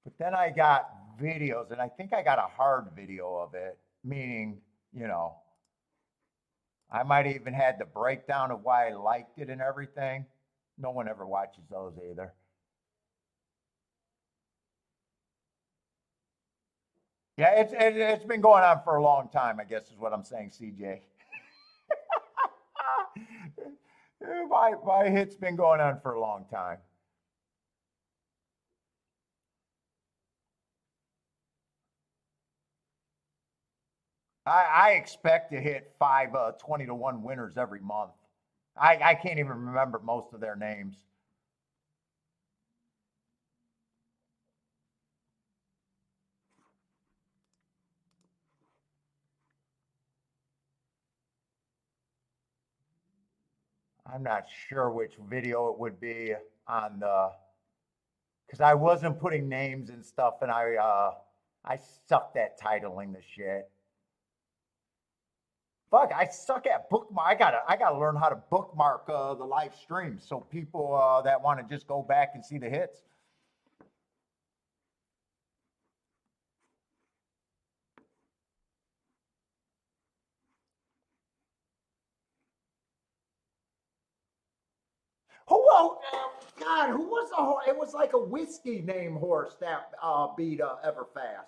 But then I got videos, and I think I got a hard video of it, meaning, I might have even had the breakdown of why I liked it and everything. No one ever watches those either. Yeah, it's been going on for a long time, I guess is what I'm saying, CJ. My hit's been going on for a long time. I expect to hit 5 20 to 1 winners every month. I can't even remember most of their names. I'm not sure which video it would be on the, because I wasn't putting names and stuff, and I sucked at titling the shit. Fuck, I suck at bookmark. I gotta learn how to bookmark the live stream so people that want to just go back and see the hits. God, who was the horse? It was like a whiskey name horse that beat Everfast.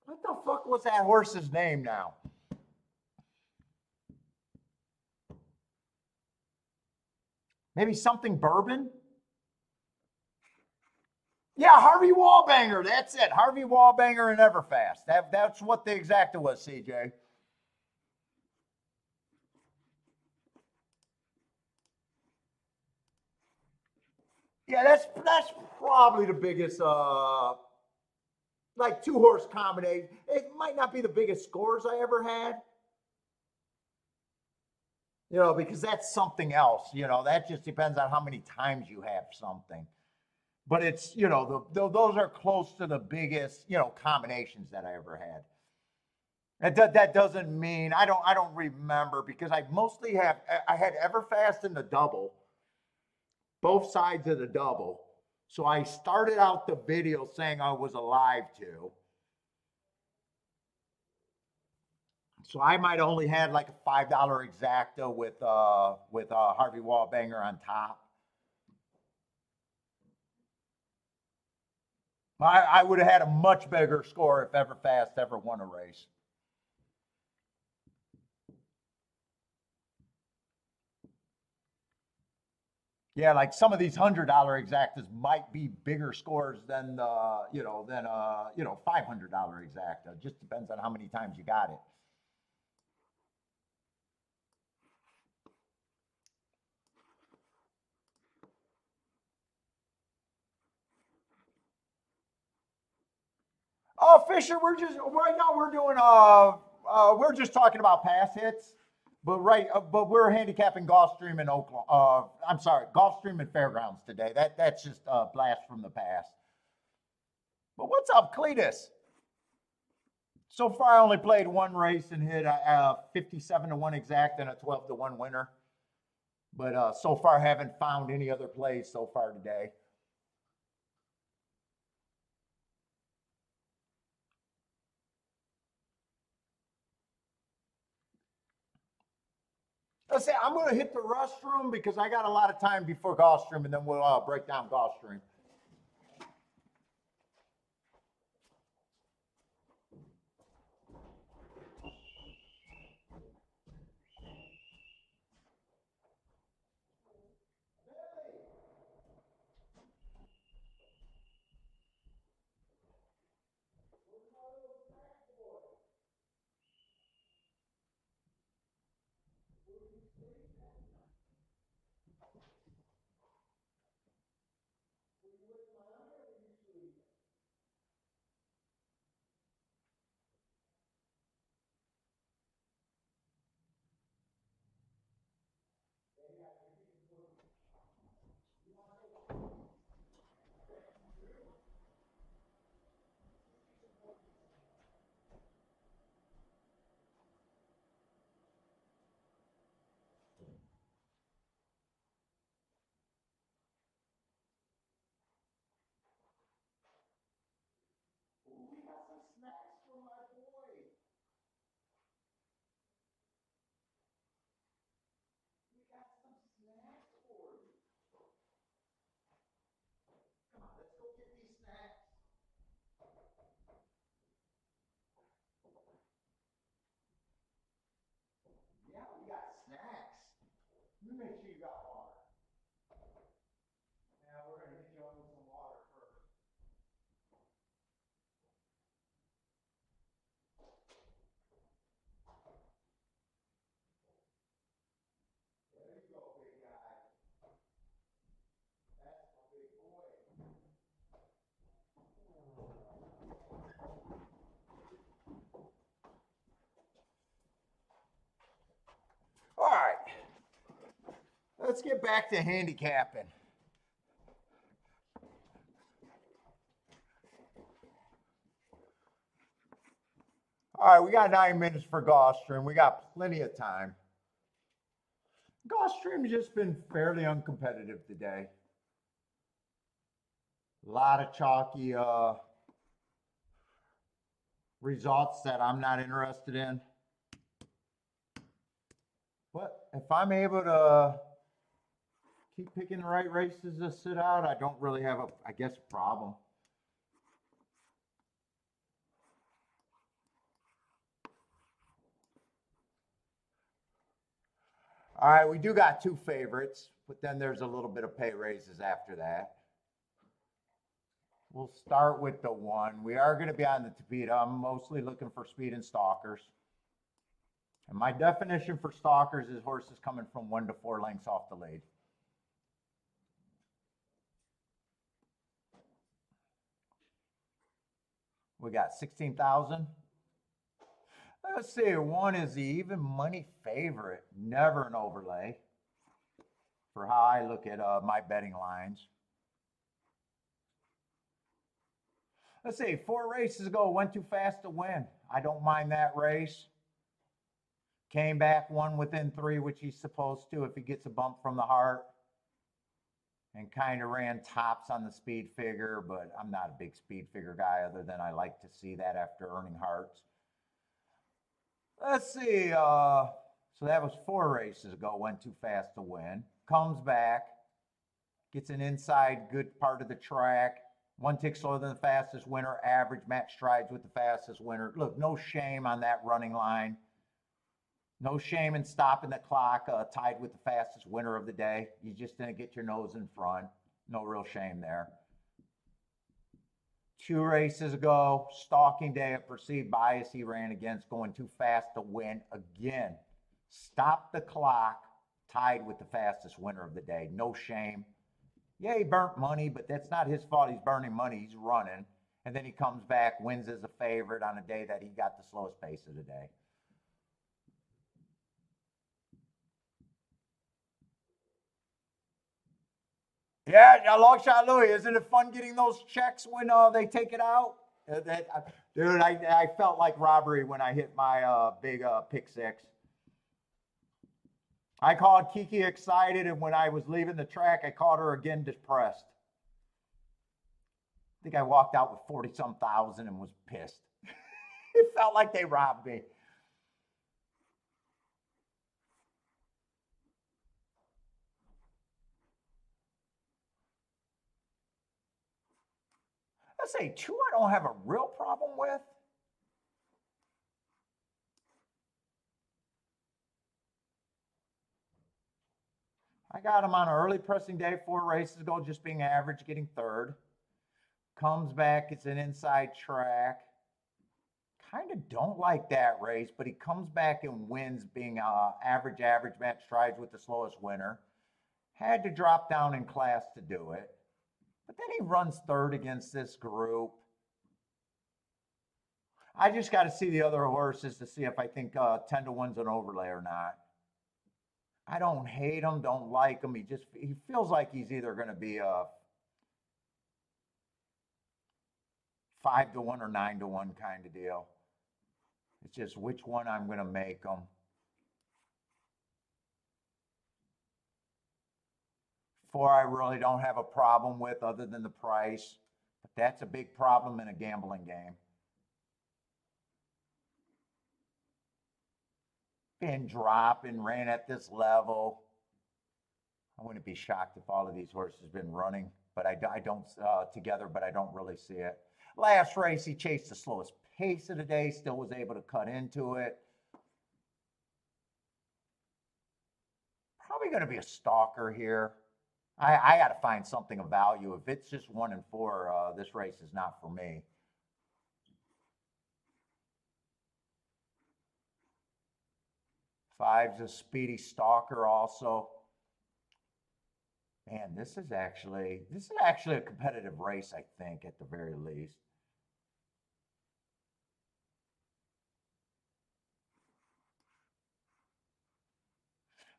What the fuck was that horse's name now? Maybe something bourbon? Yeah, Harvey Wallbanger. That's it. Harvey Wallbanger and Everfast. That's what the exacta was, CJ. Yeah, that's probably the biggest like 2-horse combination. It might not be the biggest scores I ever had. Because that's something else. That just depends on how many times you have something. But it's, those are close to the biggest, combinations that I ever had. That doesn't mean I don't remember, because I had Everfast in the double, both sides of the double. So I started out the video saying I was alive to. So I might only had like a $5 exacta with Harvey Wallbanger on top. I would have had a much bigger score if Everfast ever won a race. Yeah, like some of these $100 exactas might be bigger scores than the, $500 exacta. Just depends on how many times you got it. Oh, Fisher, we're just right now we're doing we're just talking about pass hits, but we're handicapping Gulfstream and Oaklawn. I'm sorry, Gulfstream and Fairgrounds today. That's just a blast from the past. But what's up, Cletus? So far, I only played one race and hit a 57 to 1 exact and a 12 to 1 winner. But so far, haven't found any other plays so far today. Let's say I'm going to hit the restroom because I got a lot of time before Gulfstream, and then we'll break down Gulfstream. We got some snacks for my boy. We got some snacks for you. Come on, let's go get these snacks. Yeah, we got snacks. You make sure you got water. Yeah, we're gonna hit you up with some water first. There you go, big guy. That's my big boy. All right, let's get back to handicapping. All right, we got 9 minutes for Gulfstream. We got plenty of time. Gulfstream's just been fairly uncompetitive today. A lot of chalky results that I'm not interested in. But if I'm able to keep picking the right races to sit out, I don't really have I guess, a problem. All right, we do got 2 favorites, but then there's a little bit of pay raises after that. We'll start with the 1. We are going to be on the Tapeta. I'm mostly looking for speed and stalkers. And my definition for stalkers is horses coming from 1 to 4 lengths off the lead. We got 16,000. Let's see, 1 is the even money favorite, never an overlay for how I look at my betting lines. Let's see, 4 races ago, went too fast to win. I don't mind that race. Came back, won within 3, which he's supposed to if he gets a bump from the heart. And kind of ran tops on the speed figure, but I'm not a big speed figure guy other than I like to see that after earning hearts. Let's see, so that was 4 races ago, went too fast to win. Comes back, gets an inside good part of the track. 1 tick slower than the fastest winner, average match strides with the fastest winner. Look, no shame on that running line. No shame in stopping the clock, tied with the fastest winner of the day. You just didn't get your nose in front. No real shame there. 2 races ago, stalking day at perceived bias he ran against, going too fast to win again. Stop the clock, tied with the fastest winner of the day. No shame. Yeah, he burnt money, but that's not his fault. He's burning money. He's running. And then he comes back, wins as a favorite on a day that he got the slowest pace of the day. Yeah, long shot Louis. Isn't it fun getting those checks when they take it out? Dude, I felt like robbery when I hit my big pick six. I called Kiki excited, and when I was leaving the track, I called her again depressed. I think I walked out with 40-some thousand and was pissed. It felt like they robbed me. Let's say 2 I don't have a real problem with. I got him on an early pressing day, 4 races ago, just being average, getting third. Comes back, it's an inside track. Kind of don't like that race, but he comes back and wins being average, match strides with the slowest winner. Had to drop down in class to do it. But then he runs third against this group. I just got to see the other horses to see if I think 10 to 1's an overlay or not. I don't hate him, don't like him. He feels like he's either going to be a 5 to 1 or 9 to 1 kind of deal. It's just which one I'm going to make him. 4 I really don't have a problem with other than the price. But that's a big problem in a gambling game. Been dropping, ran at this level. I wouldn't be shocked if all of these horses been running, but I don't together, but I don't really see it. Last race, he chased the slowest pace of the day, still was able to cut into it. Probably going to be a stalker here. I got to find something of value. If it's just 1 and 4, this race is not for me. Five's a speedy stalker also. Man, this is actually a competitive race, I think, at the very least.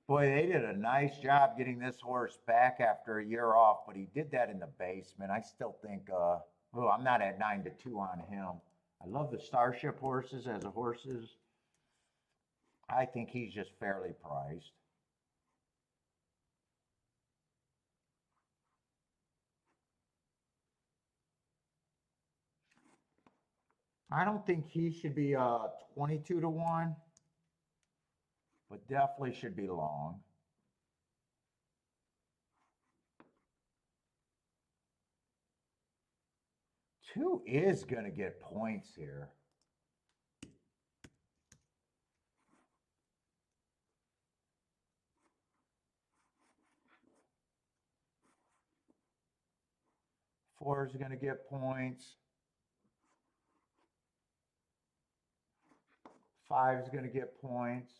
Boy, they did a nice job getting this horse back after a year off, but he did that in the basement. I still think, I'm not at 9 to 2 on him. I love the Starship horses as a horses. I think he's just fairly priced. I don't think he should be 22 to 1, but definitely should be long. Two is going to get points here. Four is going to get points. 5 is going to get points.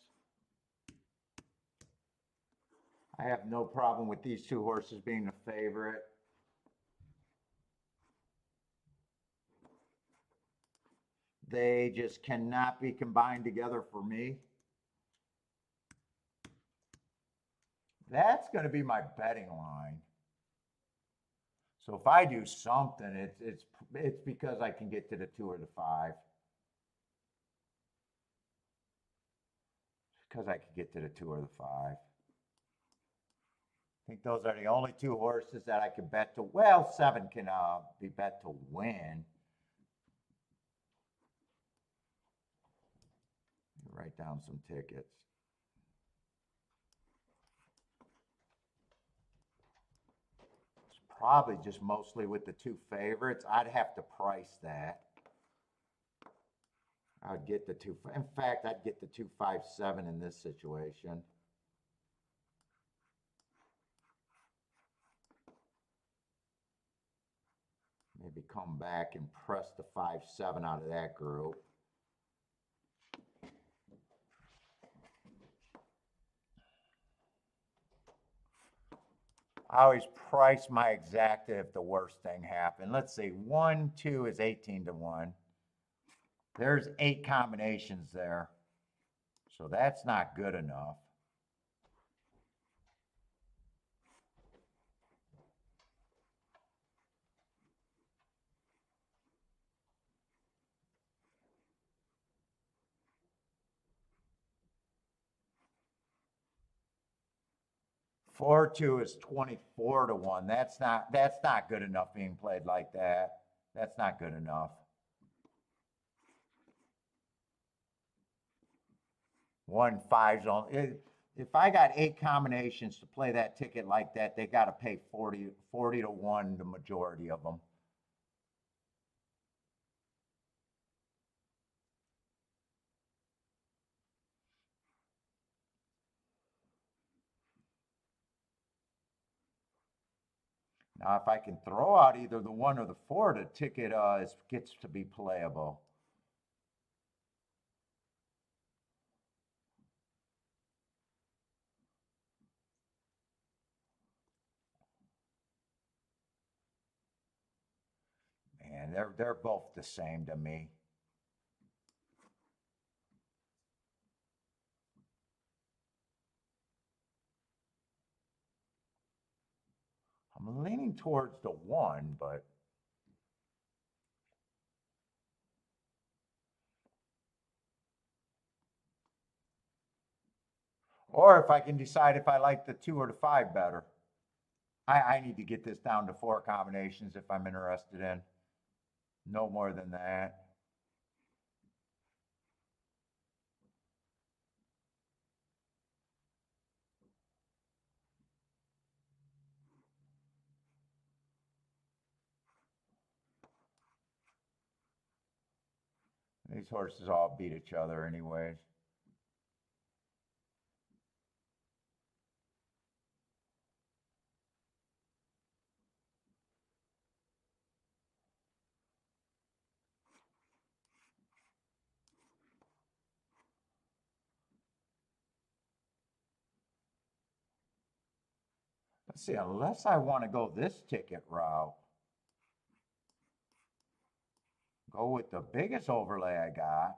I have no problem with these 2 horses being the favorite. They just cannot be combined together for me. That's going to be my betting line. So if I do something, it's because I can get to the 2 or the 5. Because I could get to the 2 or the 5. I think those are the only 2 horses that I can bet to. Well, 7 can be bet to win. Write down some tickets. It's probably just mostly with the 2 favorites. I'd have to price that. I'd get the two. In fact, I'd get the 257 in this situation. Maybe come back and press the 5-7 out of that group. I always price my exacta if the worst thing happened. Let's see, 1, 2 is 18 to 1. There's 8 combinations there. So that's not good enough. Four two is 24 to 1. That's not good enough being played like that. That's not good enough. 1 5's only. If I got 8 combinations to play that ticket like that, they got to pay 40 to 1, the majority of them. Now, if I can throw out either the 1 or the 4, the ticket gets to be playable. Man, they're both the same to me. I'm leaning towards the 1, but or if I can decide if I like the 2 or the 5 better. I need to get this down to 4 combinations if I'm interested in. No more than that. These horses all beat each other anyways. Let's see, unless I want to go this ticket route, go with the biggest overlay I got.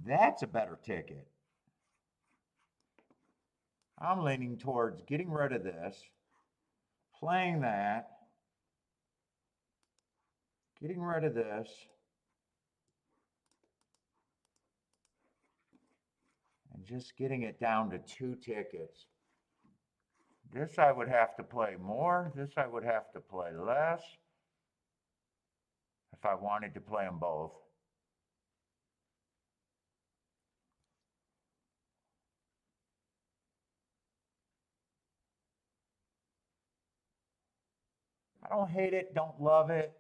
That's a better ticket. I'm leaning towards getting rid of this, playing that, getting rid of this, and just getting it down to 2 tickets. This I would have to play more. This I would have to play less if I wanted to play them both. I don't hate it, don't love it.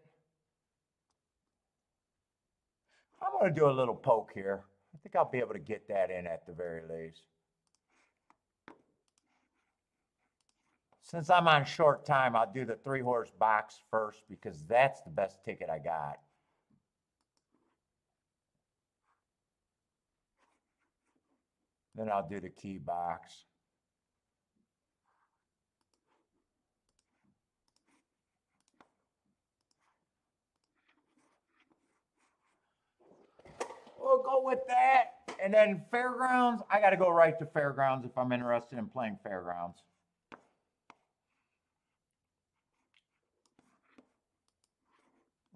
I'm going to do a little poke here. I think I'll be able to get that in at the very least. Since I'm on short time, I'll do the 3-horse box first because that's the best ticket I got. Then I'll do the key box. We'll go with that. And then Fairgrounds, I got to go right to Fairgrounds if I'm interested in playing Fairgrounds.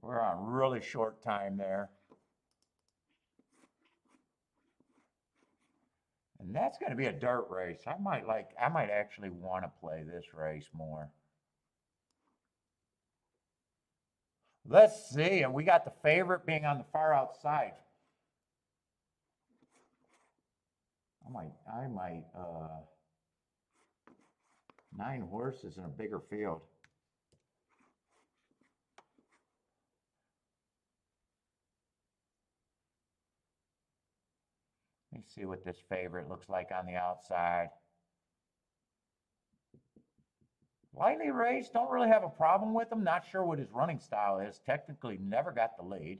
We're on really short time there. And that's going to be a dirt race. I might actually want to play this race more. Let's see. And we got the favorite being on the far outside. I might 9 horses in a bigger field. Let me see what this favorite looks like on the outside. Lightly raced, don't really have a problem with him. Not sure what his running style is. Technically never got the lead.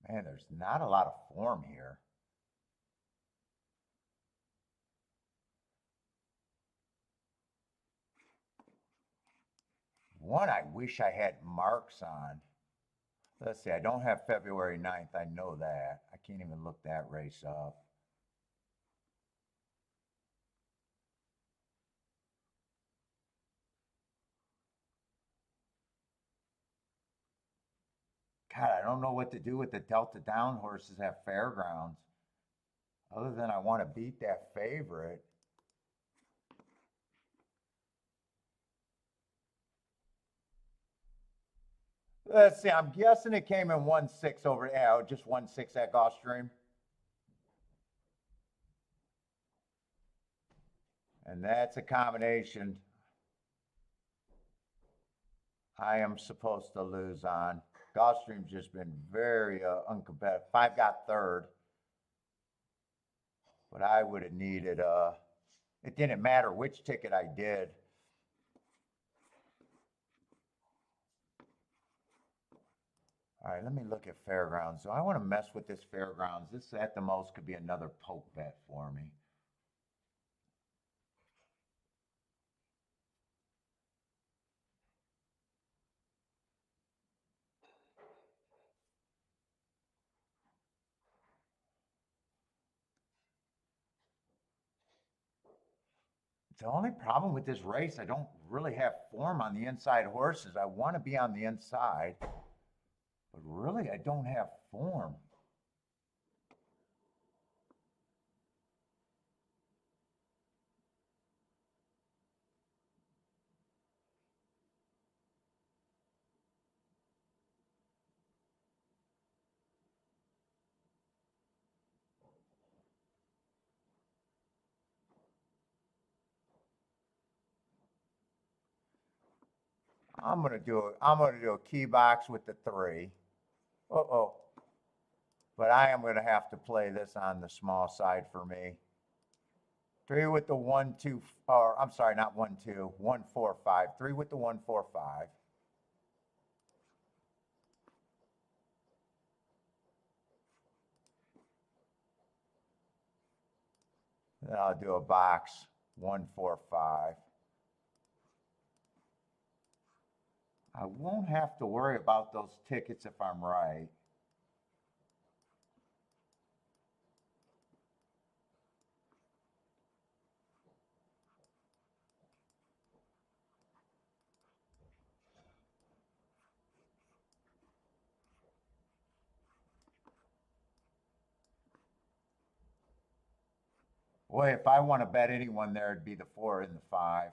Man, there's not a lot of form here. One I wish I had marks on. Let's see, I don't have February 9th. I know that. I can't even look that race up. God, I don't know what to do with the Delta Down horses at Fairgrounds. Other than I want to beat that favorite. Let's see, I'm guessing it came in 1-6 over, yeah, just 1-6 at Gulfstream. And that's a combination I am supposed to lose on. Gulfstream's just been very uncompetitive. 5 got third. But I would have needed, it didn't matter which ticket I did. All right, let me look at Fairgrounds. So I want to mess with this Fairgrounds. This at the most could be another poke bet for me. The only problem with this race, I don't really have form on the inside horses. I want to be on the inside, but really I don't have form. I'm gonna do a key box with the 3. Uh-oh. But I am gonna have to play this on the small side for me. 3 with the 1, 2, or I'm sorry, not 1, 2, 1, 4, 5. 3 with the 1, 4, 5. Then I'll do a box 1, 4, 5. I won't have to worry about those tickets if I'm right. Boy, if I want to bet anyone there, it'd be the 4 and the 5.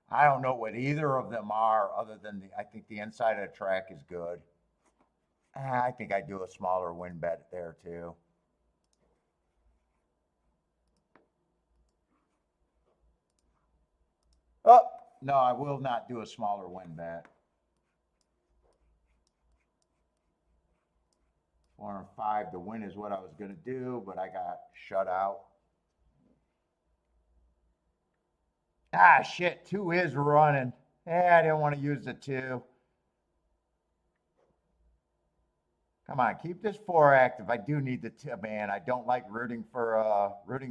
I don't know what either of them are other than I think the inside of the track is good. I think I'd do a smaller win bet there too. Oh, no, I will not do a smaller win bet. 4 and 5, the win is what I was going to do, but I got shut out. Ah, shit, 2 is running. Yeah, I didn't want to use the 2. Come on, keep this 4 active. I do need the 2, man. I don't like rooting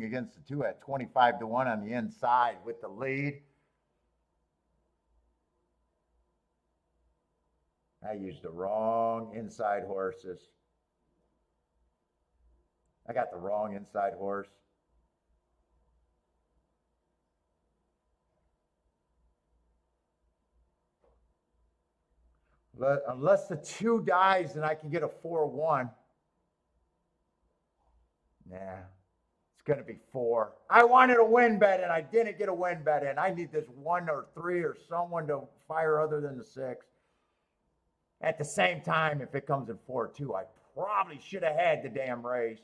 against the 2 at 25 to 1 on the inside with the lead. I used the wrong inside horses. I got the wrong inside horse. Unless the 2 dies, then I can get a 4-1. Nah, it's going to be 4. I wanted a win bet, and I didn't get a win bet in. I need this 1 or 3 or someone to fire other than the 6. At the same time, if it comes in 4-2, I probably should have had the damn race.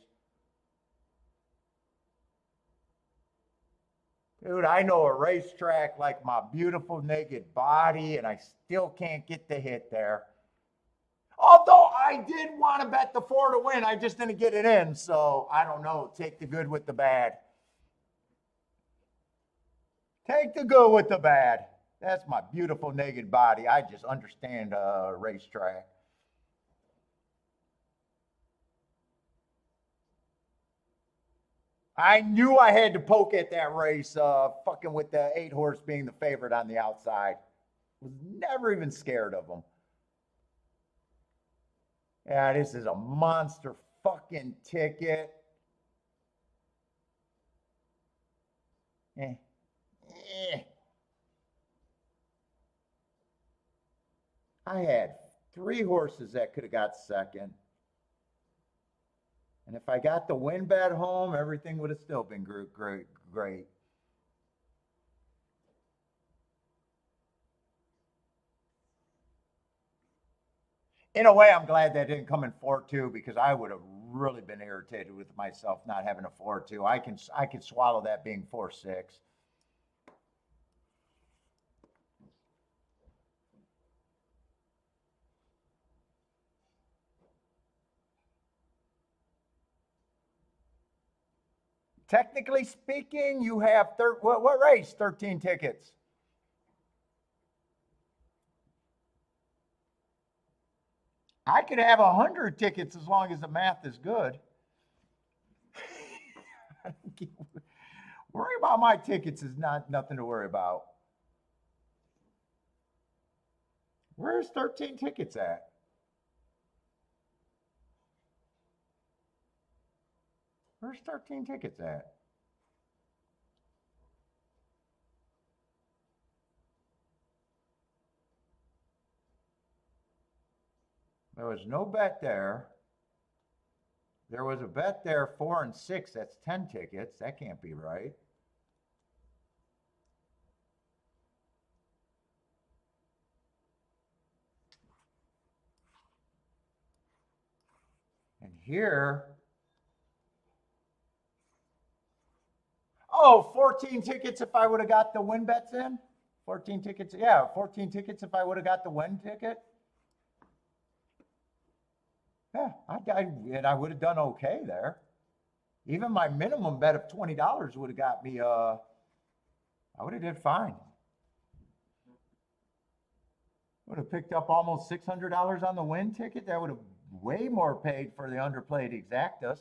Dude, I know a racetrack like my beautiful naked body, and I still can't get the hit there. Although I did want to bet the 4 to win, I just didn't get it in. So I don't know. Take the good with the bad. Take the good with the bad. That's my beautiful naked body. I just understand a racetrack. I knew I had to poke at that race, fucking with the 8 horse being the favorite on the outside. Was never even scared of them. Yeah, this is a monster fucking ticket. I had 3 horses that could have got second. And if I got the win bet home, everything would have still been great. In a way, I'm glad that didn't come in 4-2 because I would have really been irritated with myself not having a 4-2. I can swallow that being 4-6. Technically speaking, you have what race? 13 tickets. I could have 100 tickets as long as the math is good. Worry about my tickets is nothing to worry about. Where's 13 tickets at? Where's 13 tickets at? There was no bet there. There was a bet there, 4 and 6. That's 10 tickets. That can't be right. And here, oh, 14 tickets if I would have got the win bets in. 14 tickets. Yeah, 14 tickets if I would have got the win ticket. Yeah, I would have done okay there. Even my minimum bet of $20 would have got me, I would have did fine. Would have picked up almost $600 on the win ticket. That would have way more paid for the underplayed exactus.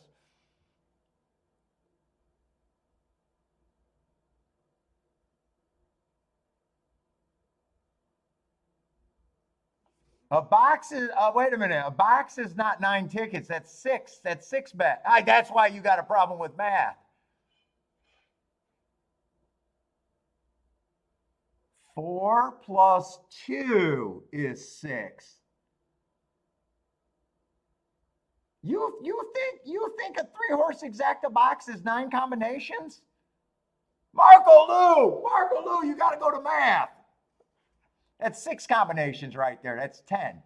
A box is, wait a minute, a box is not 9 tickets. That's 6. That's 6 bet. That's why you got a problem with math. 4 plus 2 is 6. You think a 3-horse exacta box is 9 combinations? Marco Lou, you got to go to math. That's 6 combinations right there. That's 10.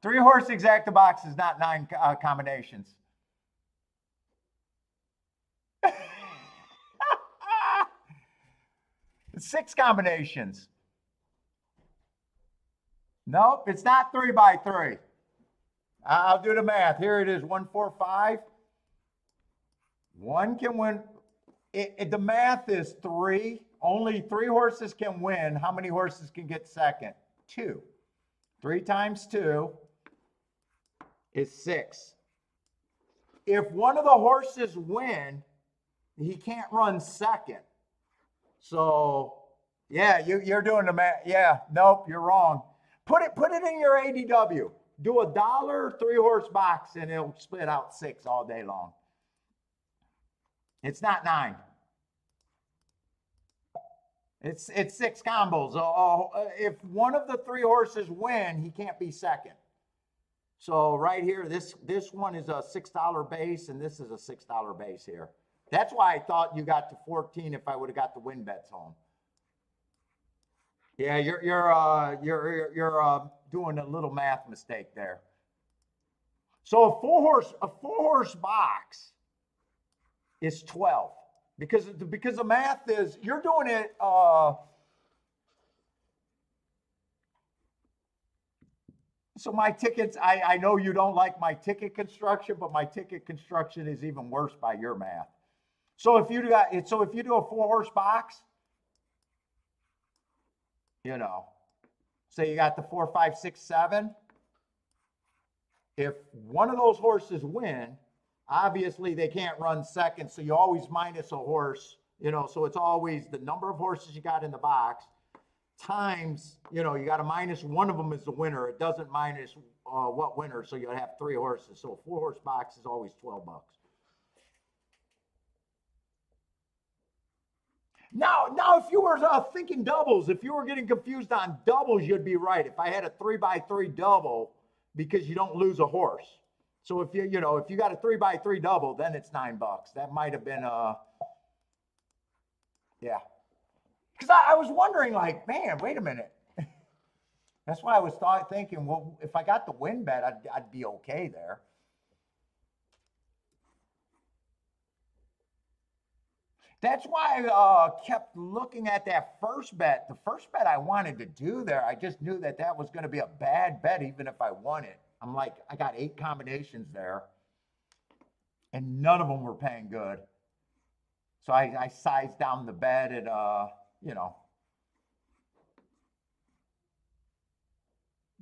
3-horse exacta box is not 9 combinations. It's 6 combinations. Nope, it's not 3 by 3. I'll do the math. Here it is, 1, 4, 5. 1 can win. The math is 3. Only 3 horses can win. How many horses can get second? 2. 3 times 2 is 6. If one of the horses win, he can't run second. So, yeah, you're doing the math. Yeah, nope, you're wrong. Put it in your ADW. Do a $1 3-horse box, and it'll split out 6 all day long. It's not 9. It's 6 combos. If one of the 3 horses win, he can't be second. So right here, this one is a $6 base, and this is a $6 base here. That's why I thought you got to 14 if I would have got the win bets home. Yeah, you're doing a little math mistake there. So a four horse box is 12 because the math is you're doing it. So my tickets, I know you don't like my ticket construction, but my ticket construction is even worse by your math. So if you do a four horse box, you know, say you got the 4, 5, 6, 7. If one of those horses win, obviously they can't run second, so you always minus a horse, you know, so it's always the number of horses you got in the box times, you know, you got to minus one of them as the winner. It doesn't minus what winner, so you have 3 horses. So a 4 horse box is always $12. Now, if you were thinking doubles, if you were getting confused on doubles, you'd be right. If I had a 3x3 double, because you don't lose a horse. So if you got a 3x3 double, then it's $9. That might have been yeah. Because I was wondering, like, man, wait a minute. That's why I was thinking, well, if I got the win bet, I'd be okay there. That's why I kept looking at that first bet. The first bet I wanted to do there, I just knew that was going to be a bad bet, even if I won it. I'm like, I got 8 combinations there, and none of them were paying good. So I sized down the bet at, you know.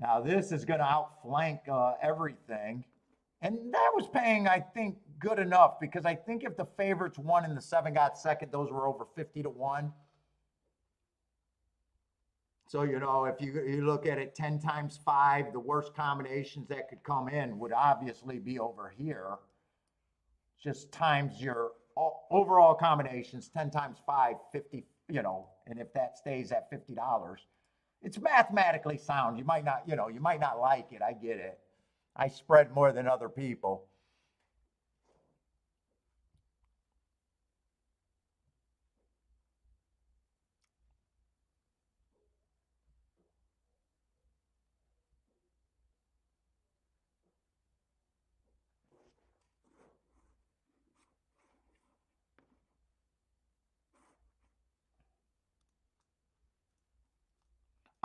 Now this is going to outflank everything. And that was paying, I think, good enough because I think if the favorites won and the 7 got second, those were over 50 to 1. So, you know, if you look at it 10 times 5, the worst combinations that could come in would obviously be over here. Just times your overall combinations, 10 times 5, 50, you know, and if that stays at $50, it's mathematically sound. You might not, you know, you might not like it. I get it. I spread more than other people.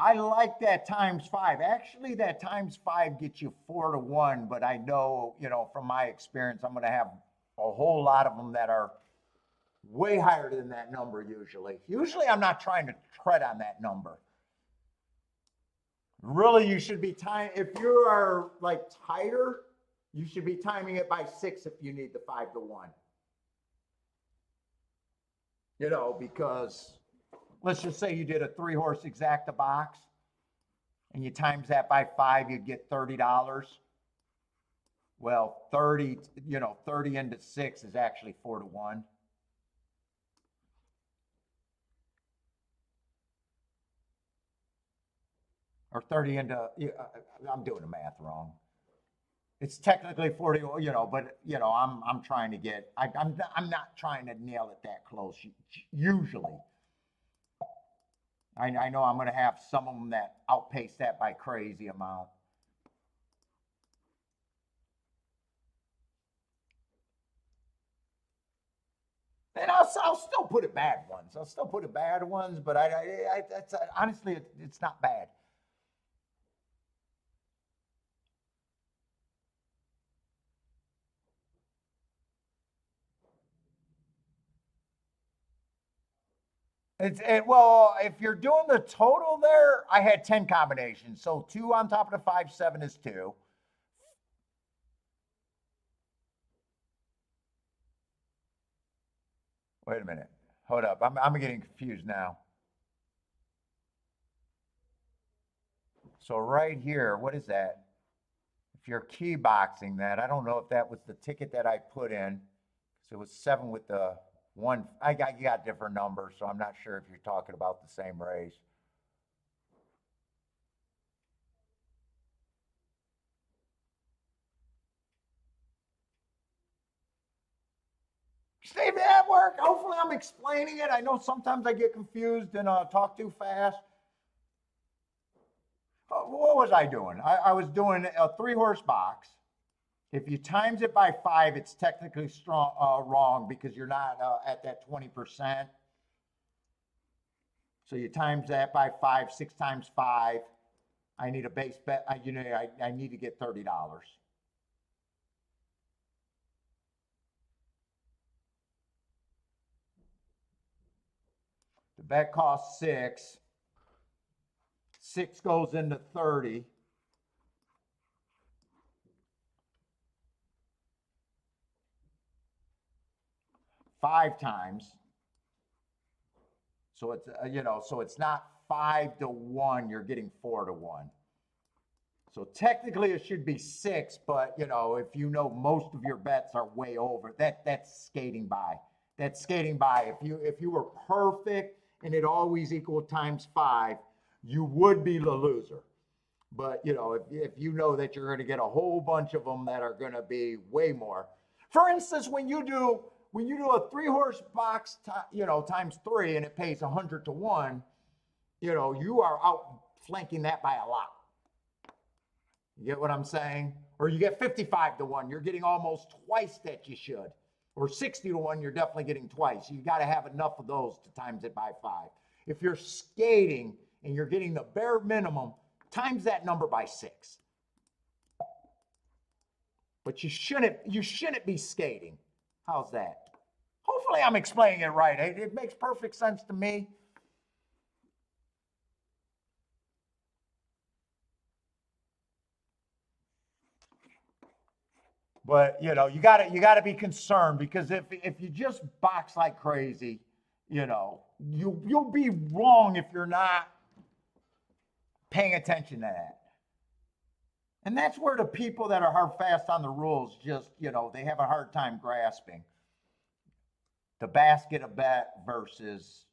I like that times 5. Actually, that times 5 gets you 4 to 1, but I know, you know, from my experience, I'm going to have a whole lot of them that are way higher than that number usually. Usually, I'm not trying to tread on that number. Really, you should be timing, if you are like tighter, you should be timing it by 6 if you need the 5 to 1. You know, because let's just say you did a 3 horse exacta box and you times that by 5, you get $30. Well, 30, you know, 30 into 6 is actually 4 to 1. Or 30 into, I'm doing the math wrong. It's technically 40, you know, but you know, I'm trying to get, I'm not trying to nail it that close usually. I know I'm going to have some of them that outpace that by crazy amount. And I'll still put it bad ones. I'll still put it bad ones, but that's honestly, it's not bad. Well, if you're doing the total there, I had 10 combinations. So 2 on top of the 5, 7 is 2. Wait a minute. Hold up. I'm getting confused now. So right here, what is that? If you're key boxing that, I don't know if that was the ticket that I put in. So it was 7 with the 1. You got different numbers, so I'm not sure if you're talking about the same race. Steve, did that work? Hopefully I'm explaining it. I know sometimes I get confused and talk too fast. What was I doing? I was doing a 3-horse box. If you times it by 5, it's technically wrong because you're not at that 20%. So you times that by 5, 6 times 5. I need a base bet. I need to get $30. The bet costs 6. 6 goes into 30. Five times. So it's so it's not 5 to 1. You're getting 4 to 1. So technically it should be 6, but if most of your bets are way over, that's skating by. That's skating by. If you were perfect and it always equal times 5, you would be the loser. But if you know that you're going to get a whole bunch of them that are going to be way more. For instance, when you do a 3-horse box, times 3 and it pays 100 to 1, you are outflanking that by a lot. You get what I'm saying? Or you get 55 to 1, you're getting almost twice that you should. Or 60 to 1, you're definitely getting twice. You got to have enough of those to times it by 5. If you're skating and you're getting the bare minimum, times that number by 6. But you shouldn't be skating. How's that? Hopefully I'm explaining it right. It makes perfect sense to me. But you gotta be concerned, because if you just box like crazy, you'll be wrong if you're not paying attention to that. And that's where the people that are hard fast on the rules just, they have a hard time grasping the basket of bet versus,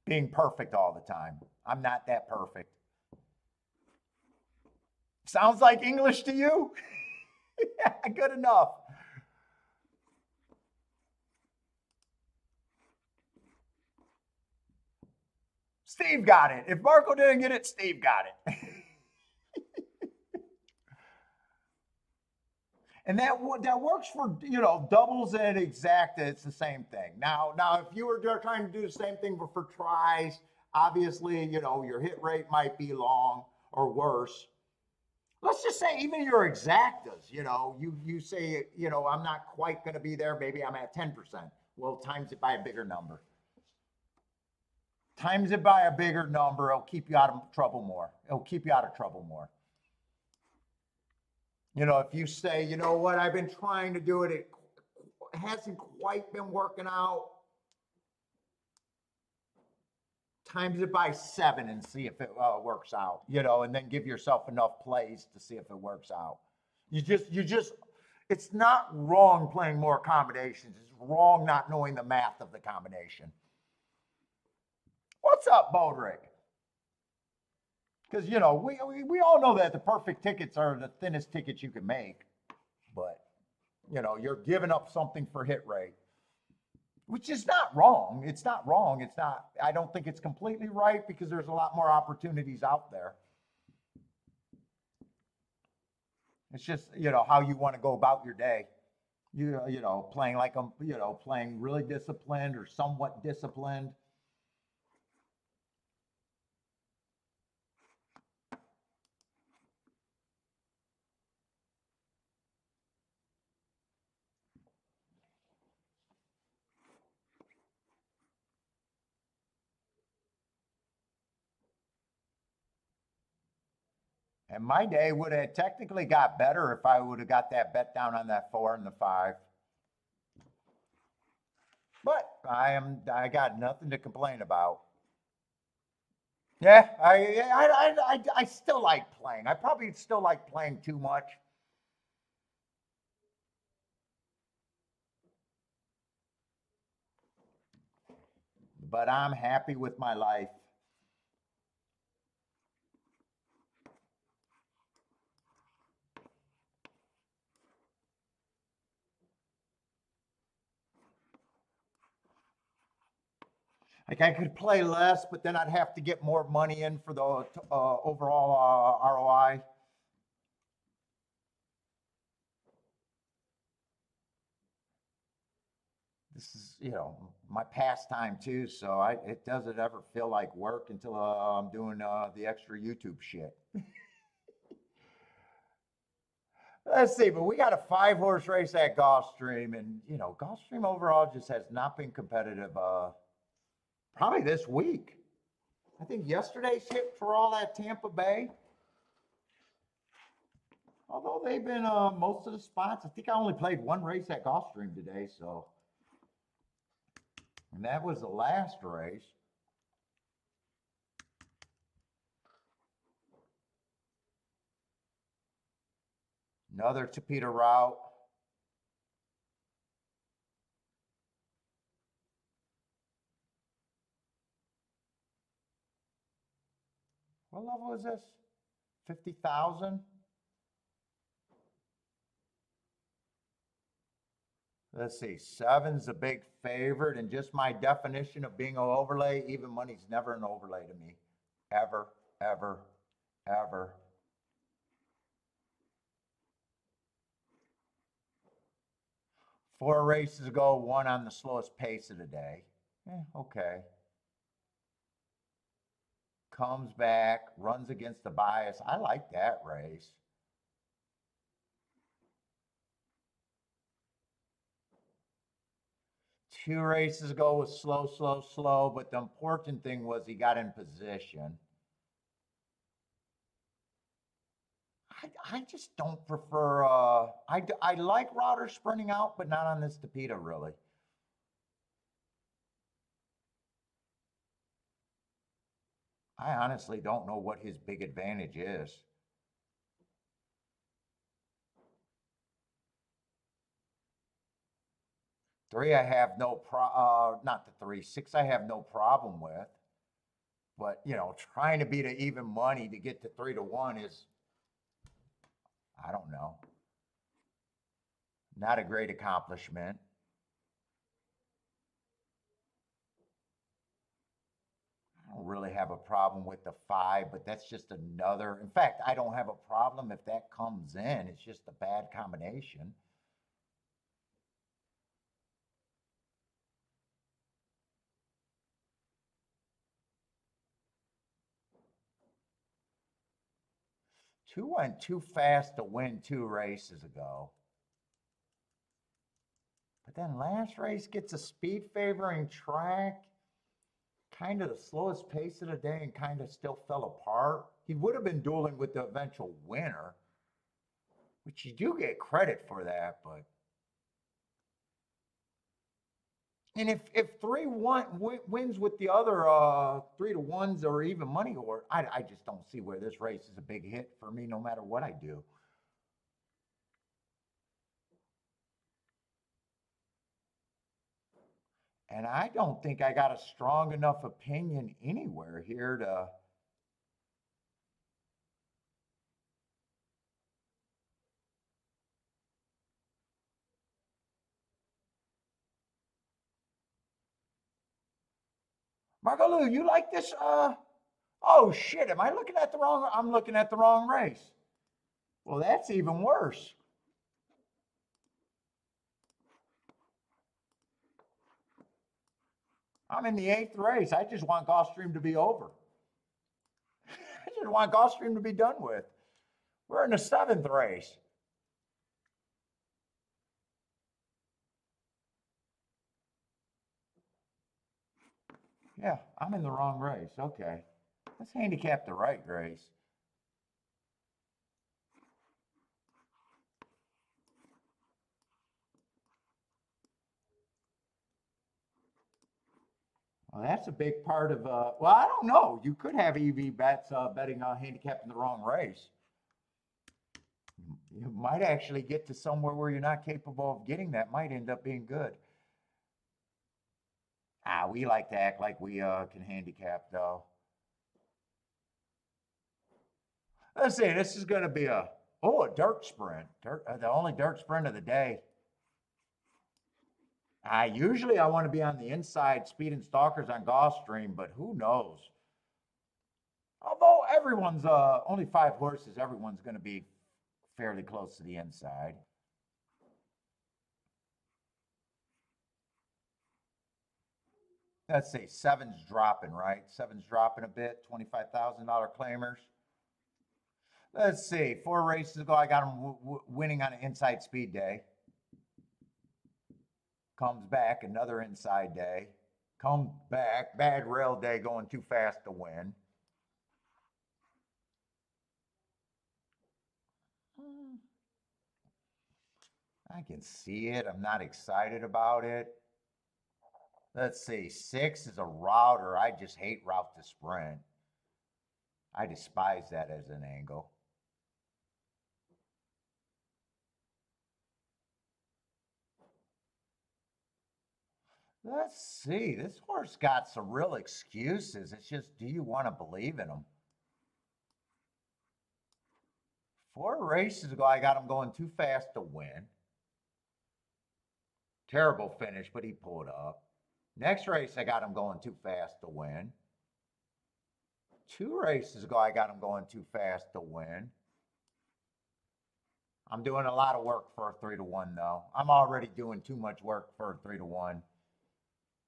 being perfect all the time. I'm not that perfect. Sounds like English to you? Yeah, good enough. Steve got it. If Marco didn't get it, Steve got it. And that works for doubles and exacta. It's the same thing. Now if you were trying to do the same thing for tries, obviously your hit rate might be long or worse. Let's just say even your exactas. You say I'm not quite going to be there. Maybe I'm at 10%. Well, times it by a bigger number. Times it by a bigger number. It'll keep you out of trouble more. It'll keep you out of trouble more. If you say, what, I've been trying to do it, it hasn't quite been working out, times it by 7 and see if it works out, and then give yourself enough plays to see if it works out. It's not wrong playing more combinations. It's wrong not knowing the math of the combination. What's up, Bodrick? Because, we all know that the perfect tickets are the thinnest tickets you can make. But, you're giving up something for hit rate, which is not wrong. It's not wrong. I don't think it's completely right, because there's a lot more opportunities out there. It's just, how you want to go about your day. Playing playing really disciplined or somewhat disciplined. And my day would have technically got better if I would have got that bet down on that 4 and the 5. But I got nothing to complain about. Yeah, I still like playing. I probably still like playing too much. But I'm happy with my life. Like I could play less, but then I'd have to get more money in for the overall ROI. This is, my pastime too. So it doesn't ever feel like work until I'm doing the extra YouTube shit. Let's see, but we got a 5-horse race at Gulfstream, and Gulfstream overall just has not been competitive. Probably this week. I think yesterday's hit for all at Tampa Bay. Although they've been most of the spots. I think I only played one race at Gulfstream today, so. And that was the last race. Another Tapeta route. What level is this? 50,000? Let's see, 7's a big favorite, and just my definition of being an overlay, even money's never an overlay to me. Ever, ever, ever. Four races ago, one on the slowest pace of the day. Okay. Comes back, runs against the bias. I like that race. Two races ago was slow, slow, slow, but the important thing was he got in position. I just don't prefer, I like Router sprinting out, but not on this Tapeta, really. I honestly don't know what his big advantage is. Three, I have no not the 3, 6, I have no problem with. But, trying to beat an even money to get to 3-1 is, I don't know, not a great accomplishment. I don't really have a problem with the 5, but that's just another. In fact, I don't have a problem if that comes in. It's just a bad combination. Two went too fast to win 2 races ago. But then last race gets a speed favoring track, kind of the slowest pace of the day, and kind of still fell apart. He would have been dueling with the eventual winner, which you do get credit for that, but. And if 3-1 wins with the other 3-1s or even money, or I just don't see where this race is a big hit for me, no matter what I do. And I don't think I got a strong enough opinion anywhere here to. Marco Lou, you like this? Oh shit! Am I looking at the wrong? I'm looking at the wrong race. Well, that's even worse. I'm in the 8th race. I just want Gulfstream to be over. I just want Gulfstream to be done with. We're in the 7th race. Yeah, I'm in the wrong race. Okay. Let's handicap the right race. Well, that's a big part of, well, I don't know. You could have EV bets betting on handicapping the wrong race. You might actually get to somewhere where you're not capable of getting that. Might end up being good. We like to act like we can handicap, though. Let's see. This is going to be a dirt sprint. The only dirt sprint of the day. Usually I want to be on the inside, speed and stalkers on Gulfstream, but who knows? Although everyone's only 5 horses, everyone's going to be fairly close to the inside. Let's see, seven's dropping, right? Seven's dropping a bit, $25,000 claimers. Let's see, 4 races ago, I got him winning on an inside speed day. Comes back, another inside day. Comes back, bad rail day, going too fast to win. I can see it. I'm not excited about it. Let's see, 6 is a router. I just hate route to sprint. I despise that as an angle. Let's see. This horse got some real excuses. It's just, do you want to believe in him? 4 races ago, I got him going too fast to win. Terrible finish, but he pulled up. Next race, I got him going too fast to win. 2 races ago, I got him going too fast to win. I'm doing a lot of work for a 3-1, though. I'm already doing too much work for a 3-1.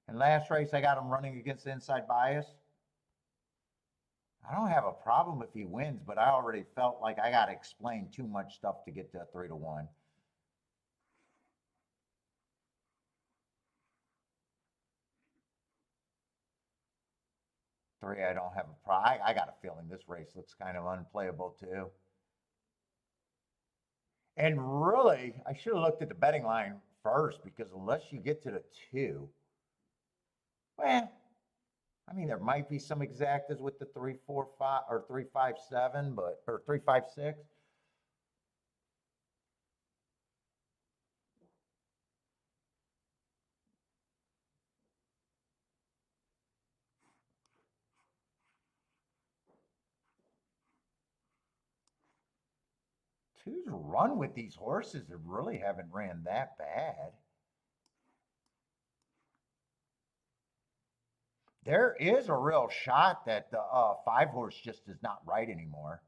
And last race, I got him running against the inside bias. I don't have a problem if he wins, but I already felt like I got to explain too much stuff to get to a 3-1. Three, I don't have a problem. I got a feeling this race looks kind of unplayable too. And really, I should have looked at the betting line first, because unless you get to the 2, well, I mean, there might be some exactas with the 3, 4, 5 or 3, 5, 7, but or 3, 5, 6. Two's run with these horses that really haven't ran that bad. There is a real shot that the 5 horse just is not right anymore.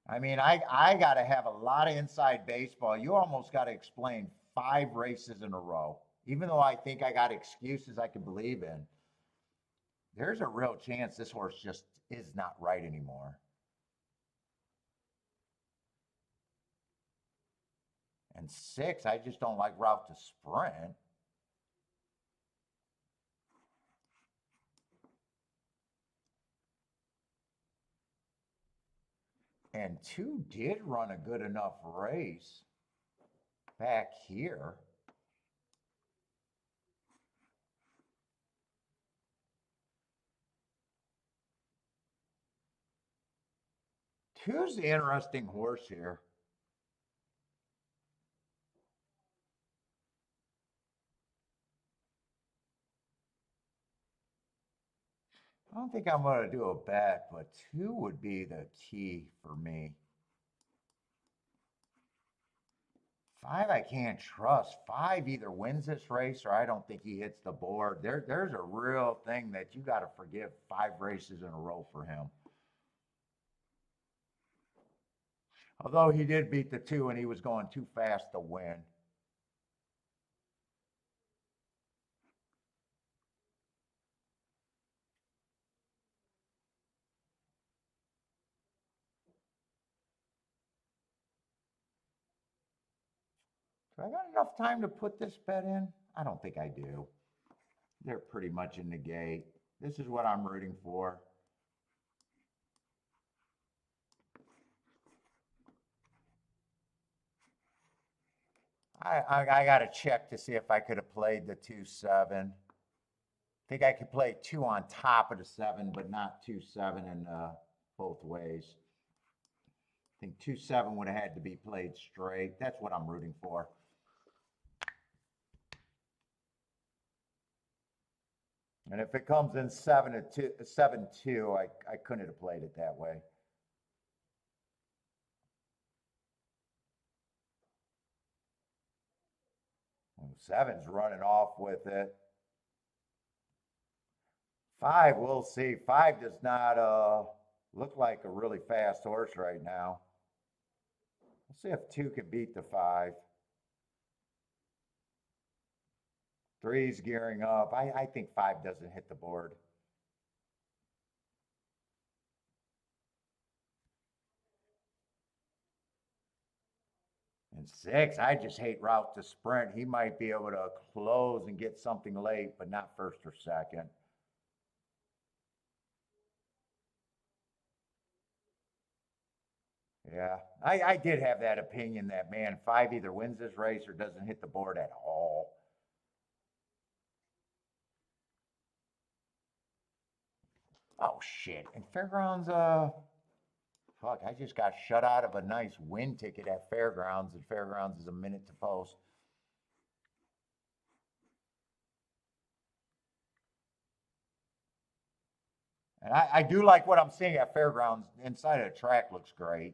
I mean, I got to have a lot of inside baseball. You almost got to explain 5 races in a row. Even though I think I got excuses I can believe in, there's a real chance this horse just is not right anymore. And 6, I just don't like route to sprint. And 2 did run a good enough race back here. Two's the interesting horse here. I don't think I'm going to do a bet, but 2 would be the key for me. 5, I can't trust. 5 either wins this race or I don't think he hits the board. There's a real thing that you got to forgive 5 races in a row for him. Although he did beat the 2 and he was going too fast to win. Do I got enough time to put this bet in? I don't think I do. They're pretty much in the gate. This is what I'm rooting for. I got to check to see if I could have played the 2-7. I think I could play 2 on top of the 7, but not 2-7 in both ways. I think 2-7 would have had to be played straight. That's what I'm rooting for. And if it comes in 7-2, 7-2, I couldn't have played it that way. 7's running off with it. 5, we'll see. 5 does not look like a really fast horse right now. Let's see if 2 can beat the 5. 3's gearing up. I think 5 doesn't hit the board. And 6, I just hate route to sprint. He might be able to close and get something late, but not first or second. Yeah, I did have that opinion that, man, 5 either wins this race or doesn't hit the board at all. Oh, shit. And Fairgrounds, fuck, I just got shut out of a nice win ticket at Fairgrounds, and Fairgrounds is a minute to post. And I do like what I'm seeing at Fairgrounds. Inside of the track looks great.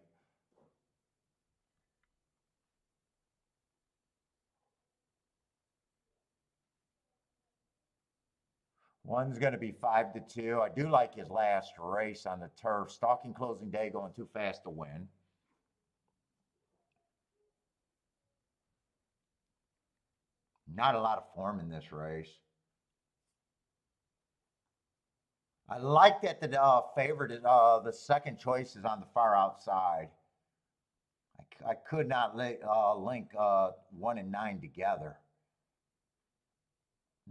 One's going to be 5-2. I do like his last race on the turf. Stalking closing day going too fast to win. Not a lot of form in this race. I like that the favorite, the second choice is on the far outside. I could not link 1 and 9 together.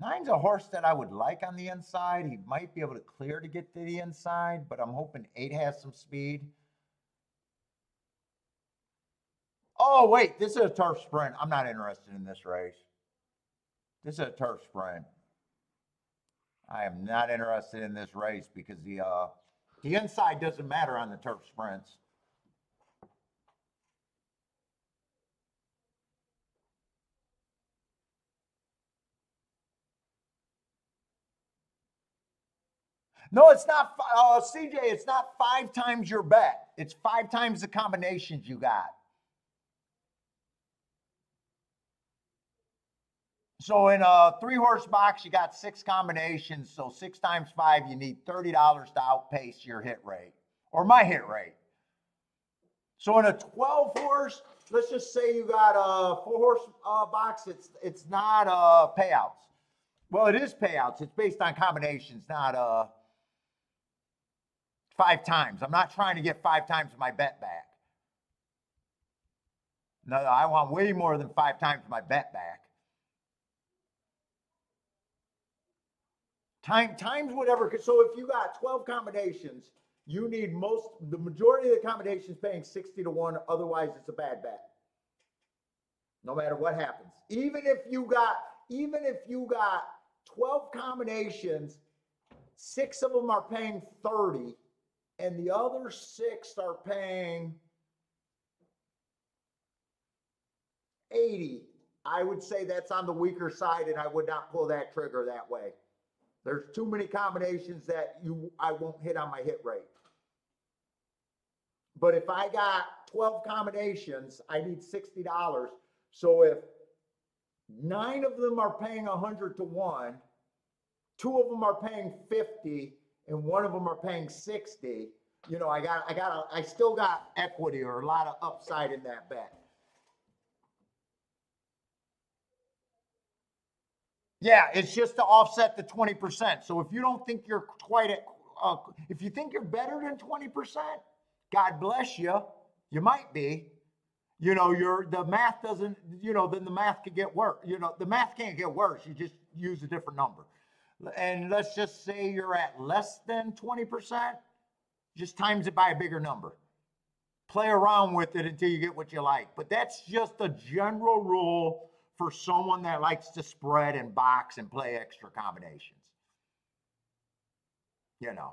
9's a horse that I would like on the inside. He might be able to clear to get to the inside, but I'm hoping 8 has some speed. Oh, wait, this is a turf sprint. I'm not interested in this race. This is a turf sprint. I am not interested in this race because the inside doesn't matter on the turf sprints. No, it's not, CJ, it's not 5 times your bet. It's 5 times the combinations you got. So in a 3-horse box, you got 6 combinations. So 6 times 5, you need $30 to outpace your hit rate or my hit rate. So in a 12-horse, let's just say you got a 4-horse box. It's not payouts. Well, it is payouts. It's based on combinations, not 5 times. I'm not trying to get 5 times my bet back. No, I want way more than 5 times my bet back. Times whatever. So if you got 12 combinations, you need the majority of the combinations paying 60 to 1. Otherwise, it's a bad bet. No matter what happens. Even if you got 12 combinations, 6 of them are paying 30, and the other 6 are paying 80. I would say that's on the weaker side, and I would not pull that trigger that way. There's too many combinations that I won't hit on my hit rate. But if I got 12 combinations, I need $60. So if 9 of them are paying 100 to 1, 2 of them are paying 50, and 1 of them are paying 60, you know, I still got equity or a lot of upside in that bet. Yeah, it's just to offset the 20%. So if you don't think you're quite at, if you think you're better than 20%, God bless you. You might be. You know, the math doesn't, you know, then the math could get worse. You know, the math can't get worse. You just use a different number. And let's just say you're at less than 20%, just times it by a bigger number. Play around with it until you get what you like. But that's just a general rule for someone that likes to spread and box and play extra combinations. You know.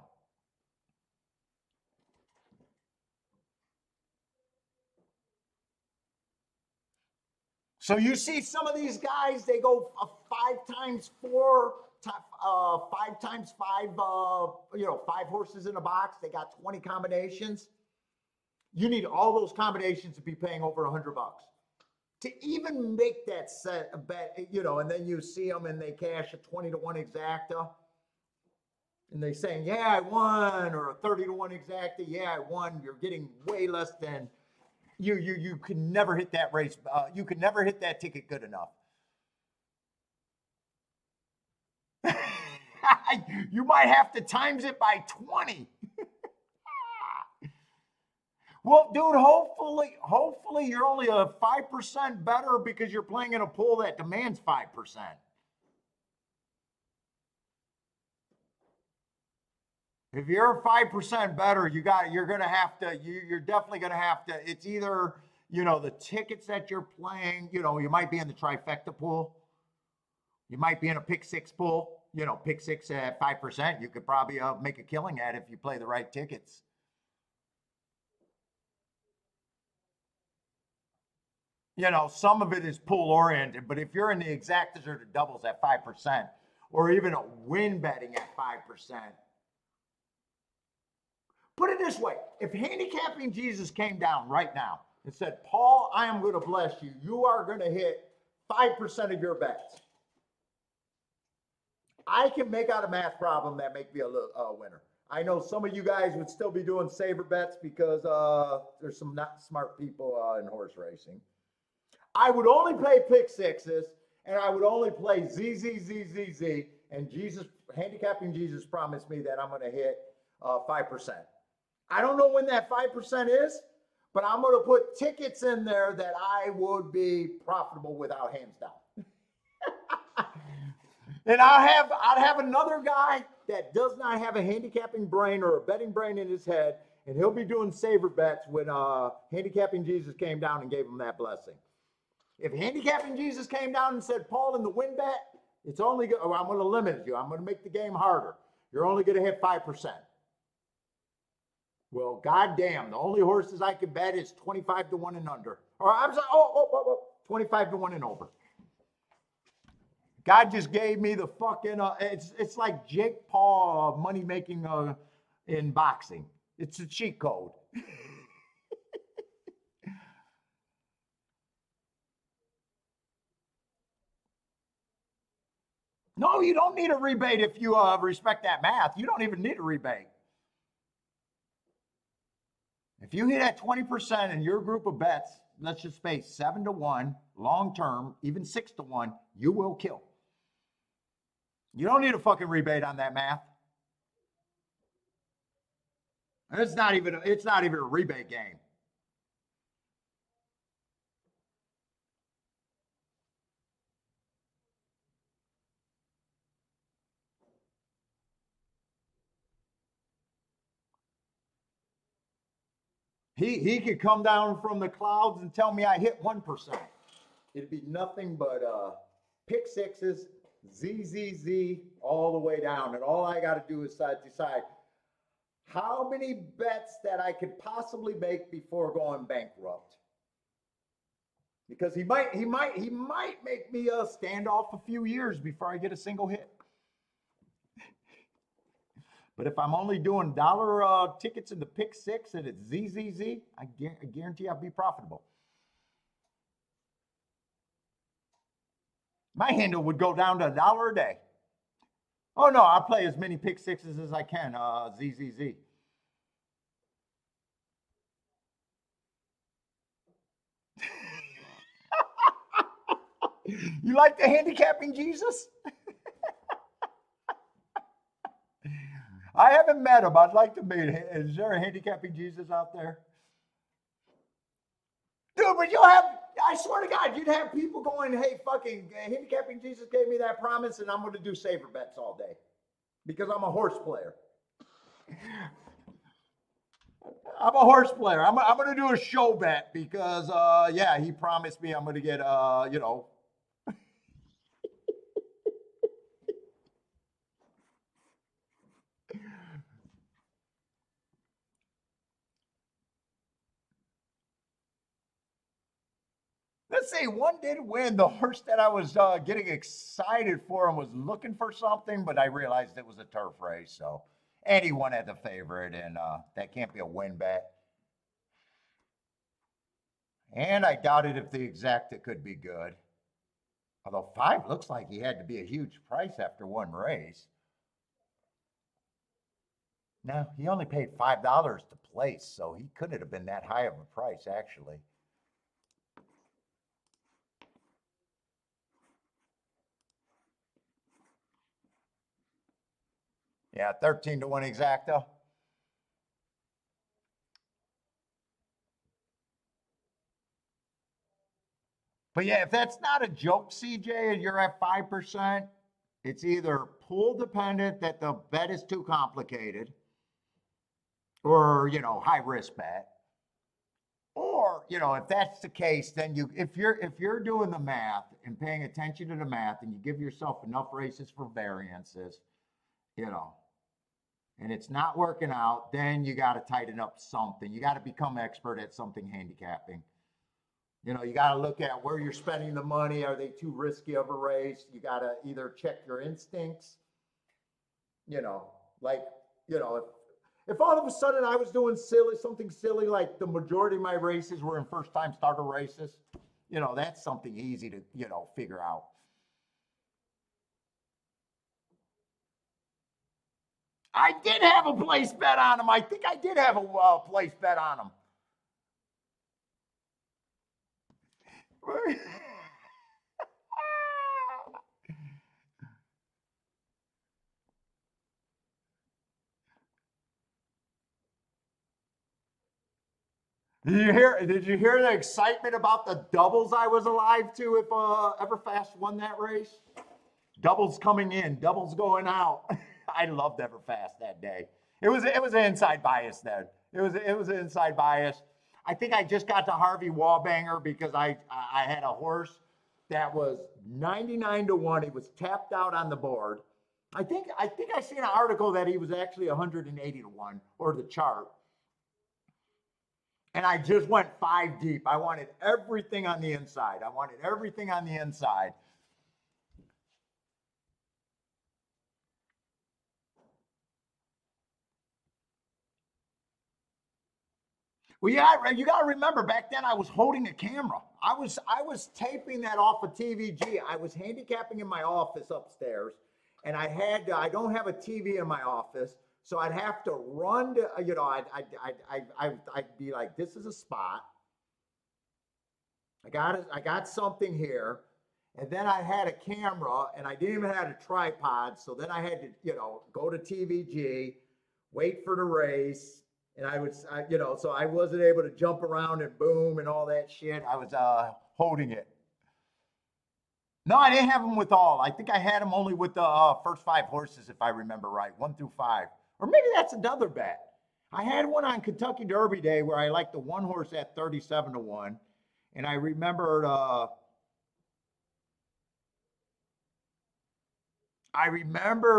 So you see some of these guys, they go 5 times 4, 5 times 5, 5 horses in a box. They got 20 combinations. You need all those combinations to be paying over $100. to even make that set a bet, you know, and then you see them and they cash a 20-1 exacta. And they saying, yeah, I won, or a 30-1 exacta, yeah, I won. You're getting way less than you can never hit that race. You can never hit that ticket good enough. You might have to times it by 20. Well, dude, hopefully you're only a 5% better because you're playing in a pool that demands 5%. If you're 5% better, you're gonna have to, you're definitely gonna have to, it's either, you know, the tickets that you're playing, you know, you might be in the trifecta pool. You might be in a pick six pool, you know, pick six at 5%. You could probably make a killing at it if you play the right tickets. You know, some of it is pool oriented, but if you're in the exactas or the doubles at 5%, or even a win betting at 5%, put it this way, if Handicapping Jesus came down right now and said, Paul, I am going to bless you, you are going to hit 5% of your bets, I can make out a math problem that make me a winner. I know some of you guys would still be doing saver bets because there's some not smart people in horse racing. I would only play pick sixes, and I would only play ZZZZZ, and Jesus, Handicapping Jesus promised me that I'm going to hit 5%. I don't know when that 5% is, but I'm going to put tickets in there that I would be profitable without hands down. And I'd have another guy that does not have a handicapping brain or a betting brain in his head, and he'll be doing saver bets when Handicapping Jesus came down and gave him that blessing. If Handicapping Jesus came down and said, Paul, in the win bet, it's only, I'm going to limit you. I'm going to make the game harder. You're only going to hit 5%. Well, goddamn, the only horses I can bet is 25-1 and under. Or I'm sorry, 25-1 and over. God just gave me the fucking, it's like Jake Paul money making in boxing. It's a cheat code. No, you don't need a rebate if you respect that math. You don't even need a rebate. If you hit at 20% in your group of bets, let's just say 7-1, long term, even 6-1, you will kill. You don't need a fucking rebate on that math. It's not even a rebate game. He could come down from the clouds and tell me I hit 1%. It'd be nothing but pick sixes, ZZZ, all the way down. And all I got to do is decide how many bets that I could possibly make before going bankrupt. Because he might make me stand off a few years before I get a single hit. But if I'm only doing dollar tickets in the pick six and it's ZZZ, I guarantee I'll be profitable. My handle would go down to $1 a day. Oh no, I'll play as many pick sixes as I can, ZZZ. You like the handicapping Jesus? I haven't met him. I'd like to meet him. Is there a handicapping Jesus out there? Dude, but you'll have, I swear to God, you'd have people going, hey, fucking Handicapping Jesus gave me that promise and I'm going to do saver bets all day because I'm a horse player. I'm a horse player. I'm going to do a show bet because, yeah, he promised me I'm going to get, you know. Let's see, one did win. The horse that I was getting excited for and was looking for something, but I realized it was a turf race. So, and he won as a favorite, and that can't be a win bet. And I doubted if the exacta could be good. Although 5 looks like he had to be a huge price after one race. No, he only paid $5 to place, so he couldn't have been that high of a price, actually. Yeah, 13 to 1 exacta. But yeah, if that's not a joke, CJ, and you're at 5%, it's either pool dependent that the bet is too complicated, or high risk bet. Or, if that's the case, then if you're doing the math and paying attention to the math and you give yourself enough races for variances, you know, and it's not working out, then you got to tighten up something. You got to become expert at something handicapping. You got to look at where you're spending the money. Are they too risky of a race? You got to either check your instincts, you know, like, if all of a sudden I was doing something silly, like the majority of my races were in first time starter races, that's something easy to, figure out. I did have a place bet on him. I think I did have a place bet on him. Did you hear the excitement about the doubles I was alive to if Everfast won that race? Doubles coming in, doubles going out. I loved Everfast that day. It was an inside bias then. It was an inside bias. I think I just got to Harvey Wallbanger because I had a horse that was 99 to 1. He was tapped out on the board. I seen an article that he was actually 180 to 1, or the chart. And I just went 5 deep. I wanted everything on the inside. I wanted everything on the inside. Well, yeah, you got to remember back then I was holding a camera. I was taping that off of TVG. I was handicapping in my office upstairs, and I don't have a TV in my office, so I'd have to run to I'd be like, this is a spot. I got something here, and then I had a camera, and I didn't even have a tripod, so then I had to go to TVG, wait for the race. And so I wasn't able to jump around and boom and all that shit. I was holding it. No, I didn't have them with all. I think I had them only with the first 5 horses, if I remember right, 1 through 5. Or maybe that's another bet. I had one on Kentucky Derby Day where I liked the one horse at 37 to 1. And I remembered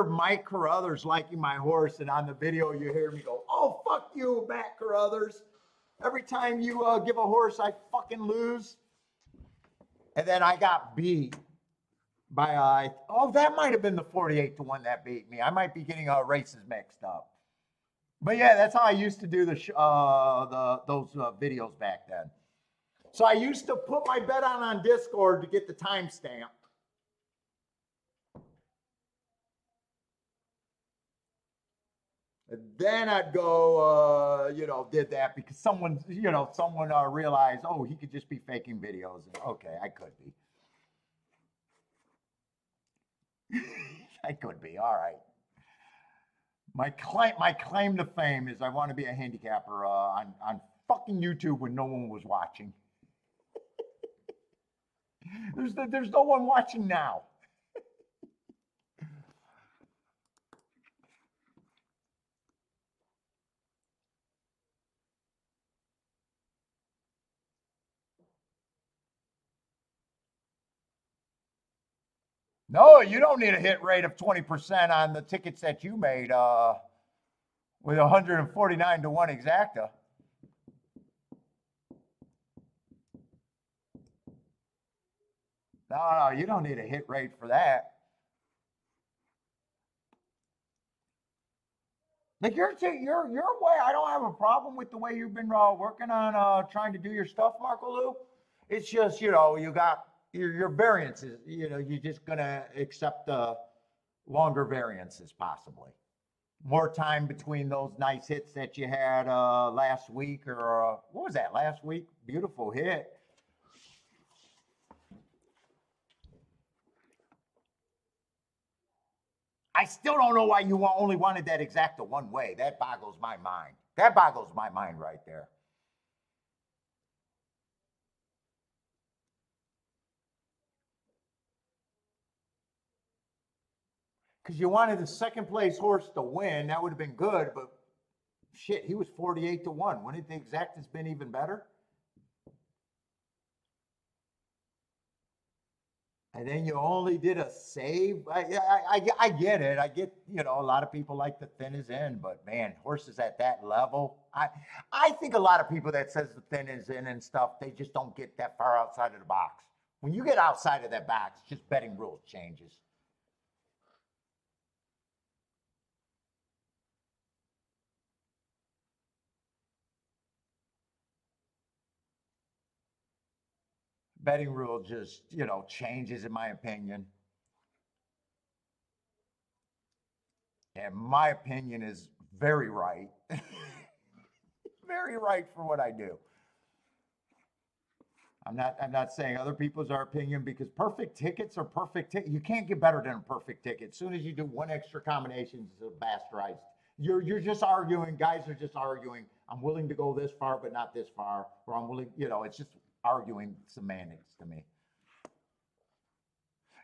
Mike Carruthers liking my horse, and on the video you hear me go, "Oh, fuck you, Matt Carruthers. Every time you give a horse, I fucking lose." And then I got beat by, that might have been the 48 to 1 that beat me. I might be getting races mixed up. But yeah, that's how I used to do those videos back then. So I used to put my bet on Discord to get the timestamp. Then I'd go, did that because someone realized, oh, he could just be faking videos. And, okay, I could be. I could be. All right. My claim to fame is I want to be a handicapper on fucking YouTube when no one was watching. There's no one watching now. No, you don't need a hit rate of 20% on the tickets that you made with 149 to 1 exacta. No, you don't need a hit rate for that. Like your way, I don't have a problem with the way you've been working on trying to do your stuff, Marco Lou. It's just you got your variances. You're just gonna accept longer variances possibly. More time between those nice hits that you had last week or what was that last week? Beautiful hit. I still don't know why you only wanted that exacta one way. That boggles my mind. That boggles my mind right there. Because you wanted the second place horse to win. That would have been good, but shit, he was 48-1. Wouldn't the exact has been even better? And then you only did a save. I get it. I get, a lot of people like the thin is in, but man, horses at that level. I think a lot of people that says the thin is in and stuff, they just don't get that far outside of the box. When you get outside of that box, just betting rules changes. Betting rule just, changes in my opinion. And my opinion is very right. Very right for what I do. I'm not saying other people's our opinion because perfect tickets are perfect tickets. You can't get better than a perfect ticket. As soon as you do one extra combination, it's a bastardized. You're just arguing. Guys are just arguing. I'm willing to go this far, but not this far. Or I'm willing. It's just arguing semantics to me.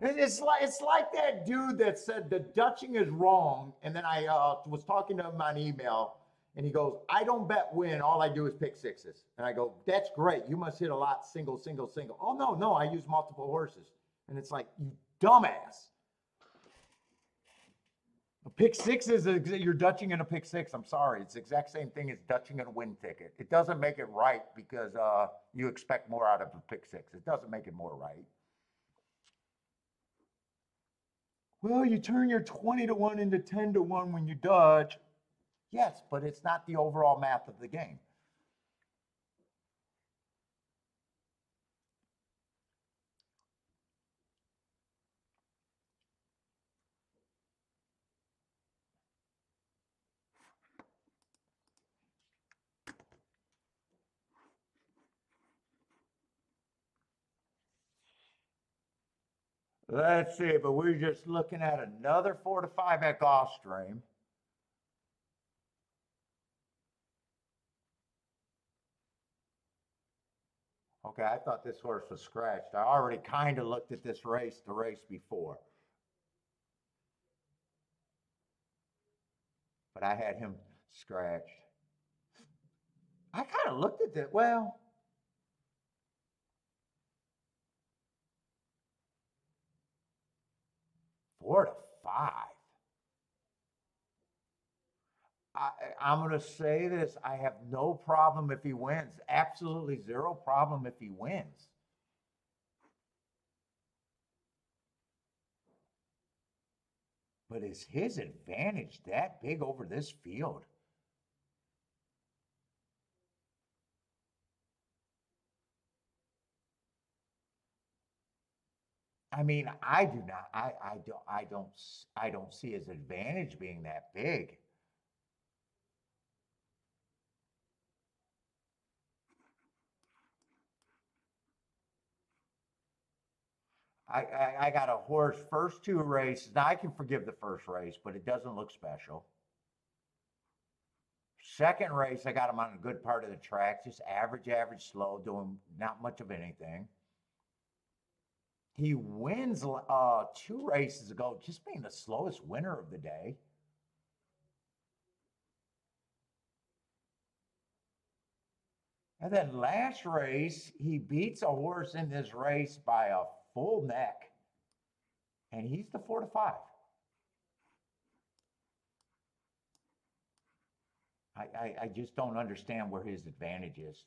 It's like that dude that said the Dutching is wrong, and then I was talking to him on email, and he goes, "I don't bet win. All I do is pick sixes." And I go, "That's great. You must hit a lot single, single, single." "Oh no, I use multiple horses." And it's like, you dumbass. A pick six is you're Dutching in a pick six. I'm sorry, it's the exact same thing as Dutching in a win ticket. It doesn't make it right because you expect more out of a pick six. It doesn't make it more right. Well, you turn your 20-1 into 10-1 when you dodge. Yes, but it's not the overall math of the game. Let's see, but we're just looking at another 4-5 at Gulfstream. Okay, I thought this horse was scratched. I already kind of looked at this race, the race before, but I had him scratched. I kind of looked at it. Well, 4-5. I, I'm going to say this. I have no problem if he wins. Absolutely zero problem if he wins. But is his advantage that big over this field? I mean, I do not. I don't see his advantage being that big. I got a horse first two races. Now I can forgive the first race, but it doesn't look special. Second race, I got him on a good part of the track, just average, average, slow, doing not much of anything. He wins two races ago, just being the slowest winner of the day. And then last race, he beats a horse in this race by a full neck, and he's the 4-5. I just don't understand where his advantage is.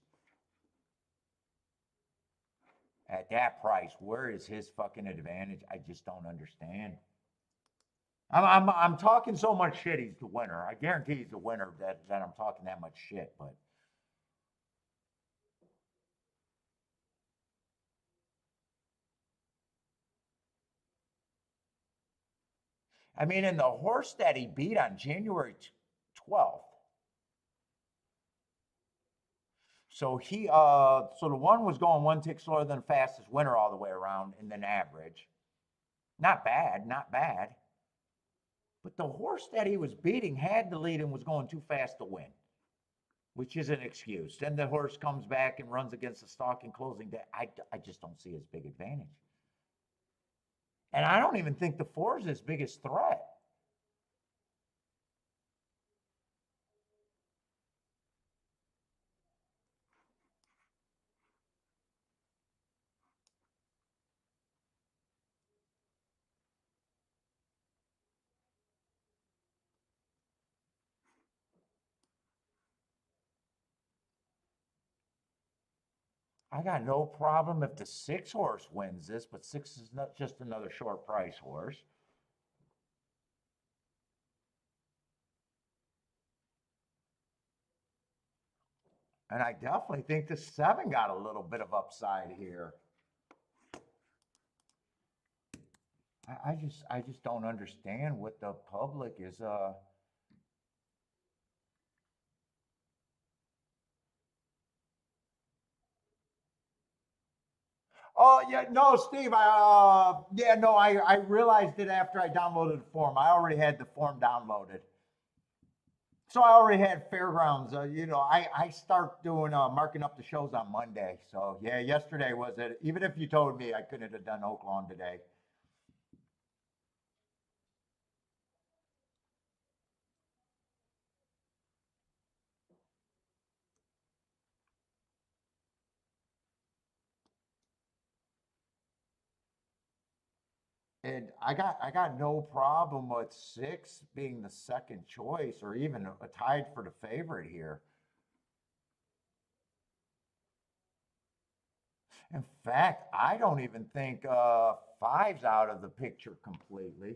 At that price, where is his fucking advantage? I just don't understand. I'm talking so much shit. He's the winner. I guarantee he's the winner. That I'm talking that much shit. But I mean, in the horse that he beat on January 12th. So so the one was going one tick slower than the fastest winner all the way around, and then average. Not bad, not bad. But the horse that he was beating had the lead and was going too fast to win, which is an excuse. Then the horse comes back and runs against the stalking closing day. I just don't see his big advantage. And I don't even think the four is his biggest threat. I got no problem if the six horse wins this, but six is not just another short price horse. And I definitely think the seven got a little bit of upside here. I just don't understand what the public is Oh yeah, no, Steve. Yeah, no, I realized it after I downloaded the form. I already had the form downloaded, so I already had Fairgrounds. I start doing marking up the shows on Monday. So yeah, yesterday was it. Even if you told me I couldn't have done Oaklawn today. And I got no problem with six being the second choice or even a tied for the favorite here. In fact, I don't even think five's out of the picture completely.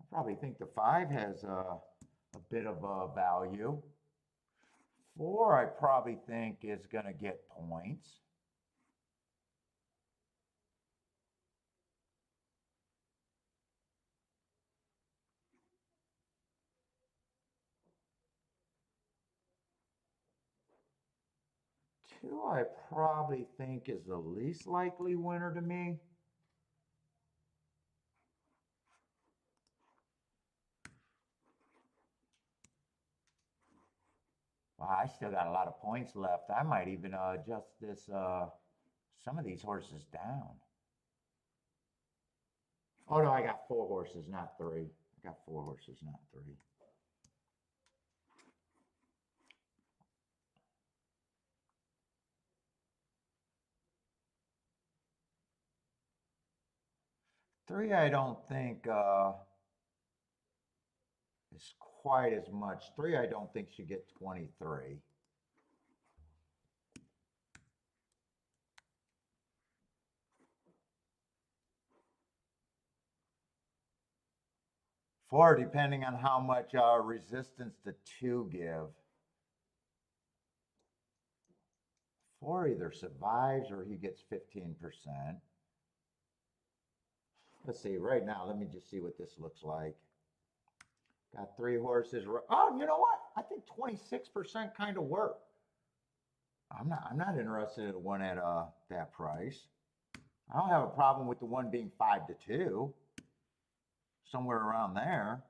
I probably think the five has a bit of value. Four, I probably think is going to get points. Two, I probably think is the least likely winner to me. Wow, I still got a lot of points left. I might even adjust this some of these horses down. Oh no, I got four horses, not three. I got four horses, not three. Three, I don't think is quite as much. Three, I don't think should get 23. Four, depending on how much resistance the two give. Four either survives or he gets 15%. Let's see, right now, let me just see what this looks like. Got three horses. Oh, you know what? I think 26% kind of work. I'm not interested in the one at that price. I don't have a problem with the one being 5-2, somewhere around there.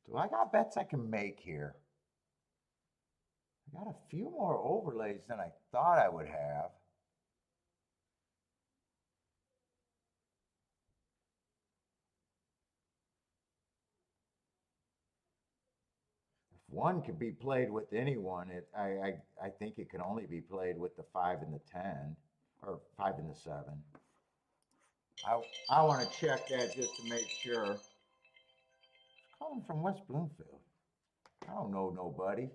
Do I got bets I can make here? I got a few more overlays than I thought I would have. If one could be played with anyone, I think it can only be played with the 5 and the 10, or 5 and the 7. I want to check that just to make sure. It's calling from West Bloomfield. I don't know nobody.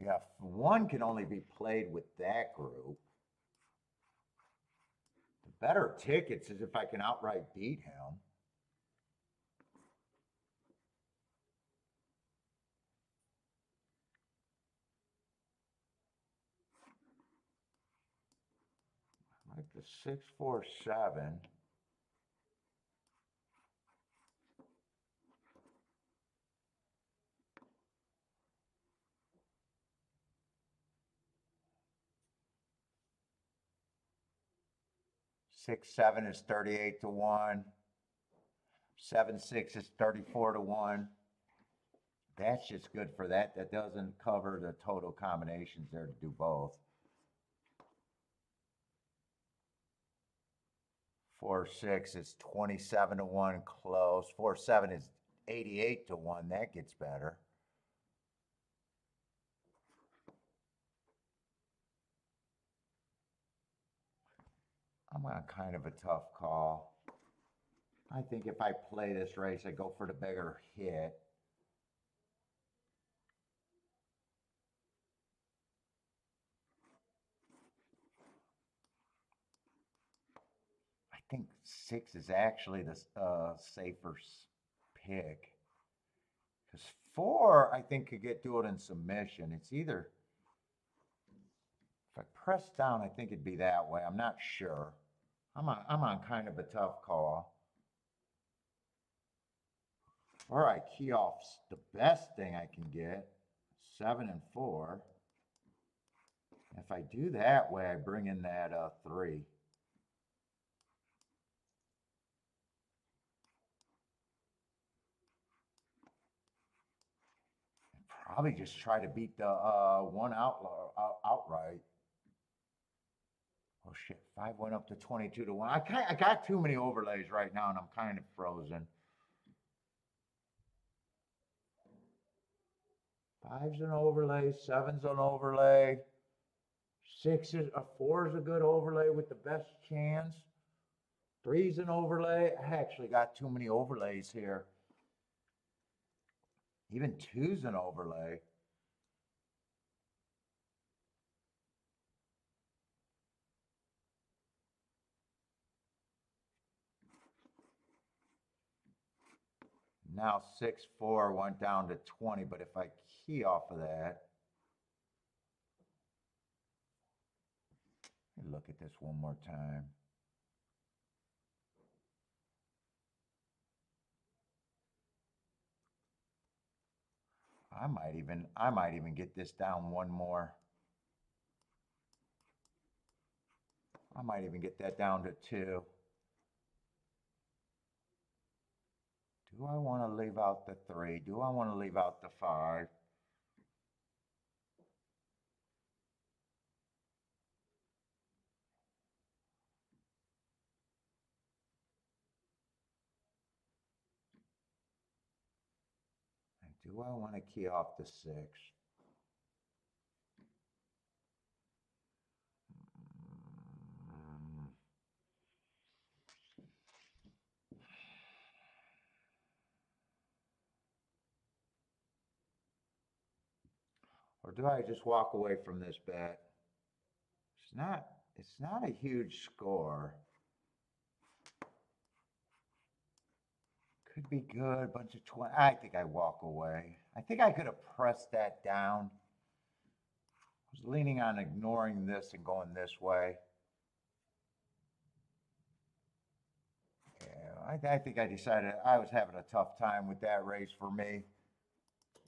Yeah, one can only be played with that group. The better tickets is if I can outright beat him. Like the 647. Six seven is 38 to 1. 7 6 is 34 to 1. That's just good for that. That doesn't cover the total combinations there to do both. 4 6 is 27 to 1, close. 4 7 is 88 to 1. That gets better. I'm on kind of a tough call. I think if I play this race, I go for the bigger hit. I think 6 is actually the safer pick. Because 4, I think, could do it in submission. It's either, if I press down, I think it'd be that way. I'm not sure. I'm on kind of a tough call. Or I key off the best thing I can get, 7 and 4. If I do that way, I bring in that 3. Probably just try to beat the one outright. Oh shit, 5 went up to 22 to 1. I got too many overlays right now and I'm kind of frozen. 5's an overlay, 7's an overlay. 4 is a good overlay with the best chance. 3's an overlay. I actually got too many overlays here. Even 2's an overlay. Now 6 4 went down to 20, but if I key off of that, let me look at this one more time. I might even get this down one more. I might even get that down to 2. Do I want to leave out the 3? Do I want to leave out the 5? And do I want to key off the 6? Or do I just walk away from this bet? It's not a huge score. Could be good, bunch of 20. I think I walk away. I think I could have pressed that down. I was leaning on ignoring this and going this way. Yeah, I think I decided I was having a tough time with that race for me.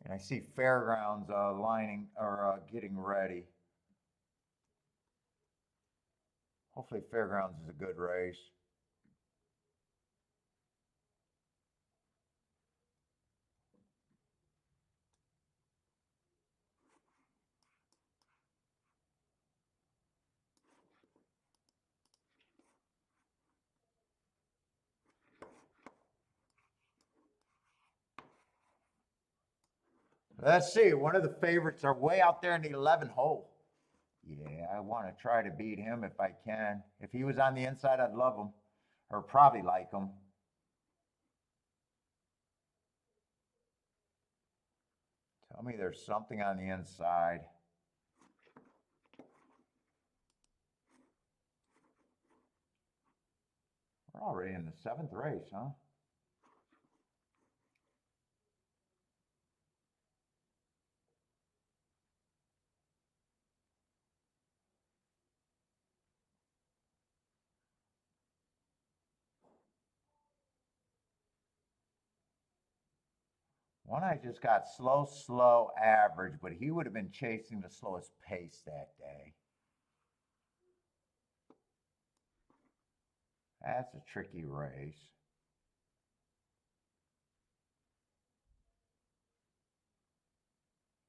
And I see Fairgrounds lining or getting ready. Hopefully Fairgrounds is a good race. Let's see. One of the favorites are way out there in the 11th hole. Yeah, I want to try to beat him if I can. If he was on the inside, I'd love him. Or probably like him. Tell me there's something on the inside. We're already in the 7th race, huh? One I just got slow average, but he would have been chasing the slowest pace that day. That's a tricky race.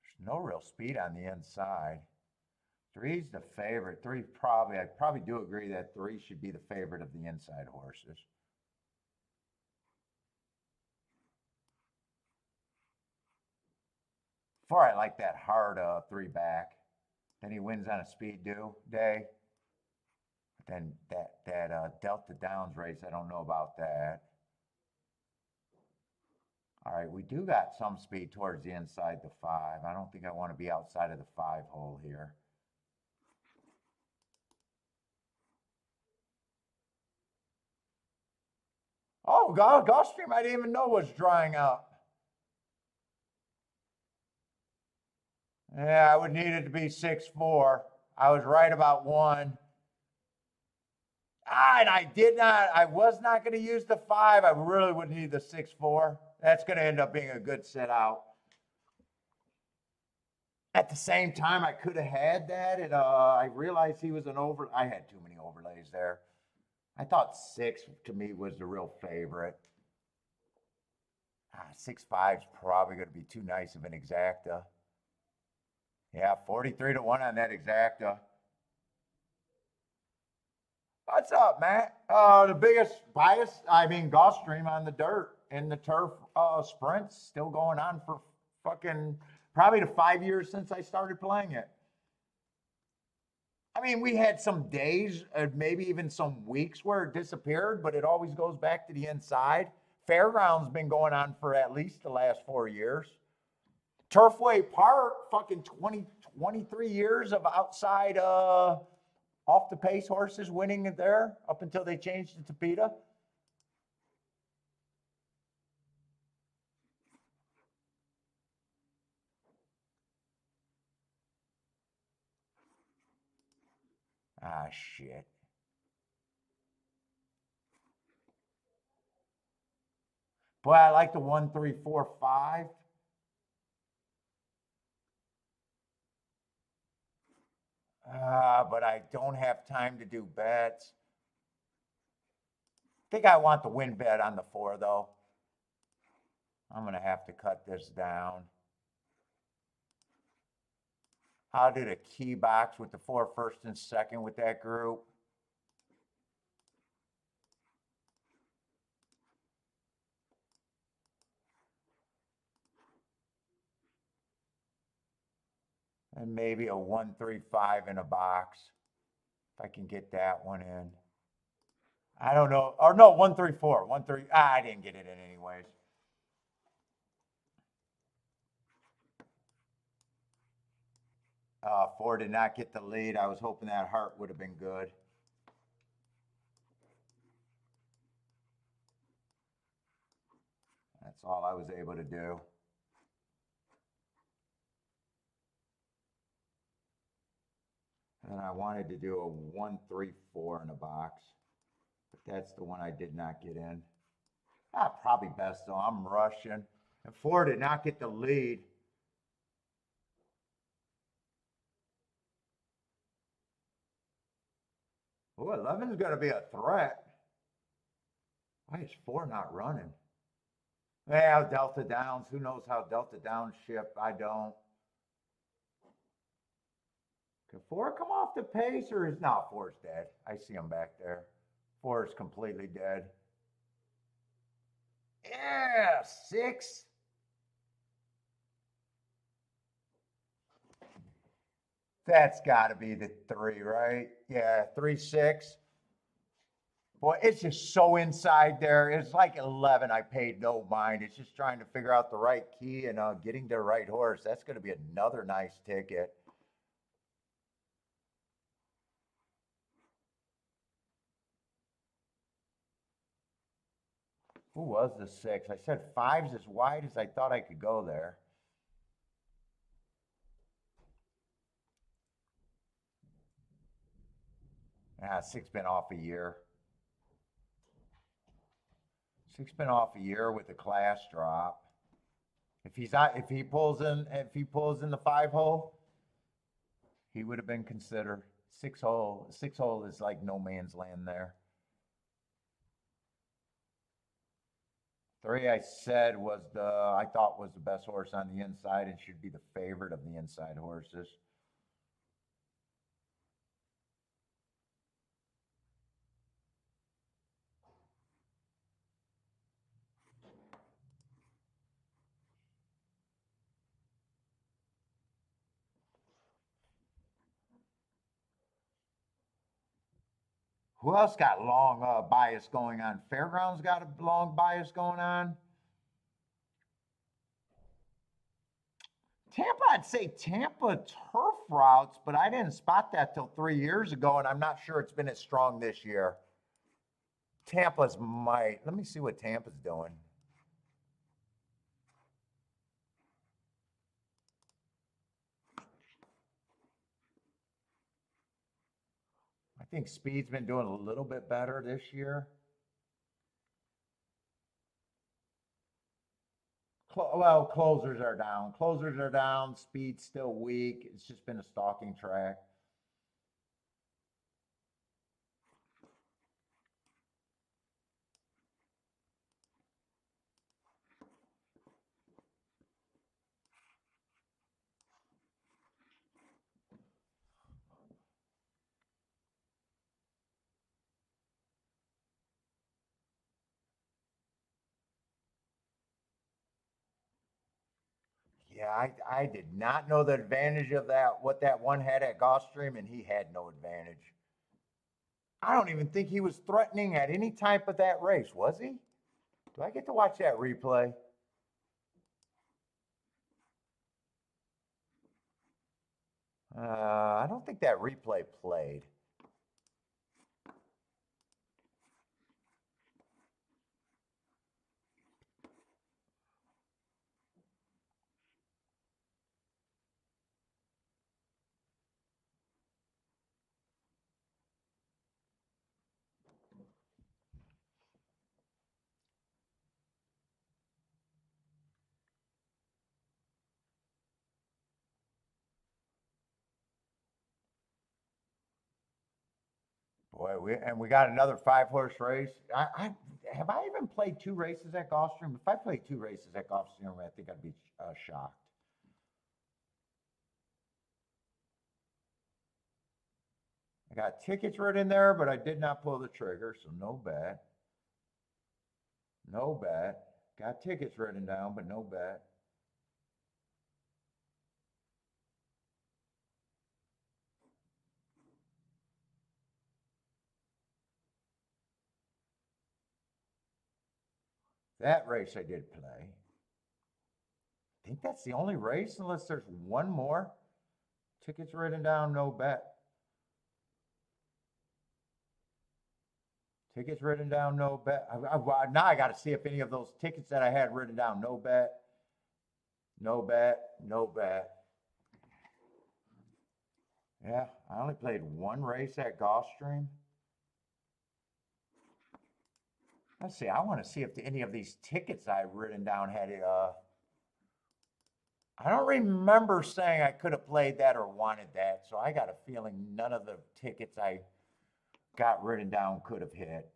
There's no real speed on the inside. Three's the favorite. I probably do agree that three should be the favorite of the inside horses. Four, I like that hard three back. Then he wins on a speed day. Then that Delta Downs race, I don't know about that. All right, we do got some speed towards the inside the 5. I don't think I want to be outside of the 5 hole here. Oh, Gulfstream, I didn't even know was drying up. Yeah, I would need it to be 6-4. I was right about 1. And I was not going to use the 5. I really would need the 6-4. That's going to end up being a good set out. At the same time, I could have had that. I realized he was I had too many overlays there. I thought 6 to me was the real favorite. 6-5 is probably going to be too nice of an exacta. Yeah, 43 to 1 on that exacta. What's up, Matt? The biggest bias, Gulfstream on the dirt in the turf sprints still going on for fucking probably the 5 years since I started playing it. I mean, we had some days, maybe even some weeks where it disappeared, but it always goes back to the inside. Fairgrounds been going on for at least the last 4 years. Turfway Park, fucking 23 years of outside off the pace horses winning it there up until they changed it to PETA. Shit. Boy, I like the 1, 3, 4, 5. But I don't have time to do bets. I think I want the win bet on the 4, though. I'm going to have to cut this down. I'll do the key box with the 4 first and second with that group. And maybe a 1, 3, 5 in a box. If I can get that one in. I don't know. Or no, 1, 3, 4. 1, 3. I didn't get it in anyways. Four did not get the lead. I was hoping that heart would have been good. That's all I was able to do. And I wanted to do a 1, 3, 4 in a box. But that's the one I did not get in. Probably best though. I'm rushing. And 4 did not get the lead. Oh, 11 is going to be a threat. Why is 4 not running? Well, Delta Downs. Who knows how Delta Downs ship? I don't. Can 4 come off the pace or is no? 4's dead. I see him back there. 4 is completely dead. Yeah, 6. That's got to be the 3, right? Yeah, 3, 6. Boy, it's just so inside there. It's like 11. I paid no mind. It's just trying to figure out the right key and getting the right horse. That's going to be another nice ticket. Who was the 6? I said 5's as wide as I thought I could go there. Ah, 6 been off a year. 6 been off a year with the class drop. If he pulls in the 5 hole, he would have been considered. 6 hole. 6 hole is like no man's land there. 3 I said I thought was the best horse on the inside and should be the favorite of the inside horses. Who else got long bias going on? Fairgrounds got a long bias going on. Tampa, I'd say Tampa turf routes, but I didn't spot that till 3 years ago, and I'm not sure it's been as strong this year. Tampa's might. Let me see what Tampa's doing. I think Speed's been doing a little bit better this year. Well, closers are down. Closers are down. Speed's still weak. It's just been a stalking track. Yeah, I did not know the advantage of that, what that one had at Gulfstream, and he had no advantage. I don't even think he was threatening at any type of that race, was he? Do I get to watch that replay? I don't think that replay played. Boy, we got another 5-horse race. Have I even played 2 races at Gulfstream? If I played 2 races at Gulfstream, I think I'd be shocked. I got tickets written there, but I did not pull the trigger, so no bet. No bet. Got tickets written down, but no bet. That race I did play. I think that's the only race, unless there's one more. Tickets written down, no bet. Tickets written down, no bet. Now I got to see if any of those tickets that I had written down, no bet, no bet, no bet. Yeah, I only played 1 race at Gulfstream. Let's see. I want to see if any of these tickets I've written down had it. I don't remember saying I could have played that or wanted that, so I got a feeling none of the tickets I got written down could have hit.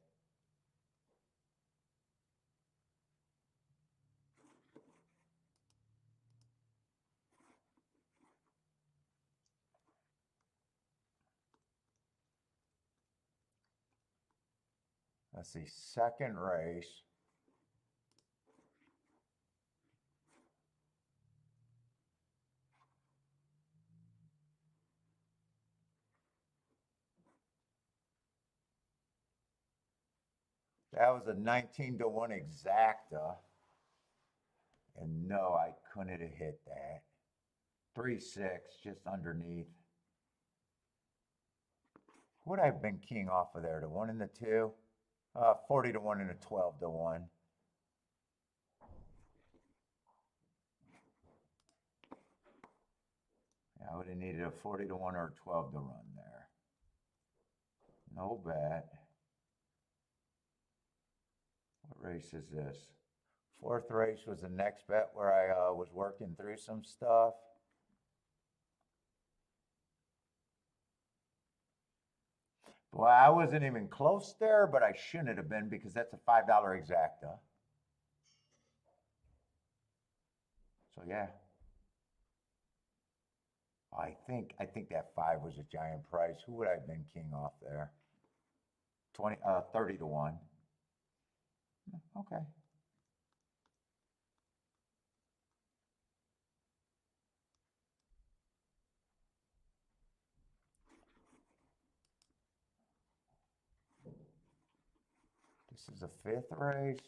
Let's see, second race. That was a 19-1 exacta. And no, I couldn't have hit that. 3-6, just underneath. Would I have been king off of there? The 1 and the 2? 40-1 and a 12-1. I would have needed a 40 to 1 or a 12 to run there. No bet. What race is this? Fourth race was the next bet where I was working through some stuff. Boy, I wasn't even close there, but I shouldn't have been because that's a $5 exacta. So yeah. I think that 5 was a giant price. Who would I have been king off there? 30 to 1. Okay. This is the 5th race.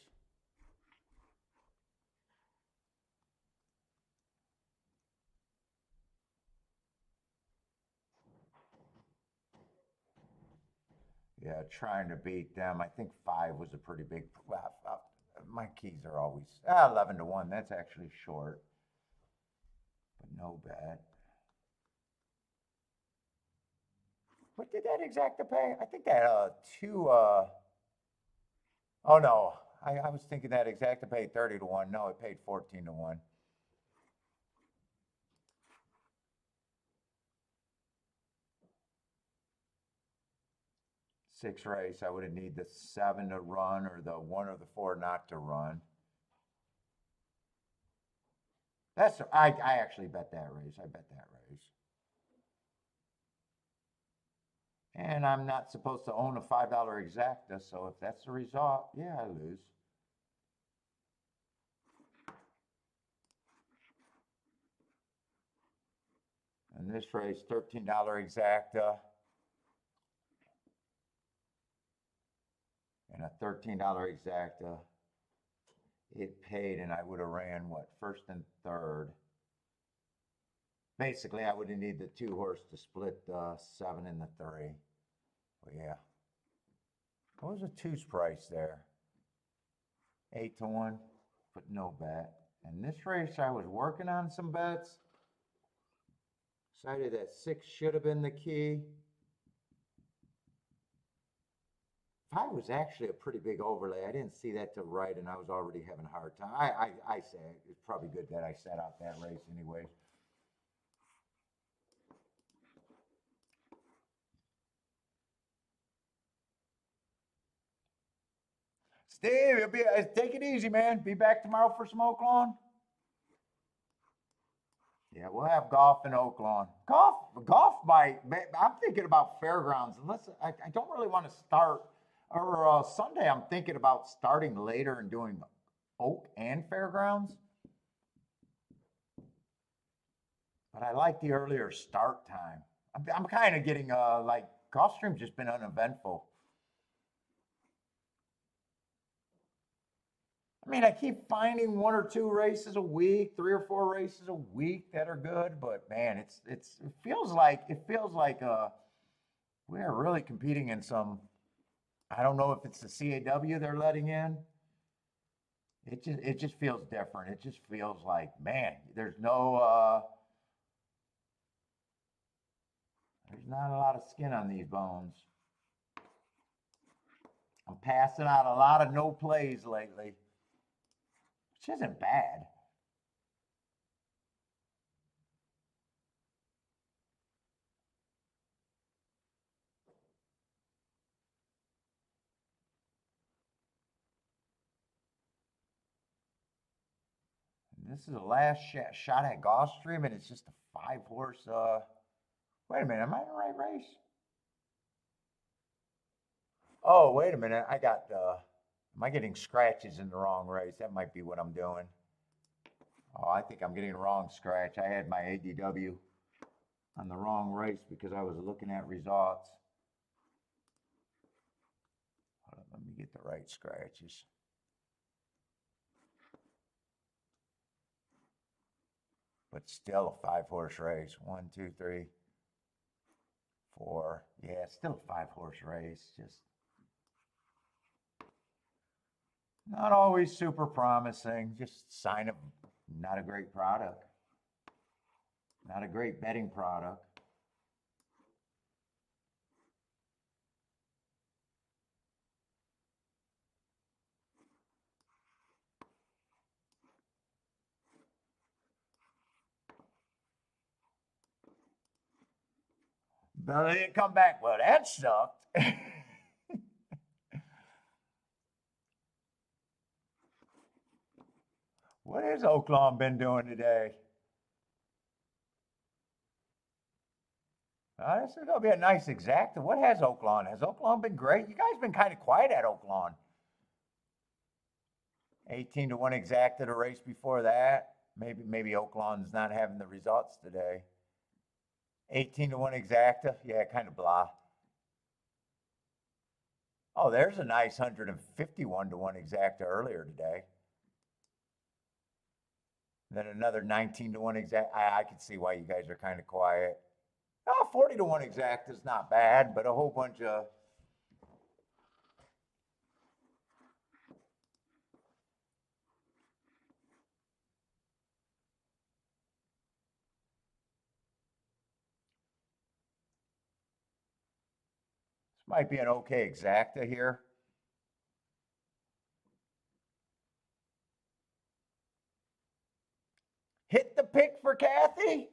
Yeah, trying to beat them. I think 5 was a pretty big. My keys are always 11 to 1. That's actually short, but no bet. What did that exacta pay? I think that 2. Oh no, I was thinking that exacta paid 30 to 1. No, it paid 14 to 1. Sixth race, I would have need the 7 to run or the 1 or the 4 not to run. I actually bet that race. I bet that race. And I'm not supposed to own a $5 exacta, so if that's the result, yeah, I lose. And this race, $13 exacta. And a $13 exacta. It paid, and I would have ran, what, first and third. Basically, I would have needed the 2 horse to split the 7 and the 3. But yeah. What was the 2's price there? 8 to 1, but no bet. And this race, I was working on some bets. Decided that 6 should have been the key. 5 was actually a pretty big overlay. I didn't see that till right, and I was already having a hard time. I say it's probably good that I sat out that race anyways. Steve, take it easy, man. Be back tomorrow for some Oaklawn. Yeah, we'll have golf in Oaklawn. Golf might. I'm thinking about fairgrounds. Unless I don't really want to start. Or Sunday, I'm thinking about starting later and doing Oak and fairgrounds. But I like the earlier start time. I'm kind of getting like Gulfstream's just been uneventful. I mean, I keep finding 1 or 2 races a week, 3 or 4 races a week that are good, but man, it feels like we are really competing in some. I don't know if it's the CAW they're letting in. It just feels different. It just feels like, man, there's not a lot of skin on these bones. I'm passing out a lot of no plays lately, which isn't bad. And this is the last shot at Gulfstream, and it's just a 5 horse. Wait a minute, am I in the right race? Oh, wait a minute. Am I getting scratches in the wrong race? That might be what I'm doing. Oh, I think I'm getting the wrong scratch. I had my ADW on the wrong race because I was looking at results. Hold on, let me get the right scratches. But still a 5 horse race. 1, 2, 3, 4. Yeah, still a 5 horse race. Just not always super promising. Just sign of not a great product. Not a great betting product. But they didn't come back. Well, that sucked. What has Oaklawn been doing today? This is going to be a nice exacta. What has Oaklawn? Has Oaklawn been great? You guys been kind of quiet at Oaklawn. 18 to 1 exacta the race before that. Maybe Oaklawn's not having the results today. 18 to 1 exacta. Yeah, kind of blah. Oh, there's a nice 151 to 1 exacta earlier today. Then another 19 to 1 exacta. I can see why you guys are kind of quiet. Oh, 40 to 1 exacta is not bad, but a whole bunch of might be an okay exacta here. Hit the pick for Kathy.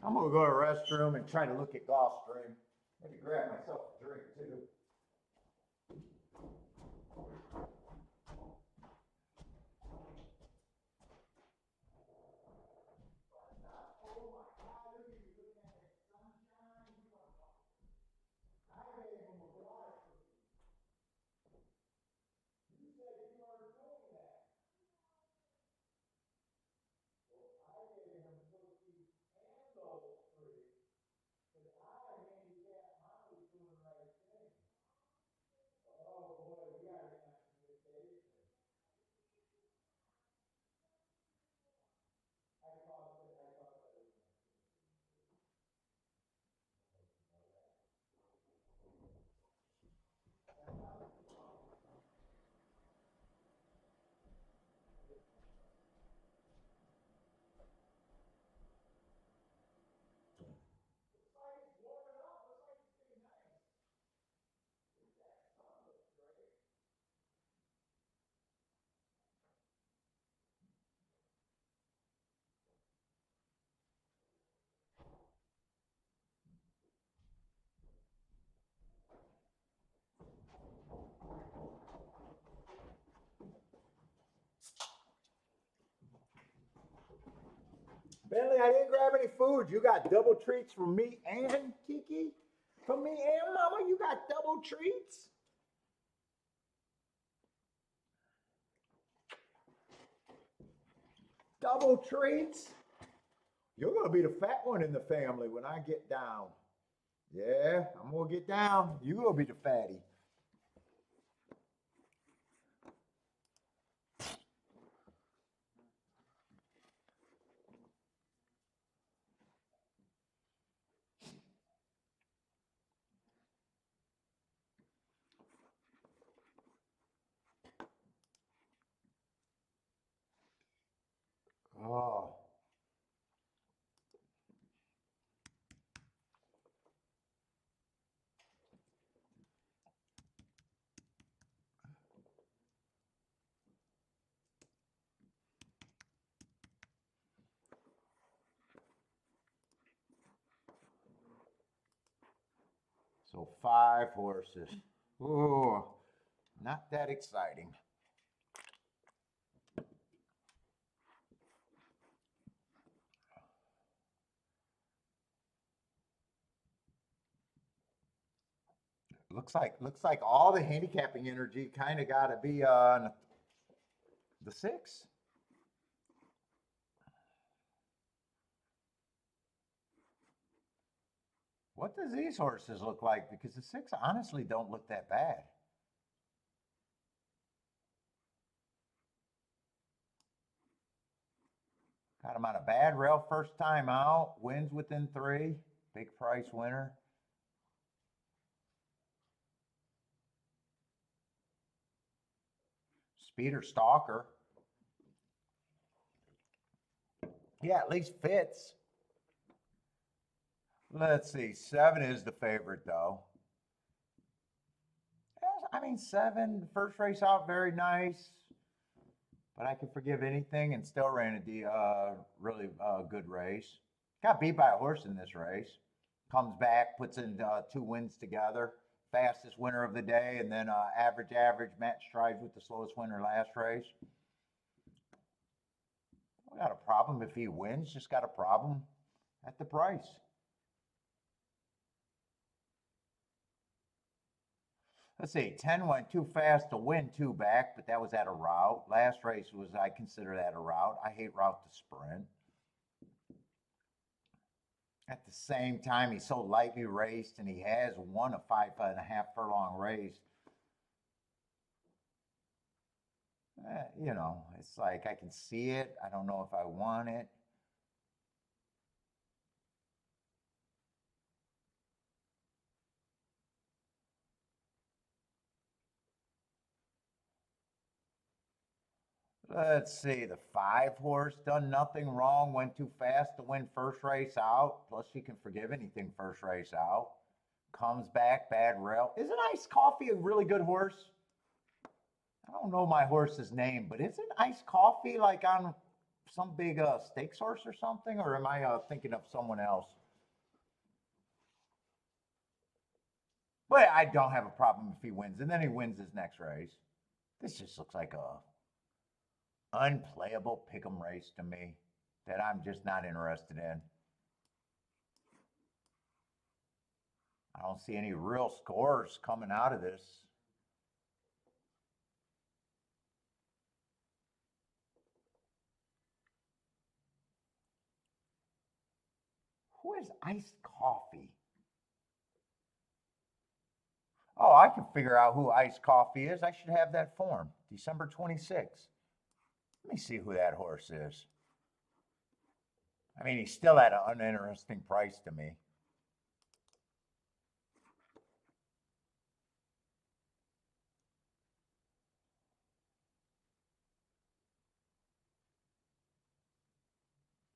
I'm gonna go to the restroom and try to look at Gulfstream. Maybe grab myself a drink too. Bentley, I didn't grab any food. You got double treats from me and Kiki? From me and Mama, you got double treats? Double treats? You're going to be the fat one in the family when I get down. Yeah, I'm going to get down. You're going to be the fatty. Oh. So 5 horses. Oh, not that exciting. Looks like all the handicapping energy kind of got to be on the 6. What does these horses look like? Because the 6 honestly don't look that bad. Got him on a bad rail first time out. Wins within 3. Big price winner. Speeder Stalker. Yeah, at least fits. Let's see. 7 is the favorite, though. I mean, 7, first race out, very nice. But I can forgive anything and still ran a really good race. Got beat by a horse in this race. Comes back, puts in 2 wins together. Fastest winner of the day, and then average, match strides with the slowest winner last race. We got a problem if he wins, just got a problem at the price. Let's see, 10 went too fast to win 2 back, but that was at a route. Last race was, I consider that a route. I hate route to sprint. At the same time, he's so lightly raced, and he has won a 5.5 furlong race. You know, it's like I can see it. I don't know if I want it. Let's see, the 5 horse done nothing wrong, went too fast to win first race out. Plus, you can forgive anything first race out. Comes back, bad rail. Isn't Iced Coffee a really good horse? I don't know my horse's name, but isn't Iced Coffee like on some big stakes horse or something? Or am I thinking of someone else? But I don't have a problem if he wins, and then he wins his next race. This just looks like a unplayable pick'em race to me that I'm just not interested in. I don't see any real scores coming out of this. Who is Iced Coffee? Oh, I can figure out who Iced Coffee is. I should have that form. December 26th. Let me see who that horse is. I mean, he's still at an uninteresting price to me.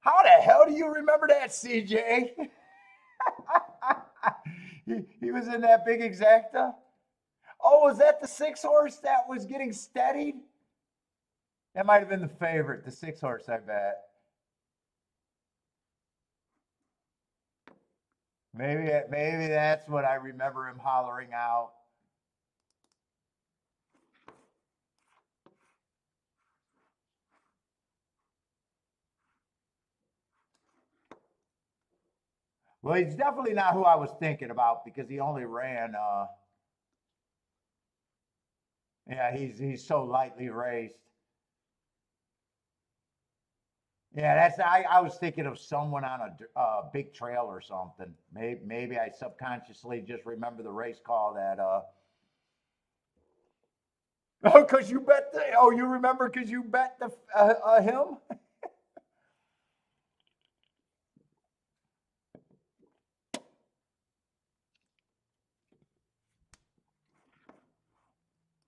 How the hell do you remember that, CJ? he was in that big exacta? Oh, was that the 6 horse that was getting steadied? That might have been the favorite, the 6 horse, I bet. Maybe that's what I remember him hollering out. Well, he's definitely not who I was thinking about because he only ran. Yeah, he's so lightly raced. Yeah, I was thinking of someone on a big trail or something. Maybe I subconsciously just remember the race call that. Oh, because you bet you remember because you bet the him.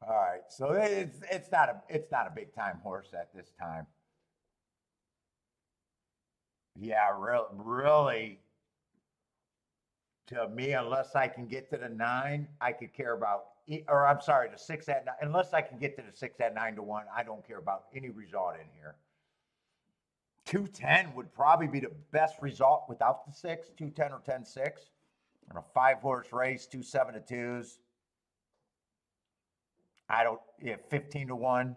All right, so it's not a big time horse at this time. Yeah, really, to me, unless I can get to the 9, I could care about. Or I'm sorry, the 6 at 9. Unless I can get to the 6 at 9-1, I don't care about any result in here. 210 would probably be the best result without the 6. 210 or 10-6 on a 5 horse race, 2 7-2s. I don't, 15-1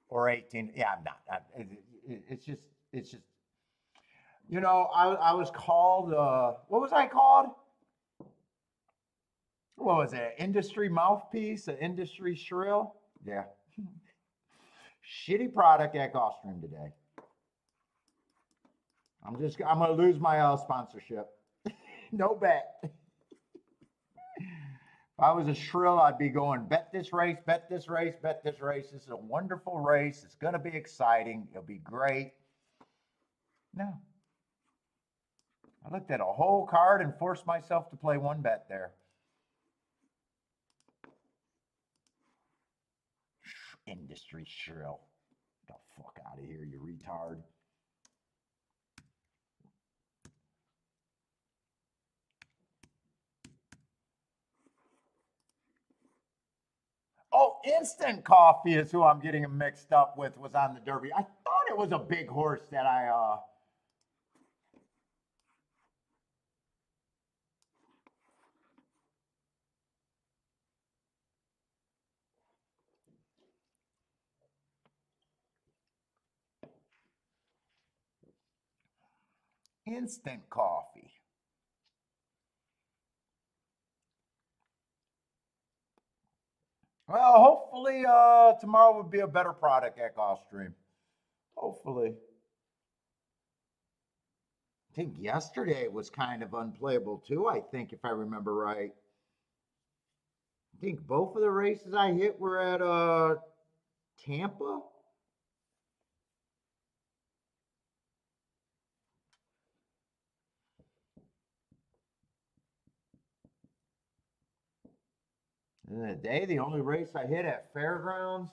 or 18. Yeah, I'm not. It's just, I was called, what was I called? What was it? Industry mouthpiece, an industry shrill? Yeah. Shitty product at Gulfstream today. I'm going to lose my sponsorship. No bet. If I was a shrill, I'd be going, bet this race, bet this race, bet this race. This is a wonderful race. It's going to be exciting. It'll be great. No. I looked at a whole card and forced myself to play one bet there. Industry shrill. Get the fuck out of here, you retard. Oh, Instant Coffee is who I'm getting mixed up with, was on the Derby. I thought it was a big horse that Instant Coffee. Well, hopefully tomorrow will be a better product at Gulfstream. Hopefully. I think yesterday was kind of unplayable too, I think, if I remember right. I think both of the races I hit were at Tampa. And the day, the only race I hit at Fairgrounds,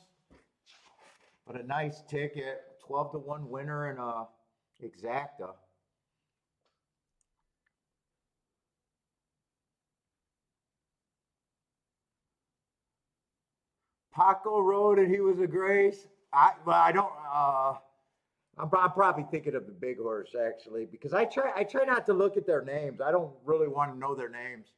but a nice ticket, 12-1 winner in Exacta. Paco rode it. He was a grace. I don't. I'm probably thinking of the big horse actually, because I try not to look at their names. I don't really want to know their names.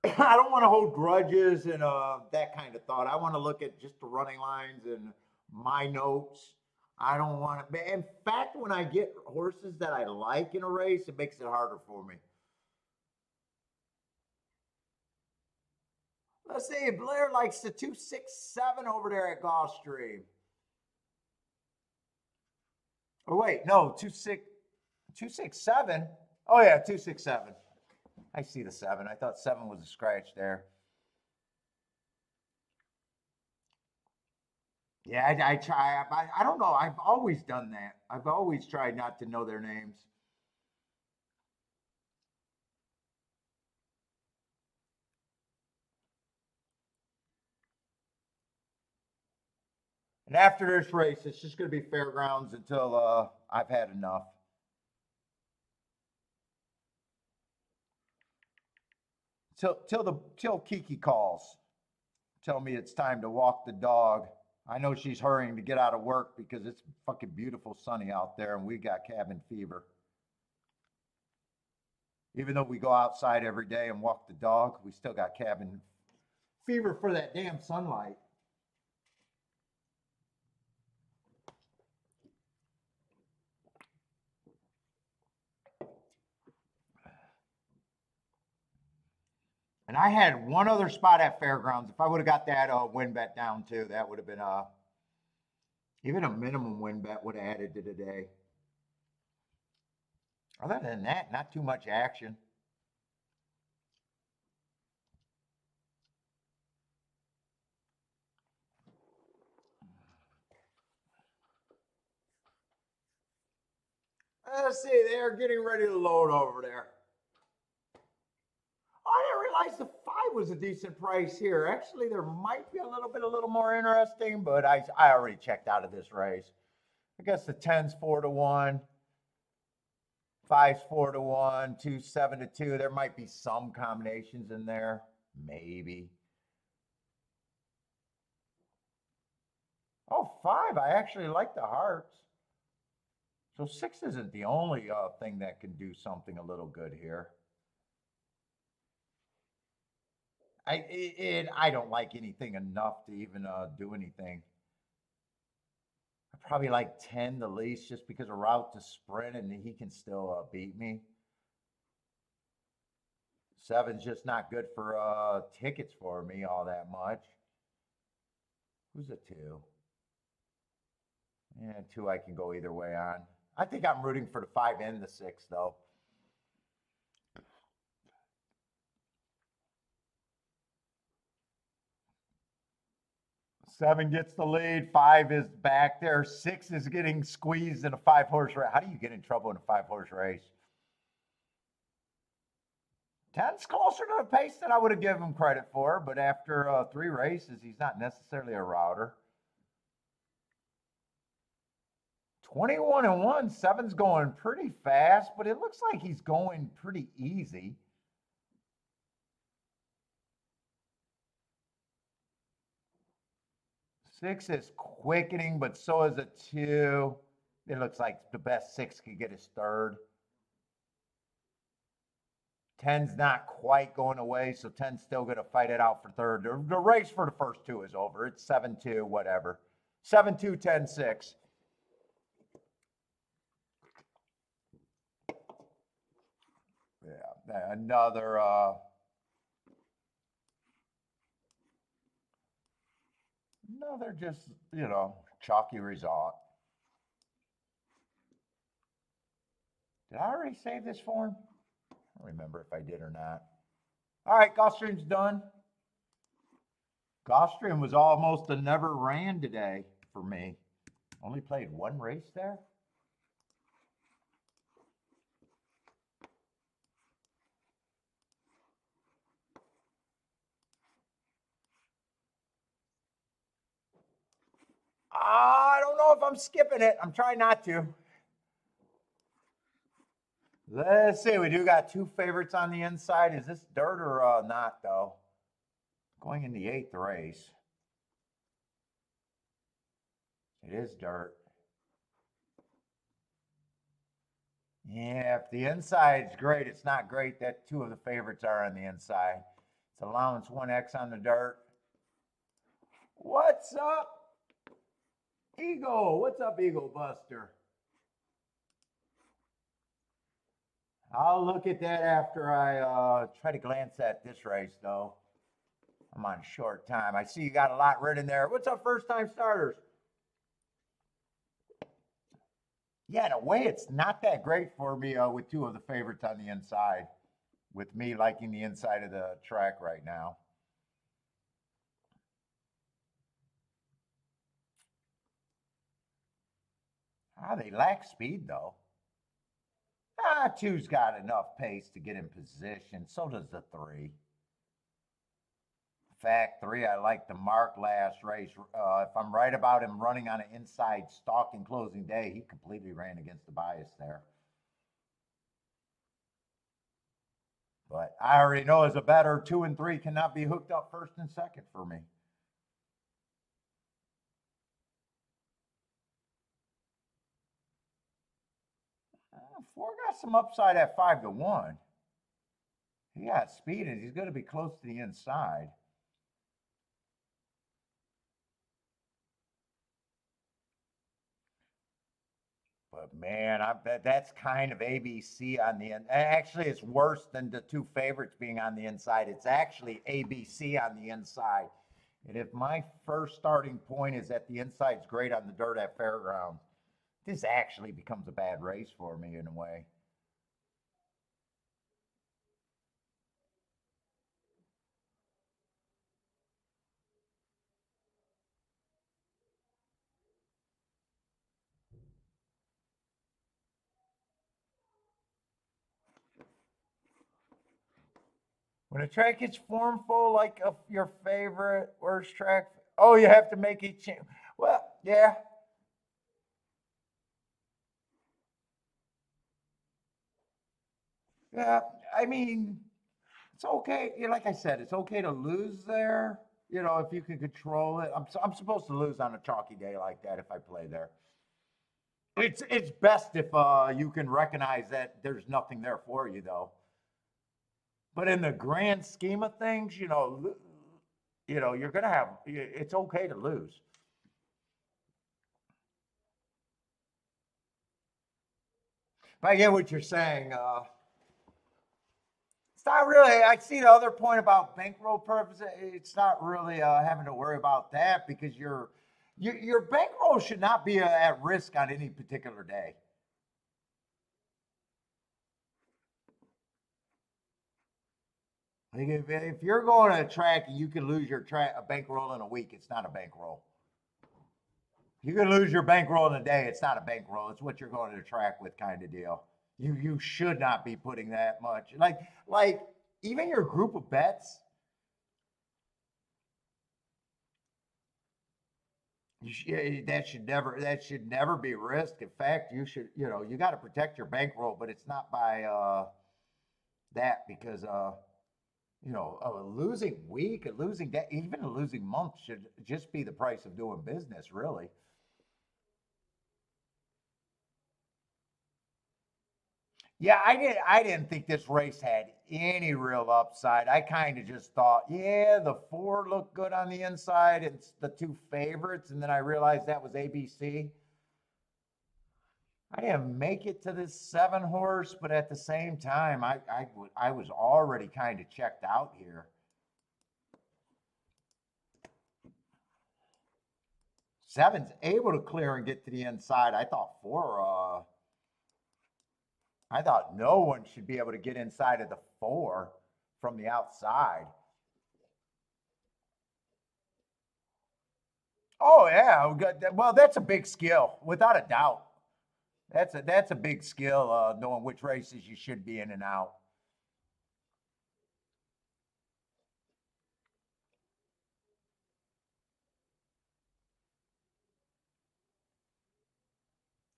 I don't want to hold grudges and that kind of thought. I want to look at just the running lines and my notes. I don't want to. In fact, when I get horses that I like in a race, it makes it harder for me. Let's see. Blair likes the 267 over there at Gulfstream. Oh wait, no, 267. Oh yeah, 267. I see the 7. I thought 7 was a scratch there. Yeah, I try. I don't know. I've always done that. I've always tried not to know their names. And after this race, it's just going to be Fairgrounds until I've had enough. Till Kiki calls, tell me it's time to walk the dog. I know she's hurrying to get out of work because it's fucking beautiful sunny out there and we got cabin fever. Even though we go outside every day and walk the dog, we still got cabin fever for that damn sunlight. And I had one other spot at Fairgrounds. If I would have got that win bet down too, that would have been even a minimum win bet would have added to the day. Other than that, not too much action. Let's see, they're getting ready to load over there. I didn't realize the 5 was a decent price here. Actually, there might be a little more interesting, but I already checked out of this race. I guess the 10's 4-1, 5's 4-1, 2's 7-2. There might be some combinations in there, maybe. Oh, 5, I actually like the hearts. So 6 isn't the only thing that can do something a little good here. I don't like anything enough to even do anything. I probably like 10 the least just because of route to sprint and he can still beat me. 7's just not good for tickets for me all that much. Who's a 2? Yeah, 2 I can go either way on. I think I'm rooting for the 5 and the 6 though. 7 gets the lead. 5 is back there. 6 is getting squeezed in a 5-horse race. How do you get in trouble in a 5-horse race? 10's closer to the pace that I would have given him credit for, but after 3 races, he's not necessarily a router. 21-1, 7's going pretty fast, but it looks like he's going pretty easy. Six is quickening, but so is a 2. It looks like the best 6 could get his 3rd. 10's not quite going away, so 10's still going to fight it out for 3rd. The race for the first 2 is over. It's 7-2, whatever. 7-2, 10-6. Yeah, another just, chalky result. Did I already save this form? I don't remember if I did or not. All right, Gulfstream's done. Gulfstream was almost a never ran today for me. Only played 1 race there. I don't know if I'm skipping it. I'm trying not to. Let's see. We do got 2 favorites on the inside. Is this dirt or not, though? Going in the 8th race. It is dirt. Yeah, if the inside's great, it's not great that 2 of the favorites are on the inside. It's allowance 1X on the dirt. What's up, Eagle? What's up, Eagle Buster? I'll look at that after I try to glance at this race, though. I'm on short time. I see you got a lot written there. What's up, first-time starters? Yeah, in a way, it's not that great for me with 2 of the favorites on the inside, with me liking the inside of the track right now. They lack speed, though. 2's got enough pace to get in position. So does the 3. In fact, 3, I like the mark last race. If I'm right about him running on an inside stalking closing day, he completely ran against the bias there. But I already know as a bettor, 2 and 3 cannot be hooked up 1st and 2nd for me. Four got some upside at 5-1. He got speed and he's going to be close to the inside. But man, I bet that's kind of ABC on the end. Actually, it's worse than the 2 favorites being on the inside. It's actually ABC on the inside. And if my first starting point is that the inside's great on the dirt at Fairgrounds, this actually becomes a bad race for me in a way. When a track gets formful, like your favorite worst track, oh, you have to make it change. Well, yeah. Yeah, I mean, it's okay. Like I said, it's okay to lose there. If you can control it. I'm supposed to lose on a chalky day like that if I play there. It's best if you can recognize that there's nothing there for you, though. But in the grand scheme of things, you're gonna have. It's okay to lose. But I get what you're saying. It's not really. I see the other point about bankroll purposes. It's not really having to worry about that because your bankroll should not be at risk on any particular day. Like if you're going to a track and you can lose your a bankroll in a week, it's not a bankroll. You can lose your bankroll in a day. It's not a bankroll. It's what you're going to the track with, kind of deal. You should not be putting that much. Like even your group of bets. That should never be risked. In fact, you should, you got to protect your bankroll, but it's not by that because a losing week, a losing day, even a losing month should just be the price of doing business, really. Yeah, I didn't think this race had any real upside. I kind of just thought, yeah, the four looked good on the inside. It's the two favorites, and then I realized that was ABC. I didn't make it to this seven horse, but at the same time, I was already kind of checked out here. Seven's able to clear and get to the inside. I thought no one should be able to get inside of the four from the outside. Oh yeah, well that's a big skill without a doubt. That's a big skill, knowing which races you should be in and out.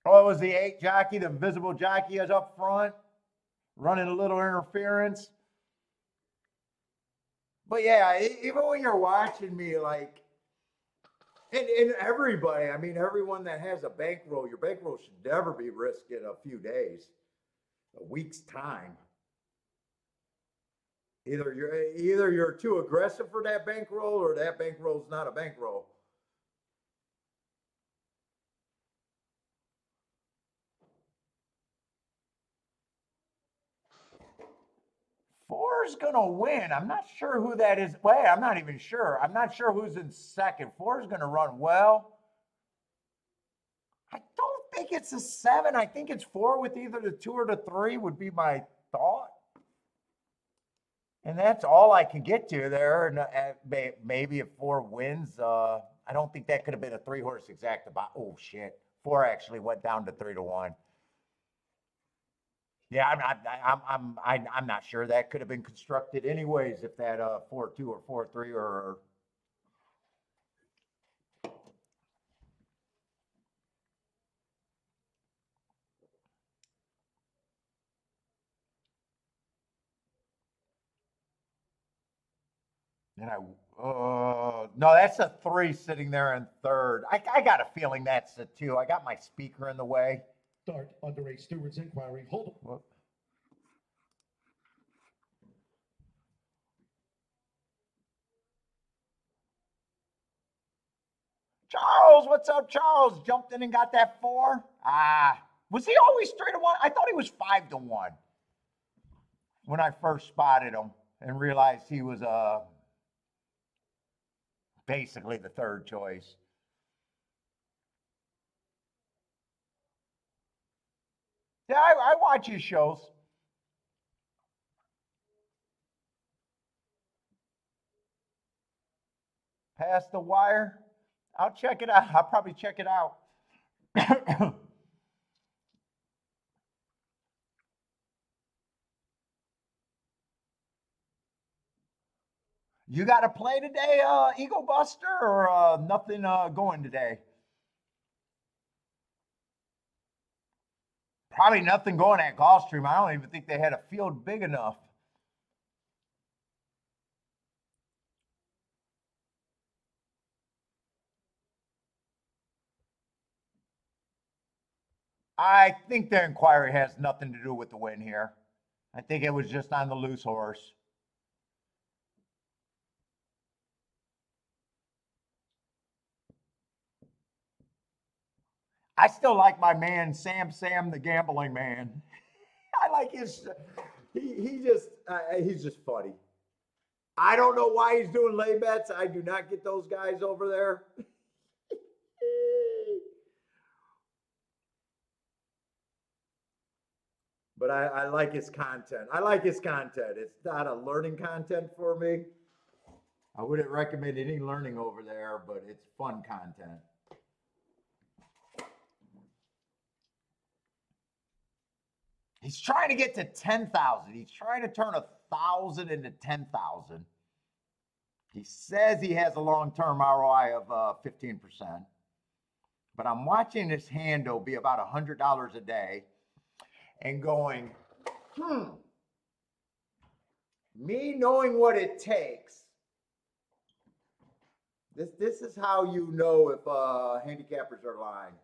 Oh, it was the eight jockey, the invisible jockey is up front, running a little interference. But yeah, even when you're watching me, like, and everybody, I mean, everyone that has a bankroll, your bankroll should never be risked in a few days, a week's time. Either you're too aggressive for that bankroll, or that bankroll's not a bankroll. Four's gonna win. I'm not sure who that is. Wait, I'm not even sure. I'm not sure who's in second. Four's gonna run well. I don't think it's a seven. I think it's four with either the two or the three would be my thought. And that's all I can get to there. And maybe if four wins, I don't think that could have been a three horse exact. About oh shit, four actually went down to 3-1. Yeah, I'm not sure that could have been constructed anyways if that 4-2 or 4-3 or then no, that's a three sitting there in third. I got a feeling that's a two. I got my speaker in the way. Start under a steward's inquiry. Hold on. Charles, what's up, Charles? Jumped in and got that four. Was he always 3-1? I thought he was 5-1 when I first spotted him and realized he was basically the third choice. Yeah, I watch his shows. Past the wire. I'll check it out. I'll probably check it out. You got to play today, Eagle Buster, or nothing going today? Probably nothing going at Gulfstream. I don't even think they had a field big enough. I think their inquiry has nothing to do with the win here. I think it was just on the loose horse. I still like my man Sam the gambling man. I like his. He's just funny. I don't know why he's doing lay bets. I do not get those guys over there. But I like his content. I like his content. It's not a learning content for me. I wouldn't recommend any learning over there, but it's fun content. He's trying to get to 10,000. He's trying to turn 1,000 into 10,000. He says he has a long-term ROI of 15%. But I'm watching this handle be about $100 a day and going, me knowing what it takes. This is how you know if handicappers are lying.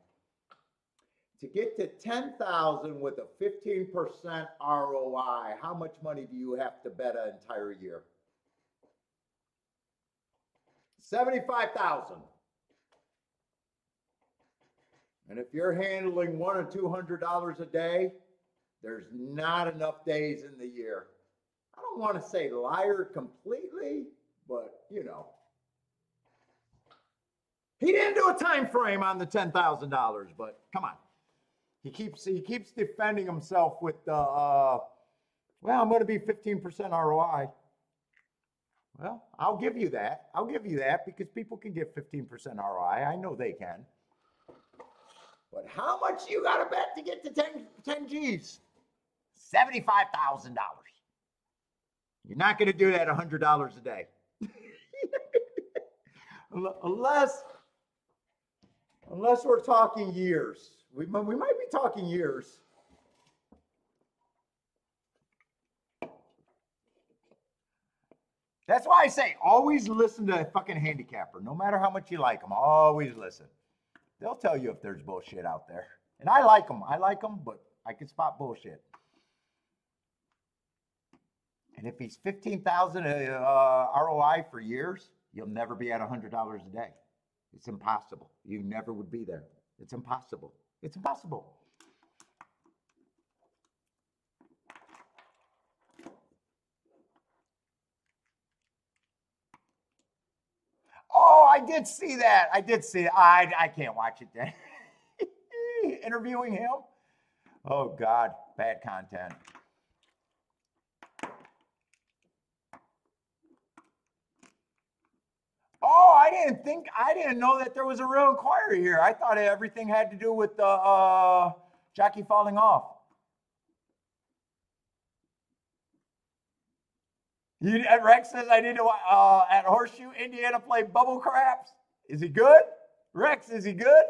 To get to 10,000 with a 15% ROI, how much money do you have to bet an entire year? 75,000. And if you're handling $100 or $200 a day, there's not enough days in the year. I don't want to say liar completely, but you know. He didn't do a time frame on the $10,000, but come on. He keeps defending himself with well, I'm going to be 15% ROI. Well, I'll give you that. I'll give you that because people can get 15% ROI. I know they can. But how much you got to bet to get to 10 G's? $75,000. You're not going to do that $100 a day. Unless we're talking years. We might be talking years. That's why I say always listen to a fucking handicapper. No matter how much you like them, always listen. They'll tell you if there's bullshit out there. And I like them. I like them, but I can spot bullshit. And if he's 15,000 ROI for years, you'll never be at $100 a day. It's impossible. You never would be there. It's impossible. It's impossible. Oh, I did see that. I did see it. I can't watch it then. Interviewing him? Oh, God. Bad content. Oh, I didn't know that there was a real inquiry here. I thought everything had to do with the jockey falling off. Rex says I need to at Horseshoe, Indiana, play bubble craps. Is he good? Rex, is he good?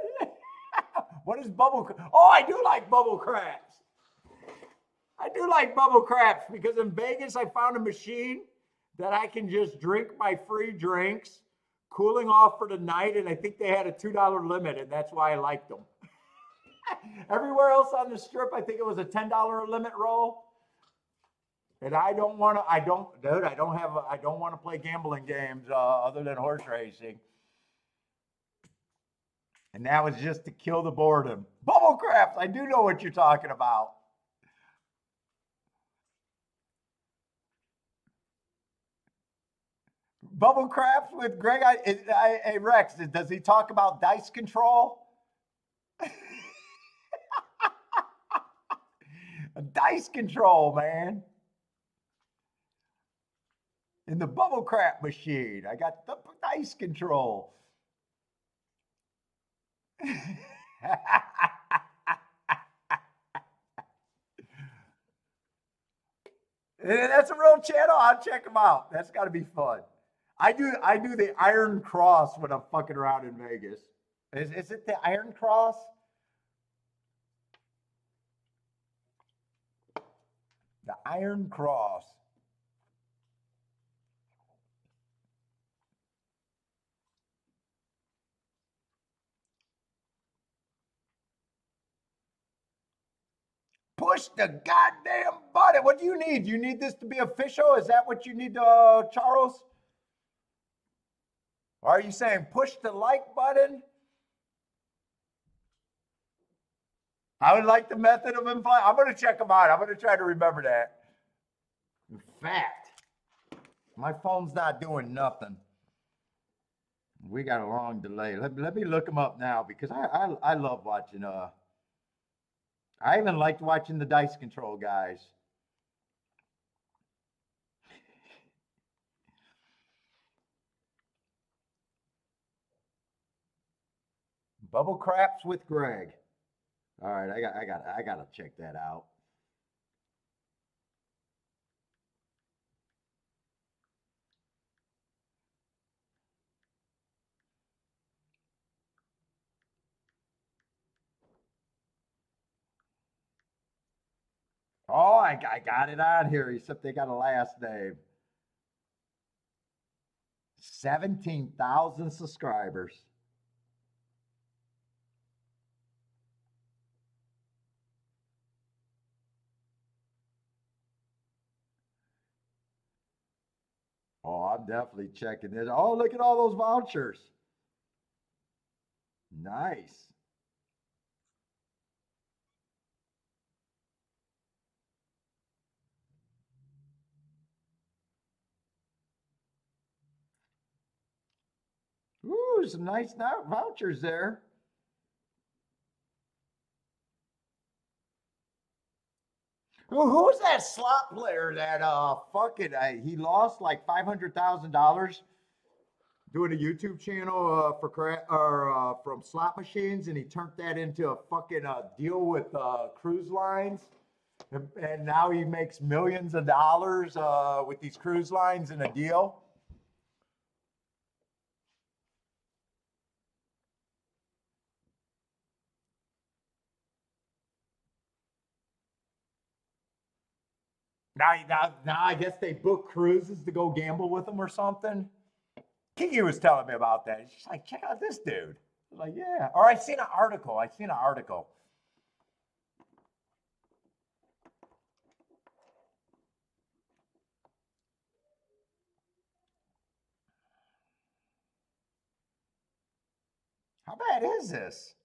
What is bubble? Oh, I do like bubble craps. I do like bubble craps because in Vegas I found a machine that I can just drink my free drinks, cooling off for the night, and I think they had a $2 limit, and that's why I liked them. Everywhere else on the strip, I think it was a $10 limit roll. And I don't want to play gambling games other than horse racing. And that was just to kill the boredom. Bubble craps, I do know what you're talking about. Bubble craps with Greg. Hey, Rex, does he talk about dice control? Dice control, man. In the bubble crap machine, I got the dice control. That's a real channel. I'll check them out. That's got to be fun. I do the Iron Cross when I'm fucking around in Vegas. Is it the Iron Cross? The Iron Cross. Push the goddamn button. What do you need? You need this to be official? Is that what you need, Charles? Or are you saying push the like button? I would like the method of implying. I'm going to check them out. I'm going to try to remember that. In fact, my phone's not doing nothing. We got a long delay. Let me look them up now because I love watching. I even liked watching the dice control guys. Bubble craps with Greg. All right, I gotta check that out. Oh, I got it on here, except they got a last name. 17,000 subscribers. Oh, I'm definitely checking this. Oh, look at all those vouchers. Nice. Ooh, some nice vouchers there. Who's that slot player that fucking he lost like $500,000 doing a YouTube channel for from slot machines, and he turned that into a fucking deal with cruise lines, and now he makes millions of dollars with these cruise lines in a deal. Now I guess they book cruises to go gamble with them or something. Kiki was telling me about that. She's like, check out this dude. I was like, yeah. Or I seen an article. How bad is this?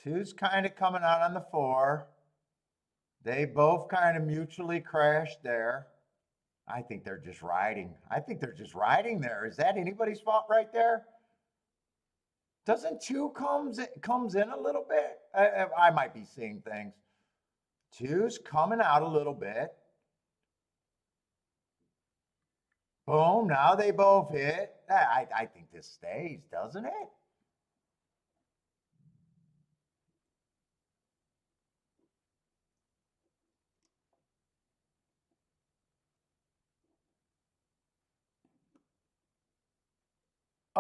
Two's kind of coming out on the four. They both kind of mutually crashed there. I think they're just riding. There. Is that anybody's fault right there? Doesn't two comes in a little bit? I might be seeing things. Two's coming out a little bit. Boom! Now they both hit. I think this stays, doesn't it?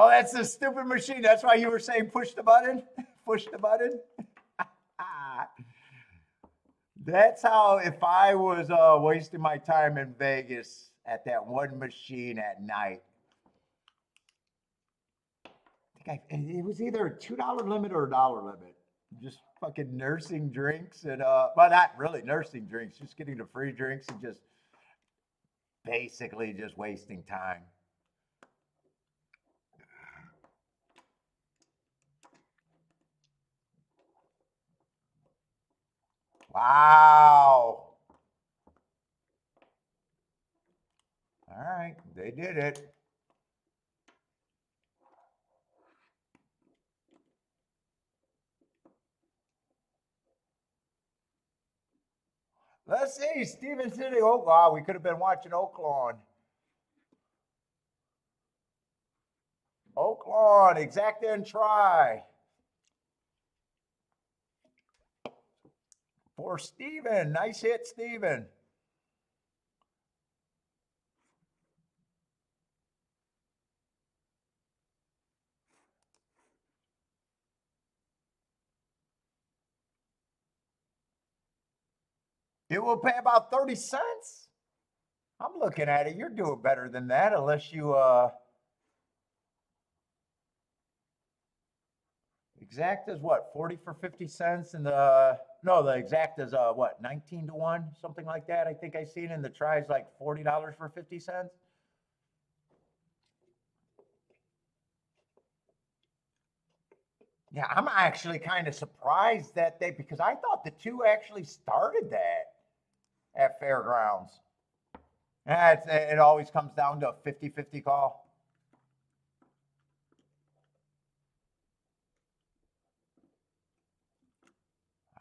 Oh, that's the stupid machine. That's why you were saying push the button. Push the button. That's how, if I was wasting my time in Vegas at that one machine at night, it was either a $2 limit or a dollar limit. Just fucking nursing drinks and well, not really nursing drinks, just getting the free drinks and just basically just wasting time. Wow. All right, they did it. Let's see, Steven City, Oaklawn. We could have been watching Oaklawn. Oaklawn, exact and try. For Steven. Nice hit, Steven. It will pay about 30 cents. I'm looking at it. You're doing better than that, unless you exact is what, 40 for 50 cents, and the exact is what, 19 to 1, something like that. I think I seen, and the try is like $40 for 50 cents. Yeah, I'm actually kind of surprised that because I thought the two actually started that at Fairgrounds. Yeah, it always comes down to a 50-50 call.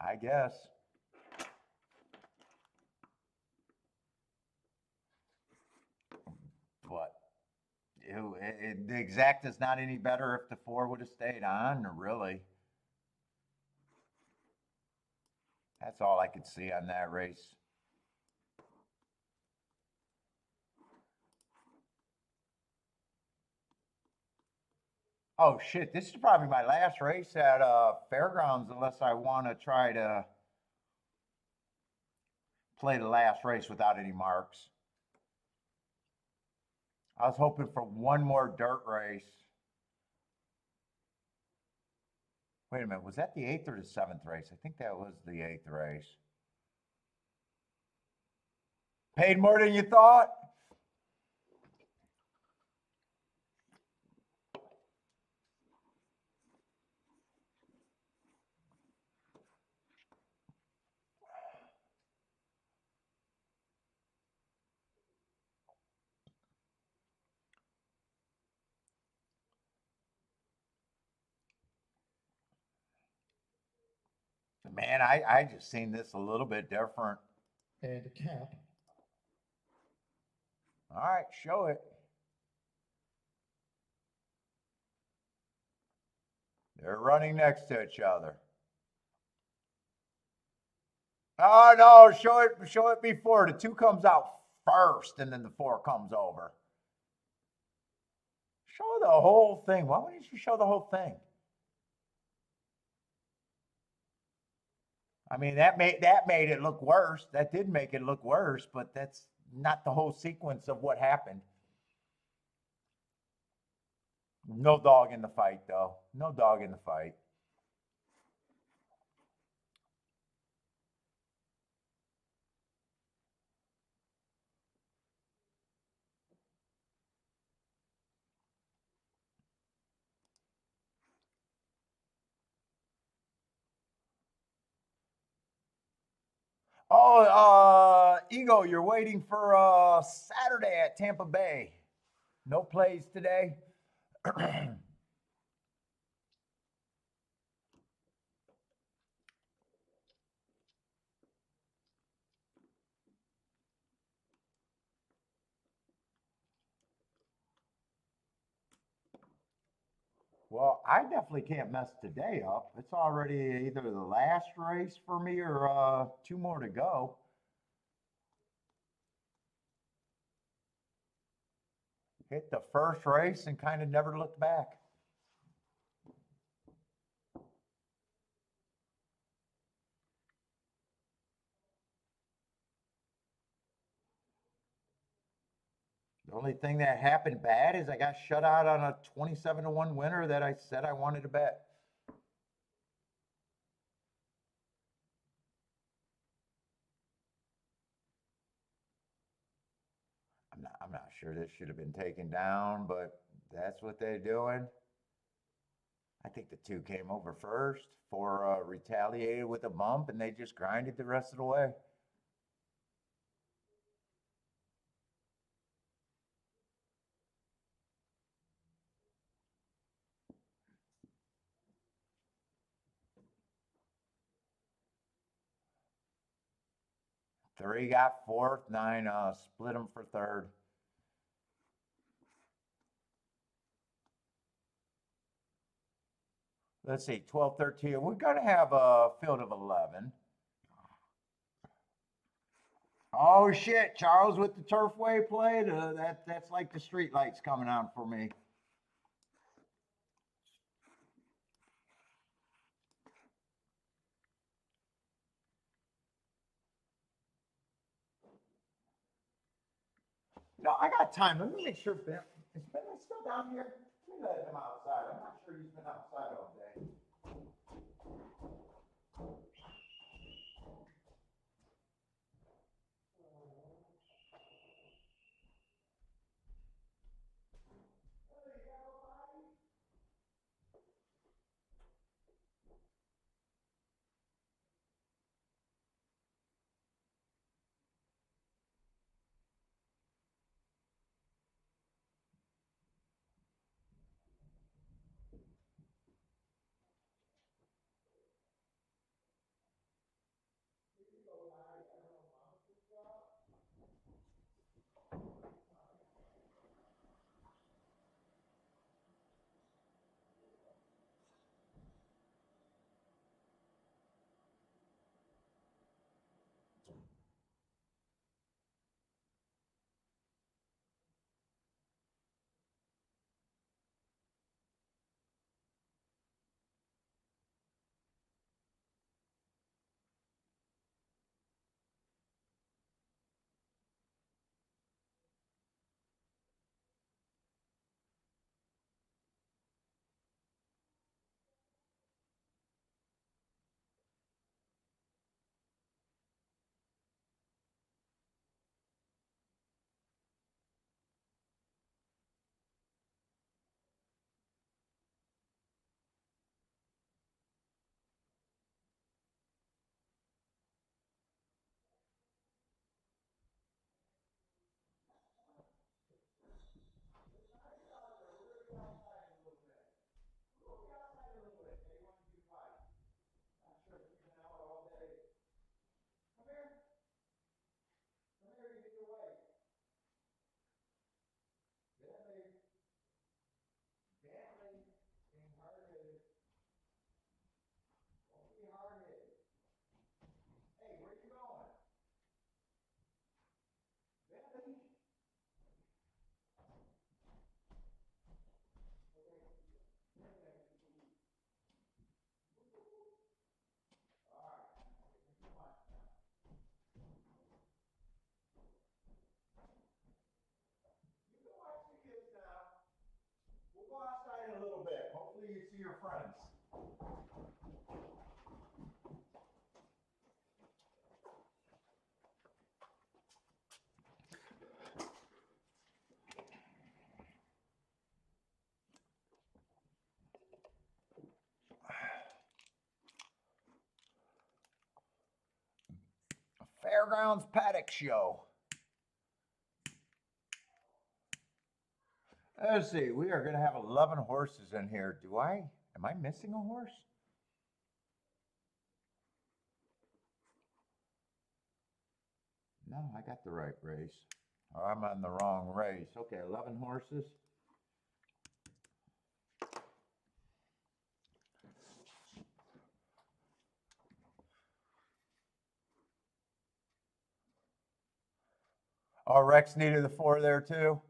I guess. But the exact is not any better if the four would have stayed on, or really. That's all I could see on that race. Oh shit, this is probably my last race at Fairgrounds unless I want to try to play the last race without any marks. I was hoping for one more dirt race. Wait a minute, was that the 8th or the 7th race? I think that was the 8th race. Paid more than you thought? Man, I just seen this a little bit different. And a cap. All right, show it. They're running next to each other. Oh no, show it before. The 2 comes out first and then the 4 comes over. Show the whole thing. Why wouldn't you show the whole thing? I mean, that made it look worse. That did make it look worse, but that's not the whole sequence of what happened. No dog in the fight, though. No dog in the fight. Oh, Ego, you're waiting for Saturday at Tampa Bay. No plays today. Well, I definitely can't mess today up. It's already either the last race for me or 2 more to go. Hit the first race and kind of never looked back. The only thing that happened bad is I got shut out on a 27-1 winner that I said I wanted to bet. I'm not sure this should have been taken down, but that's what they're doing. I think the 2 came over first, 4 retaliated with a bump, and they just grinded the rest of the way. Three got fourth, 9 split them for third. Let's see, 12, 13. We're going to have a field of 11. Oh shit, Charles with the Turfway play. That's like the street lights coming on for me. No, I got time. Let me make sure Ben is Ben still down here? Let me let him outside. I'm not sure he's been outside all day. friends. Fairgrounds Paddock Show. Let's see, we are going to have 11 horses in here. Am I missing a horse? No, I got the right race. Oh, I'm on the wrong race. Okay, 11 horses. Oh, Rex needed the 4 there too.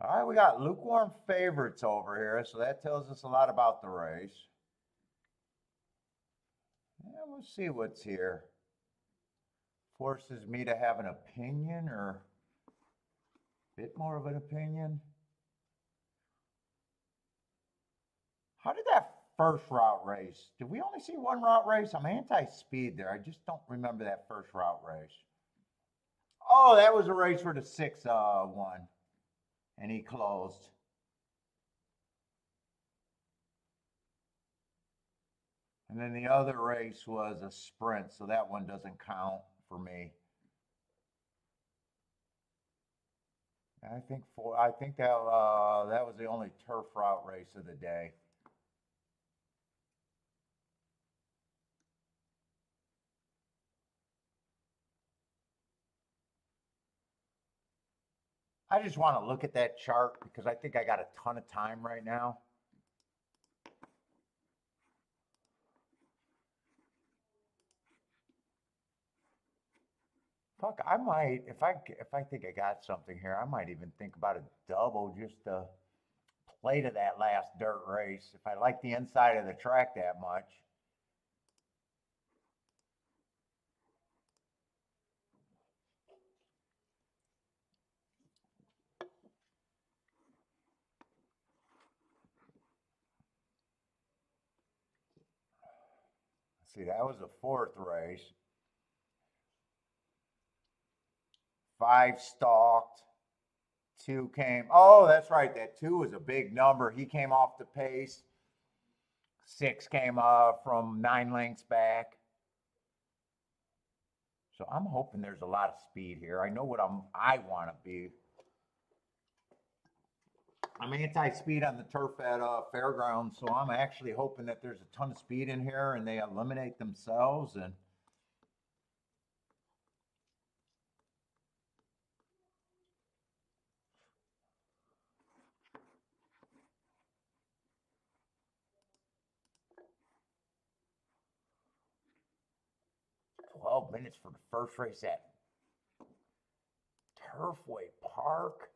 All right, we got lukewarm favorites over here, so that tells us a lot about the race. Yeah, we'll see what's here. Forces me to have an opinion or a bit more of an opinion. How did that first route race? Did we only see one route race? I'm anti-speed there. I just don't remember that first route race. Oh, that was a race for the 6-1. And he closed. And then the other race was a sprint, so that one doesn't count for me. I think that was the only turf route race of the day. I just want to look at that chart because I think I got a ton of time right now. Fuck, I might, if I think I got something here, I might even think about a double just to play to that last dirt race if I like the inside of the track that much. See, that was the 4th race. 5 stalked. 2 came. Oh, that's right. That 2 was a big number. He came off the pace. 6 came from 9 lengths back. So I'm hoping there's a lot of speed here. I know what I want to be. I'm anti-speed on the turf at Fairgrounds, so I'm actually hoping that there's a ton of speed in here and they eliminate themselves. And minutes for the first race at Turfway Park.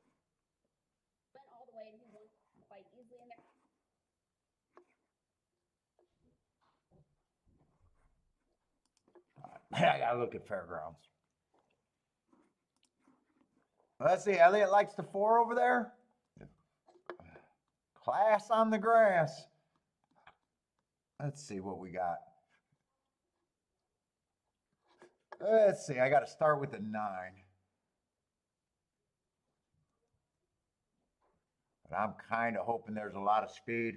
Went all the way and he won quite easily in there. I gotta look at Fairgrounds. Let's see, Elliot likes the 4 over there. Class on the grass. Let's see what we got. Let's see, I got to start with the 9. But I'm kind of hoping there's a lot of speed.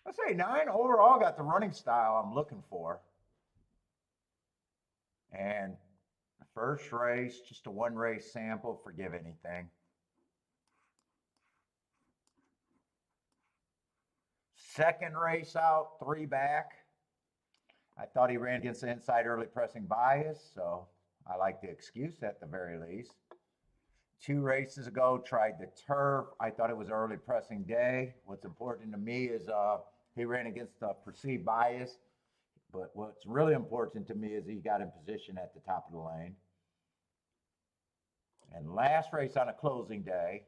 Let's say 9 overall got the running style I'm looking for. And the first race, just a 1 race sample, forgive anything. Second race out, 3 back. I thought he ran against the inside early pressing bias, so I like the excuse at the very least. 2 races ago, tried the turf. I thought it was early pressing day. What's important to me is he ran against the perceived bias, but what's really important to me is he got in position at the top of the lane. And last race on a closing day,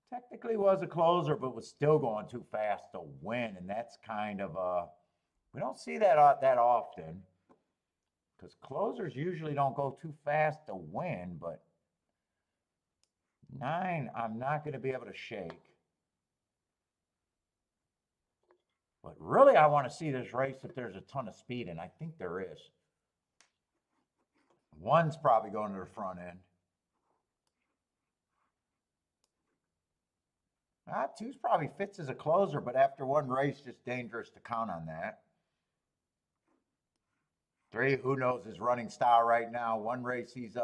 technically was a closer, but was still going too fast to win, and that's kind of we don't see that often. Because closers usually don't go too fast to win, but 9, I'm not going to be able to shake. But really, I want to see this race if there's a ton of speed, and I think there is. 1's probably going to the front end. 2's probably fits as a closer, but after 1 race, just dangerous to count on that. 3, who knows his running style right now. 1 race, he's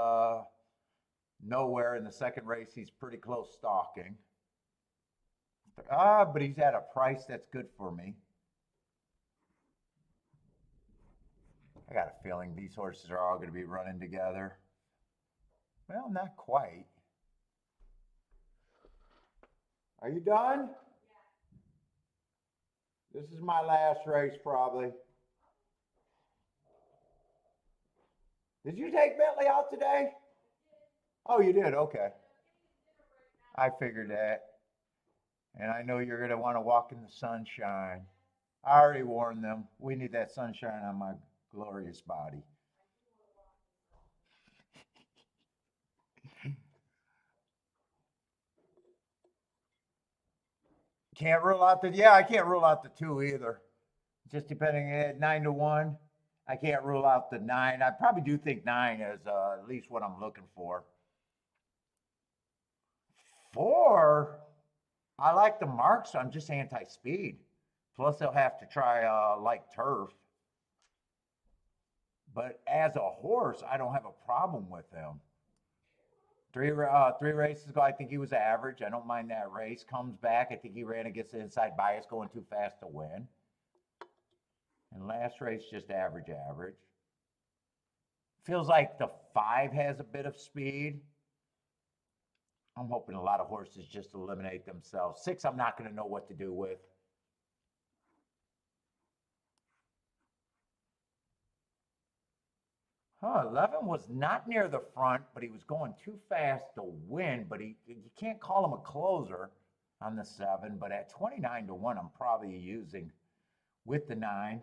nowhere. In the 2nd race, he's pretty close stalking. But he's at a price that's good for me. I got a feeling these horses are all going to be running together. Well, not quite. Are you done? Yeah. This is my last race, probably. Did you take Bentley out today? Oh, you did? Okay. I figured that. And I know you're going to want to walk in the sunshine. I already warned them. We need that sunshine on my glorious body. Can't rule out the, I can't rule out the 2 either. Just depending at 9 to 1. I can't rule out the 9. I probably do think 9 is at least what I'm looking for. 4, I like the marks, so I'm just anti-speed. Plus, they'll have to try like turf. But as a horse, I don't have a problem with him. 3 races ago, I think he was average. I don't mind that race. Comes back, I think he ran against the inside bias going too fast to win. And last race, just average. Feels like the 5 has a bit of speed. I'm hoping a lot of horses just eliminate themselves. 6, I'm not going to know what to do with. Huh, 11 was not near the front, but he was going too fast to win. But you can't call him a closer on the 7. But at 29 to 1, I'm probably using with the 9.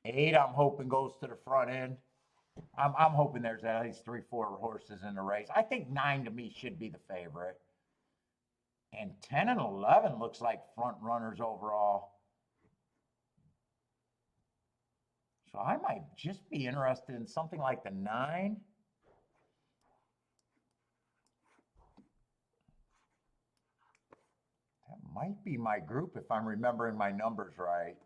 8, I'm hoping goes to the front end. I'm hoping there's at least 3, 4 horses in the race. I think 9 to me should be the favorite. And 10 and 11 looks like front runners overall. So I might just be interested in something like the 9. That might be my group if I'm remembering my numbers right.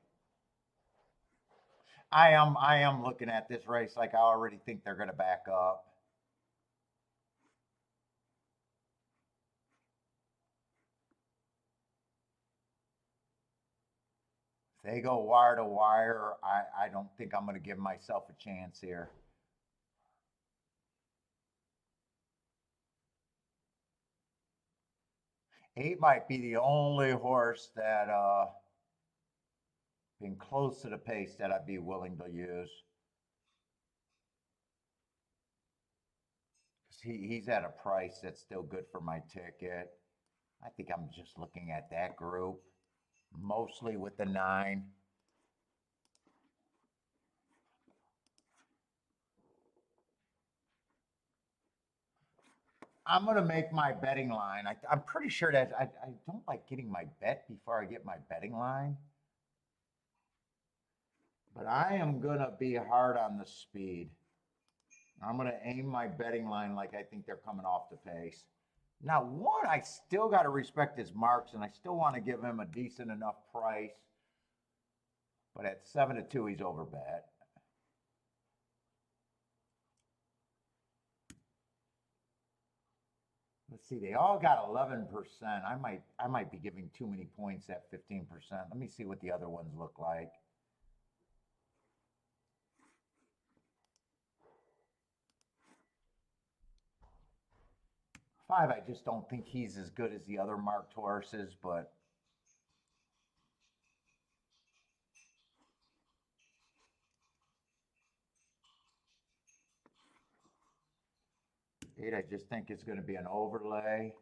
I am looking at this race like I already think they're going to back up. If they go wire to wire, I don't think I'm going to give myself a chance here. Eight might be the only horse that being close to the pace that I'd be willing to use. He's at a price that's still good for my ticket. I think I'm just looking at that group, mostly with the 9. I'm going to make my betting line. I'm pretty sure that I don't like getting my bet before I get my betting line. But I am going to be hard on the speed. I'm going to aim my betting line like I think they're coming off the pace. Now, 1, I still got to respect his marks, and I still want to give him a decent enough price. But at 7 to 2, he's overbet. Let's see, they all got 11%. I might be giving too many points at 15%. Let me see what the other ones look like. 5, I just don't think he's as good as the other marked horses, but eight, I just think it's going to be an overlay.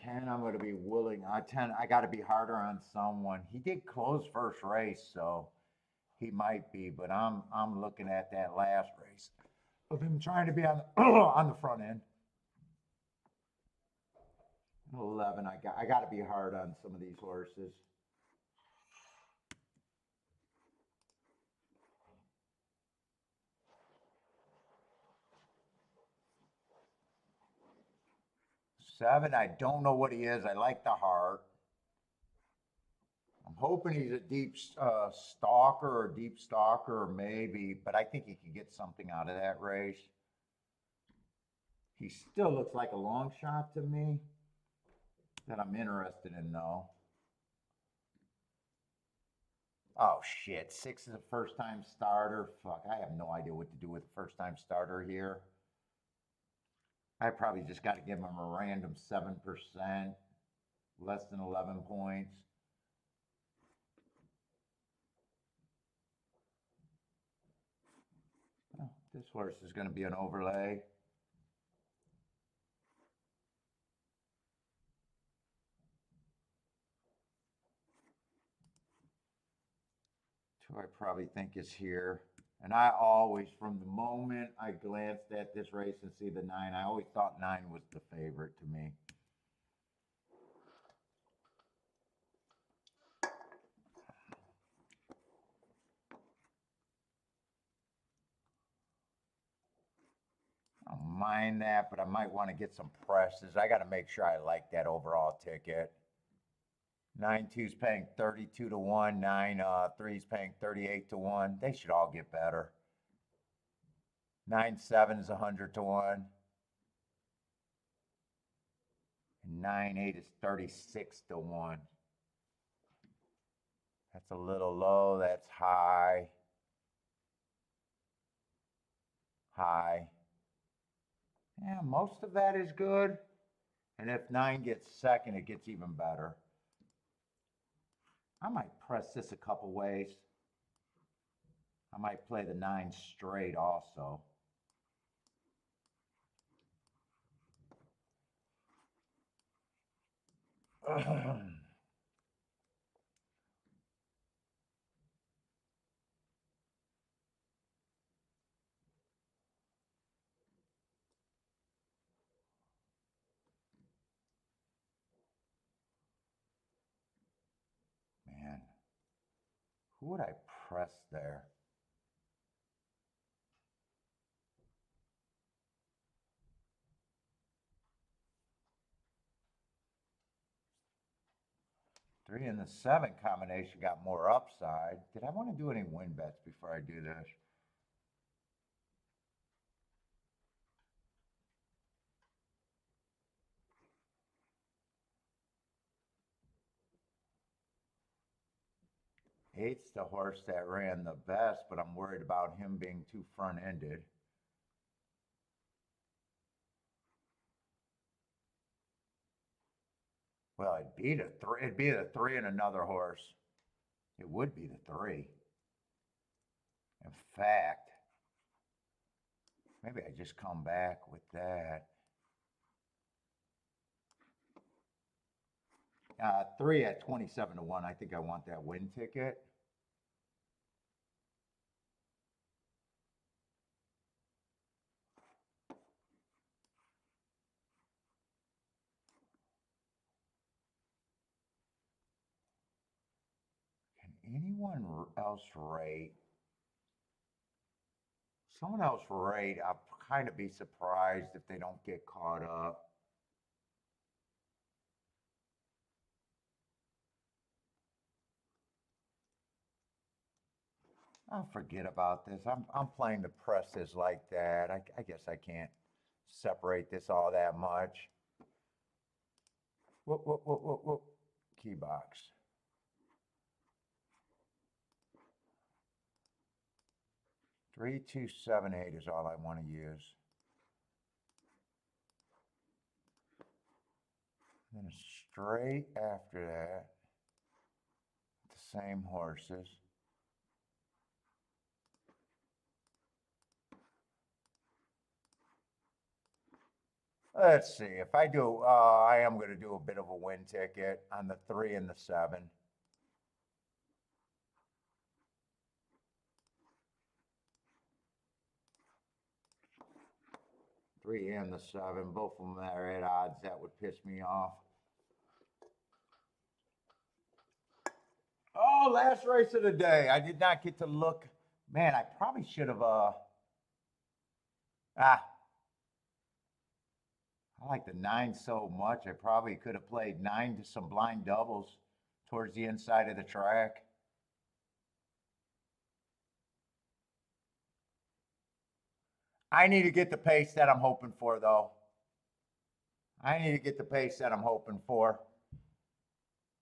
10, I'm gonna be willing. 10, I gotta be harder on someone. He did close first race, so he might be, but I'm looking at that last race of him trying to be on the, on the front end. 11, I gotta be hard on some of these horses. Seven, I don't know what he is. I like the heart. I'm hoping he's a deep stalker or deep stalker, or maybe, but I think he could get something out of that race. He still looks like a long shot to me that I'm interested in, though. Oh, shit. 6 is a first-time starter. Fuck, I have no idea what to do with a first-time starter here. I probably just got to give him a random 7%, less than 11 points. Oh, this horse is going to be an overlay. Who I probably think is here. And I always, from the moment I glanced at this race and see the 9, I always thought 9 was the favorite to me. I don't mind that, but I might want to get some presses. I got to make sure I like that overall ticket. 9-2's paying 32 to 1. 9-3's paying 38 to 1. They should all get better. 9-7's 100 to 1. And 9-8 is 36 to 1. That's a little low. That's high. High. Yeah, most of that is good. And if 9 gets second, it gets even better. I might press this a couple ways. I might play the 9 straight also. Man, who would I press there? Three and the 7 combination got more upside. Did I want to do any win bets before I do this? Eight's the horse that ran the best, but I'm worried about him being too front-ended. Well, it'd be the 3. It'd be the 3 and another horse. It would be the 3. In fact, maybe I just come back with that. 3 at 27 to 1. I think I want that win ticket. Can anyone else rate? Someone else rate. I'll kind of be surprised if they don't get caught up. I'll forget about this. I'm playing the presses like that. I guess I can't separate this all that much. Whoop, whoop, whoop, whoop, whoop. Key box. Three, 2, 7, 8 is all I want to use. Then a straight after that. The same horses. Let's see. If I do, I am going to do a bit of a win ticket on the 3 and the 7. Three and the 7, both of them are at odds. That would piss me off. Oh, last race of the day. I did not get to look. Man, I probably should have. I like the 9 so much. I probably could have played 9 to some blind doubles towards the inside of the track. I need to get the pace that I'm hoping for, though. I need to get the pace that I'm hoping for.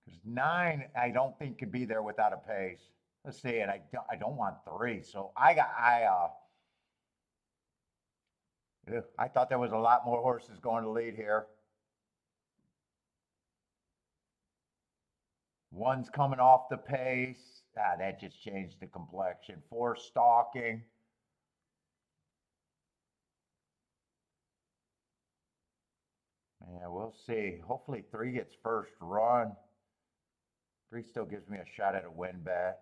Because 9, I don't think can be there without a pace. Let's see, and I don't want 3. So I thought there was a lot more horses going to lead here. 1's coming off the pace. That just changed the complexion. 4 stalking. Yeah, we'll see. Hopefully 3 gets first run. 3 still gives me a shot at a win bet.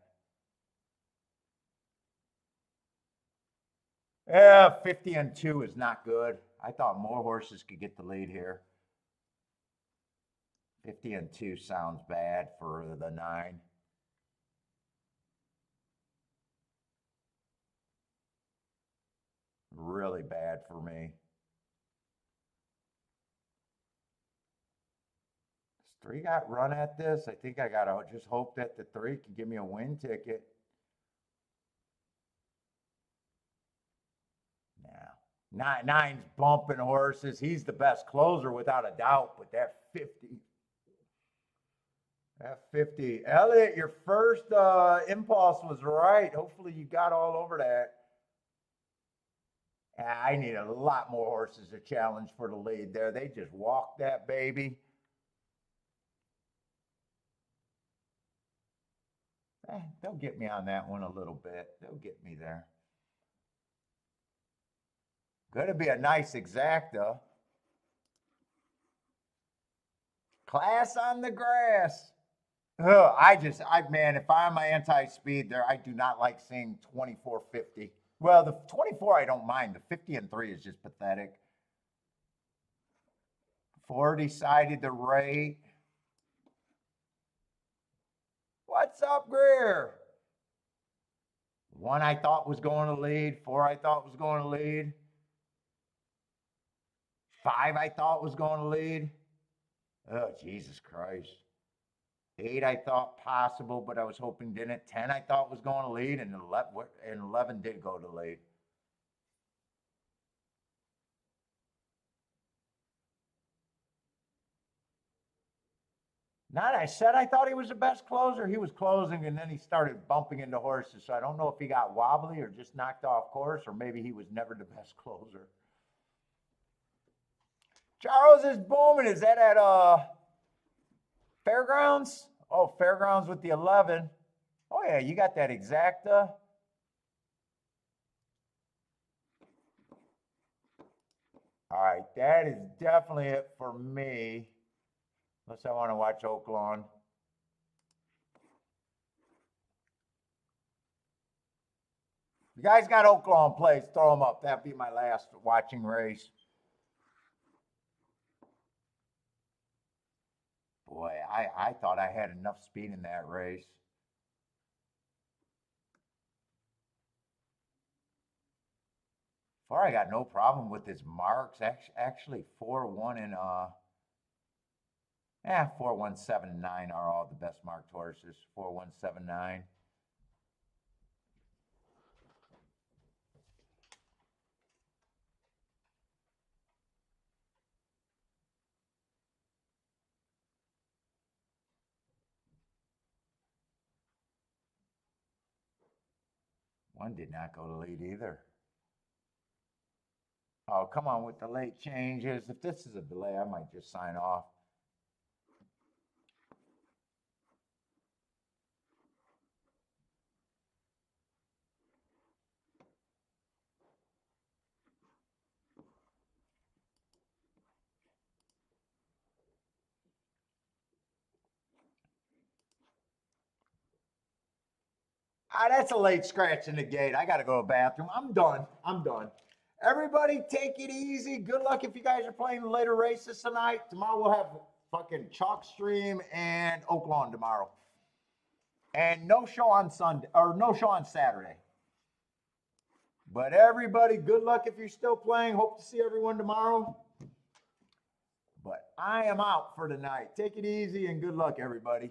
Yeah, 50 and 2 is not good. I thought more horses could get the lead here. 50 and 2 sounds bad for the 9. Really bad for me. 3 got run at this. I think I got to just hope that the 3 can give me a win ticket. Now, 9's bumping horses. He's the best closer without a doubt, but that 50. Elliot, your first impulse was right. Hopefully you got all over that. I need a lot more horses to challenge for the lead there. They just walked that baby. They'll get me on that one a little bit. They'll get me there. Going to be a nice exacta. Class on the grass. Man, if I'm anti-speed there, I do not like seeing 24.50. Well, the 24 I don't mind. The 50 and 3 is just pathetic. 4 decided to rate. What's up, Greer? 1 I thought was going to lead. 4 I thought was going to lead. 5 I thought was going to lead. Oh, Jesus Christ. 8 I thought possible, but I was hoping didn't. 10 I thought was going to lead, and 11 did go to lead. I said I thought he was the best closer. He was closing, and then he started bumping into horses. So I don't know if he got wobbly or just knocked off course, or maybe he was never the best closer. Charles is booming. Is that at Fairgrounds? Oh, Fairgrounds with the 11. Oh, yeah, you got that exacta. All right, that is definitely it for me. Unless I want to watch Oaklawn. You guys got Oaklawn plays, throw them up. That'd be my last watching race. Boy, I thought I had enough speed in that race. Far, I got no problem with his marks. Actually, 4-1 and 4-1, 7-9 are all the best marked horses. 4-1, 7-9. One did not go to lead either. Oh, come on with the late changes. If this is a delay, I might just sign off. That's a late scratch in the gate. I got to go to the bathroom. I'm done. I'm done. Everybody take it easy. Good luck if you guys are playing later races tonight. Tomorrow we'll have fucking Chalkstream and Oaklawn tomorrow. And no show on Sunday, or no show on Saturday. But everybody, good luck if you're still playing. Hope to see everyone tomorrow. But I am out for tonight. Take it easy and good luck, everybody.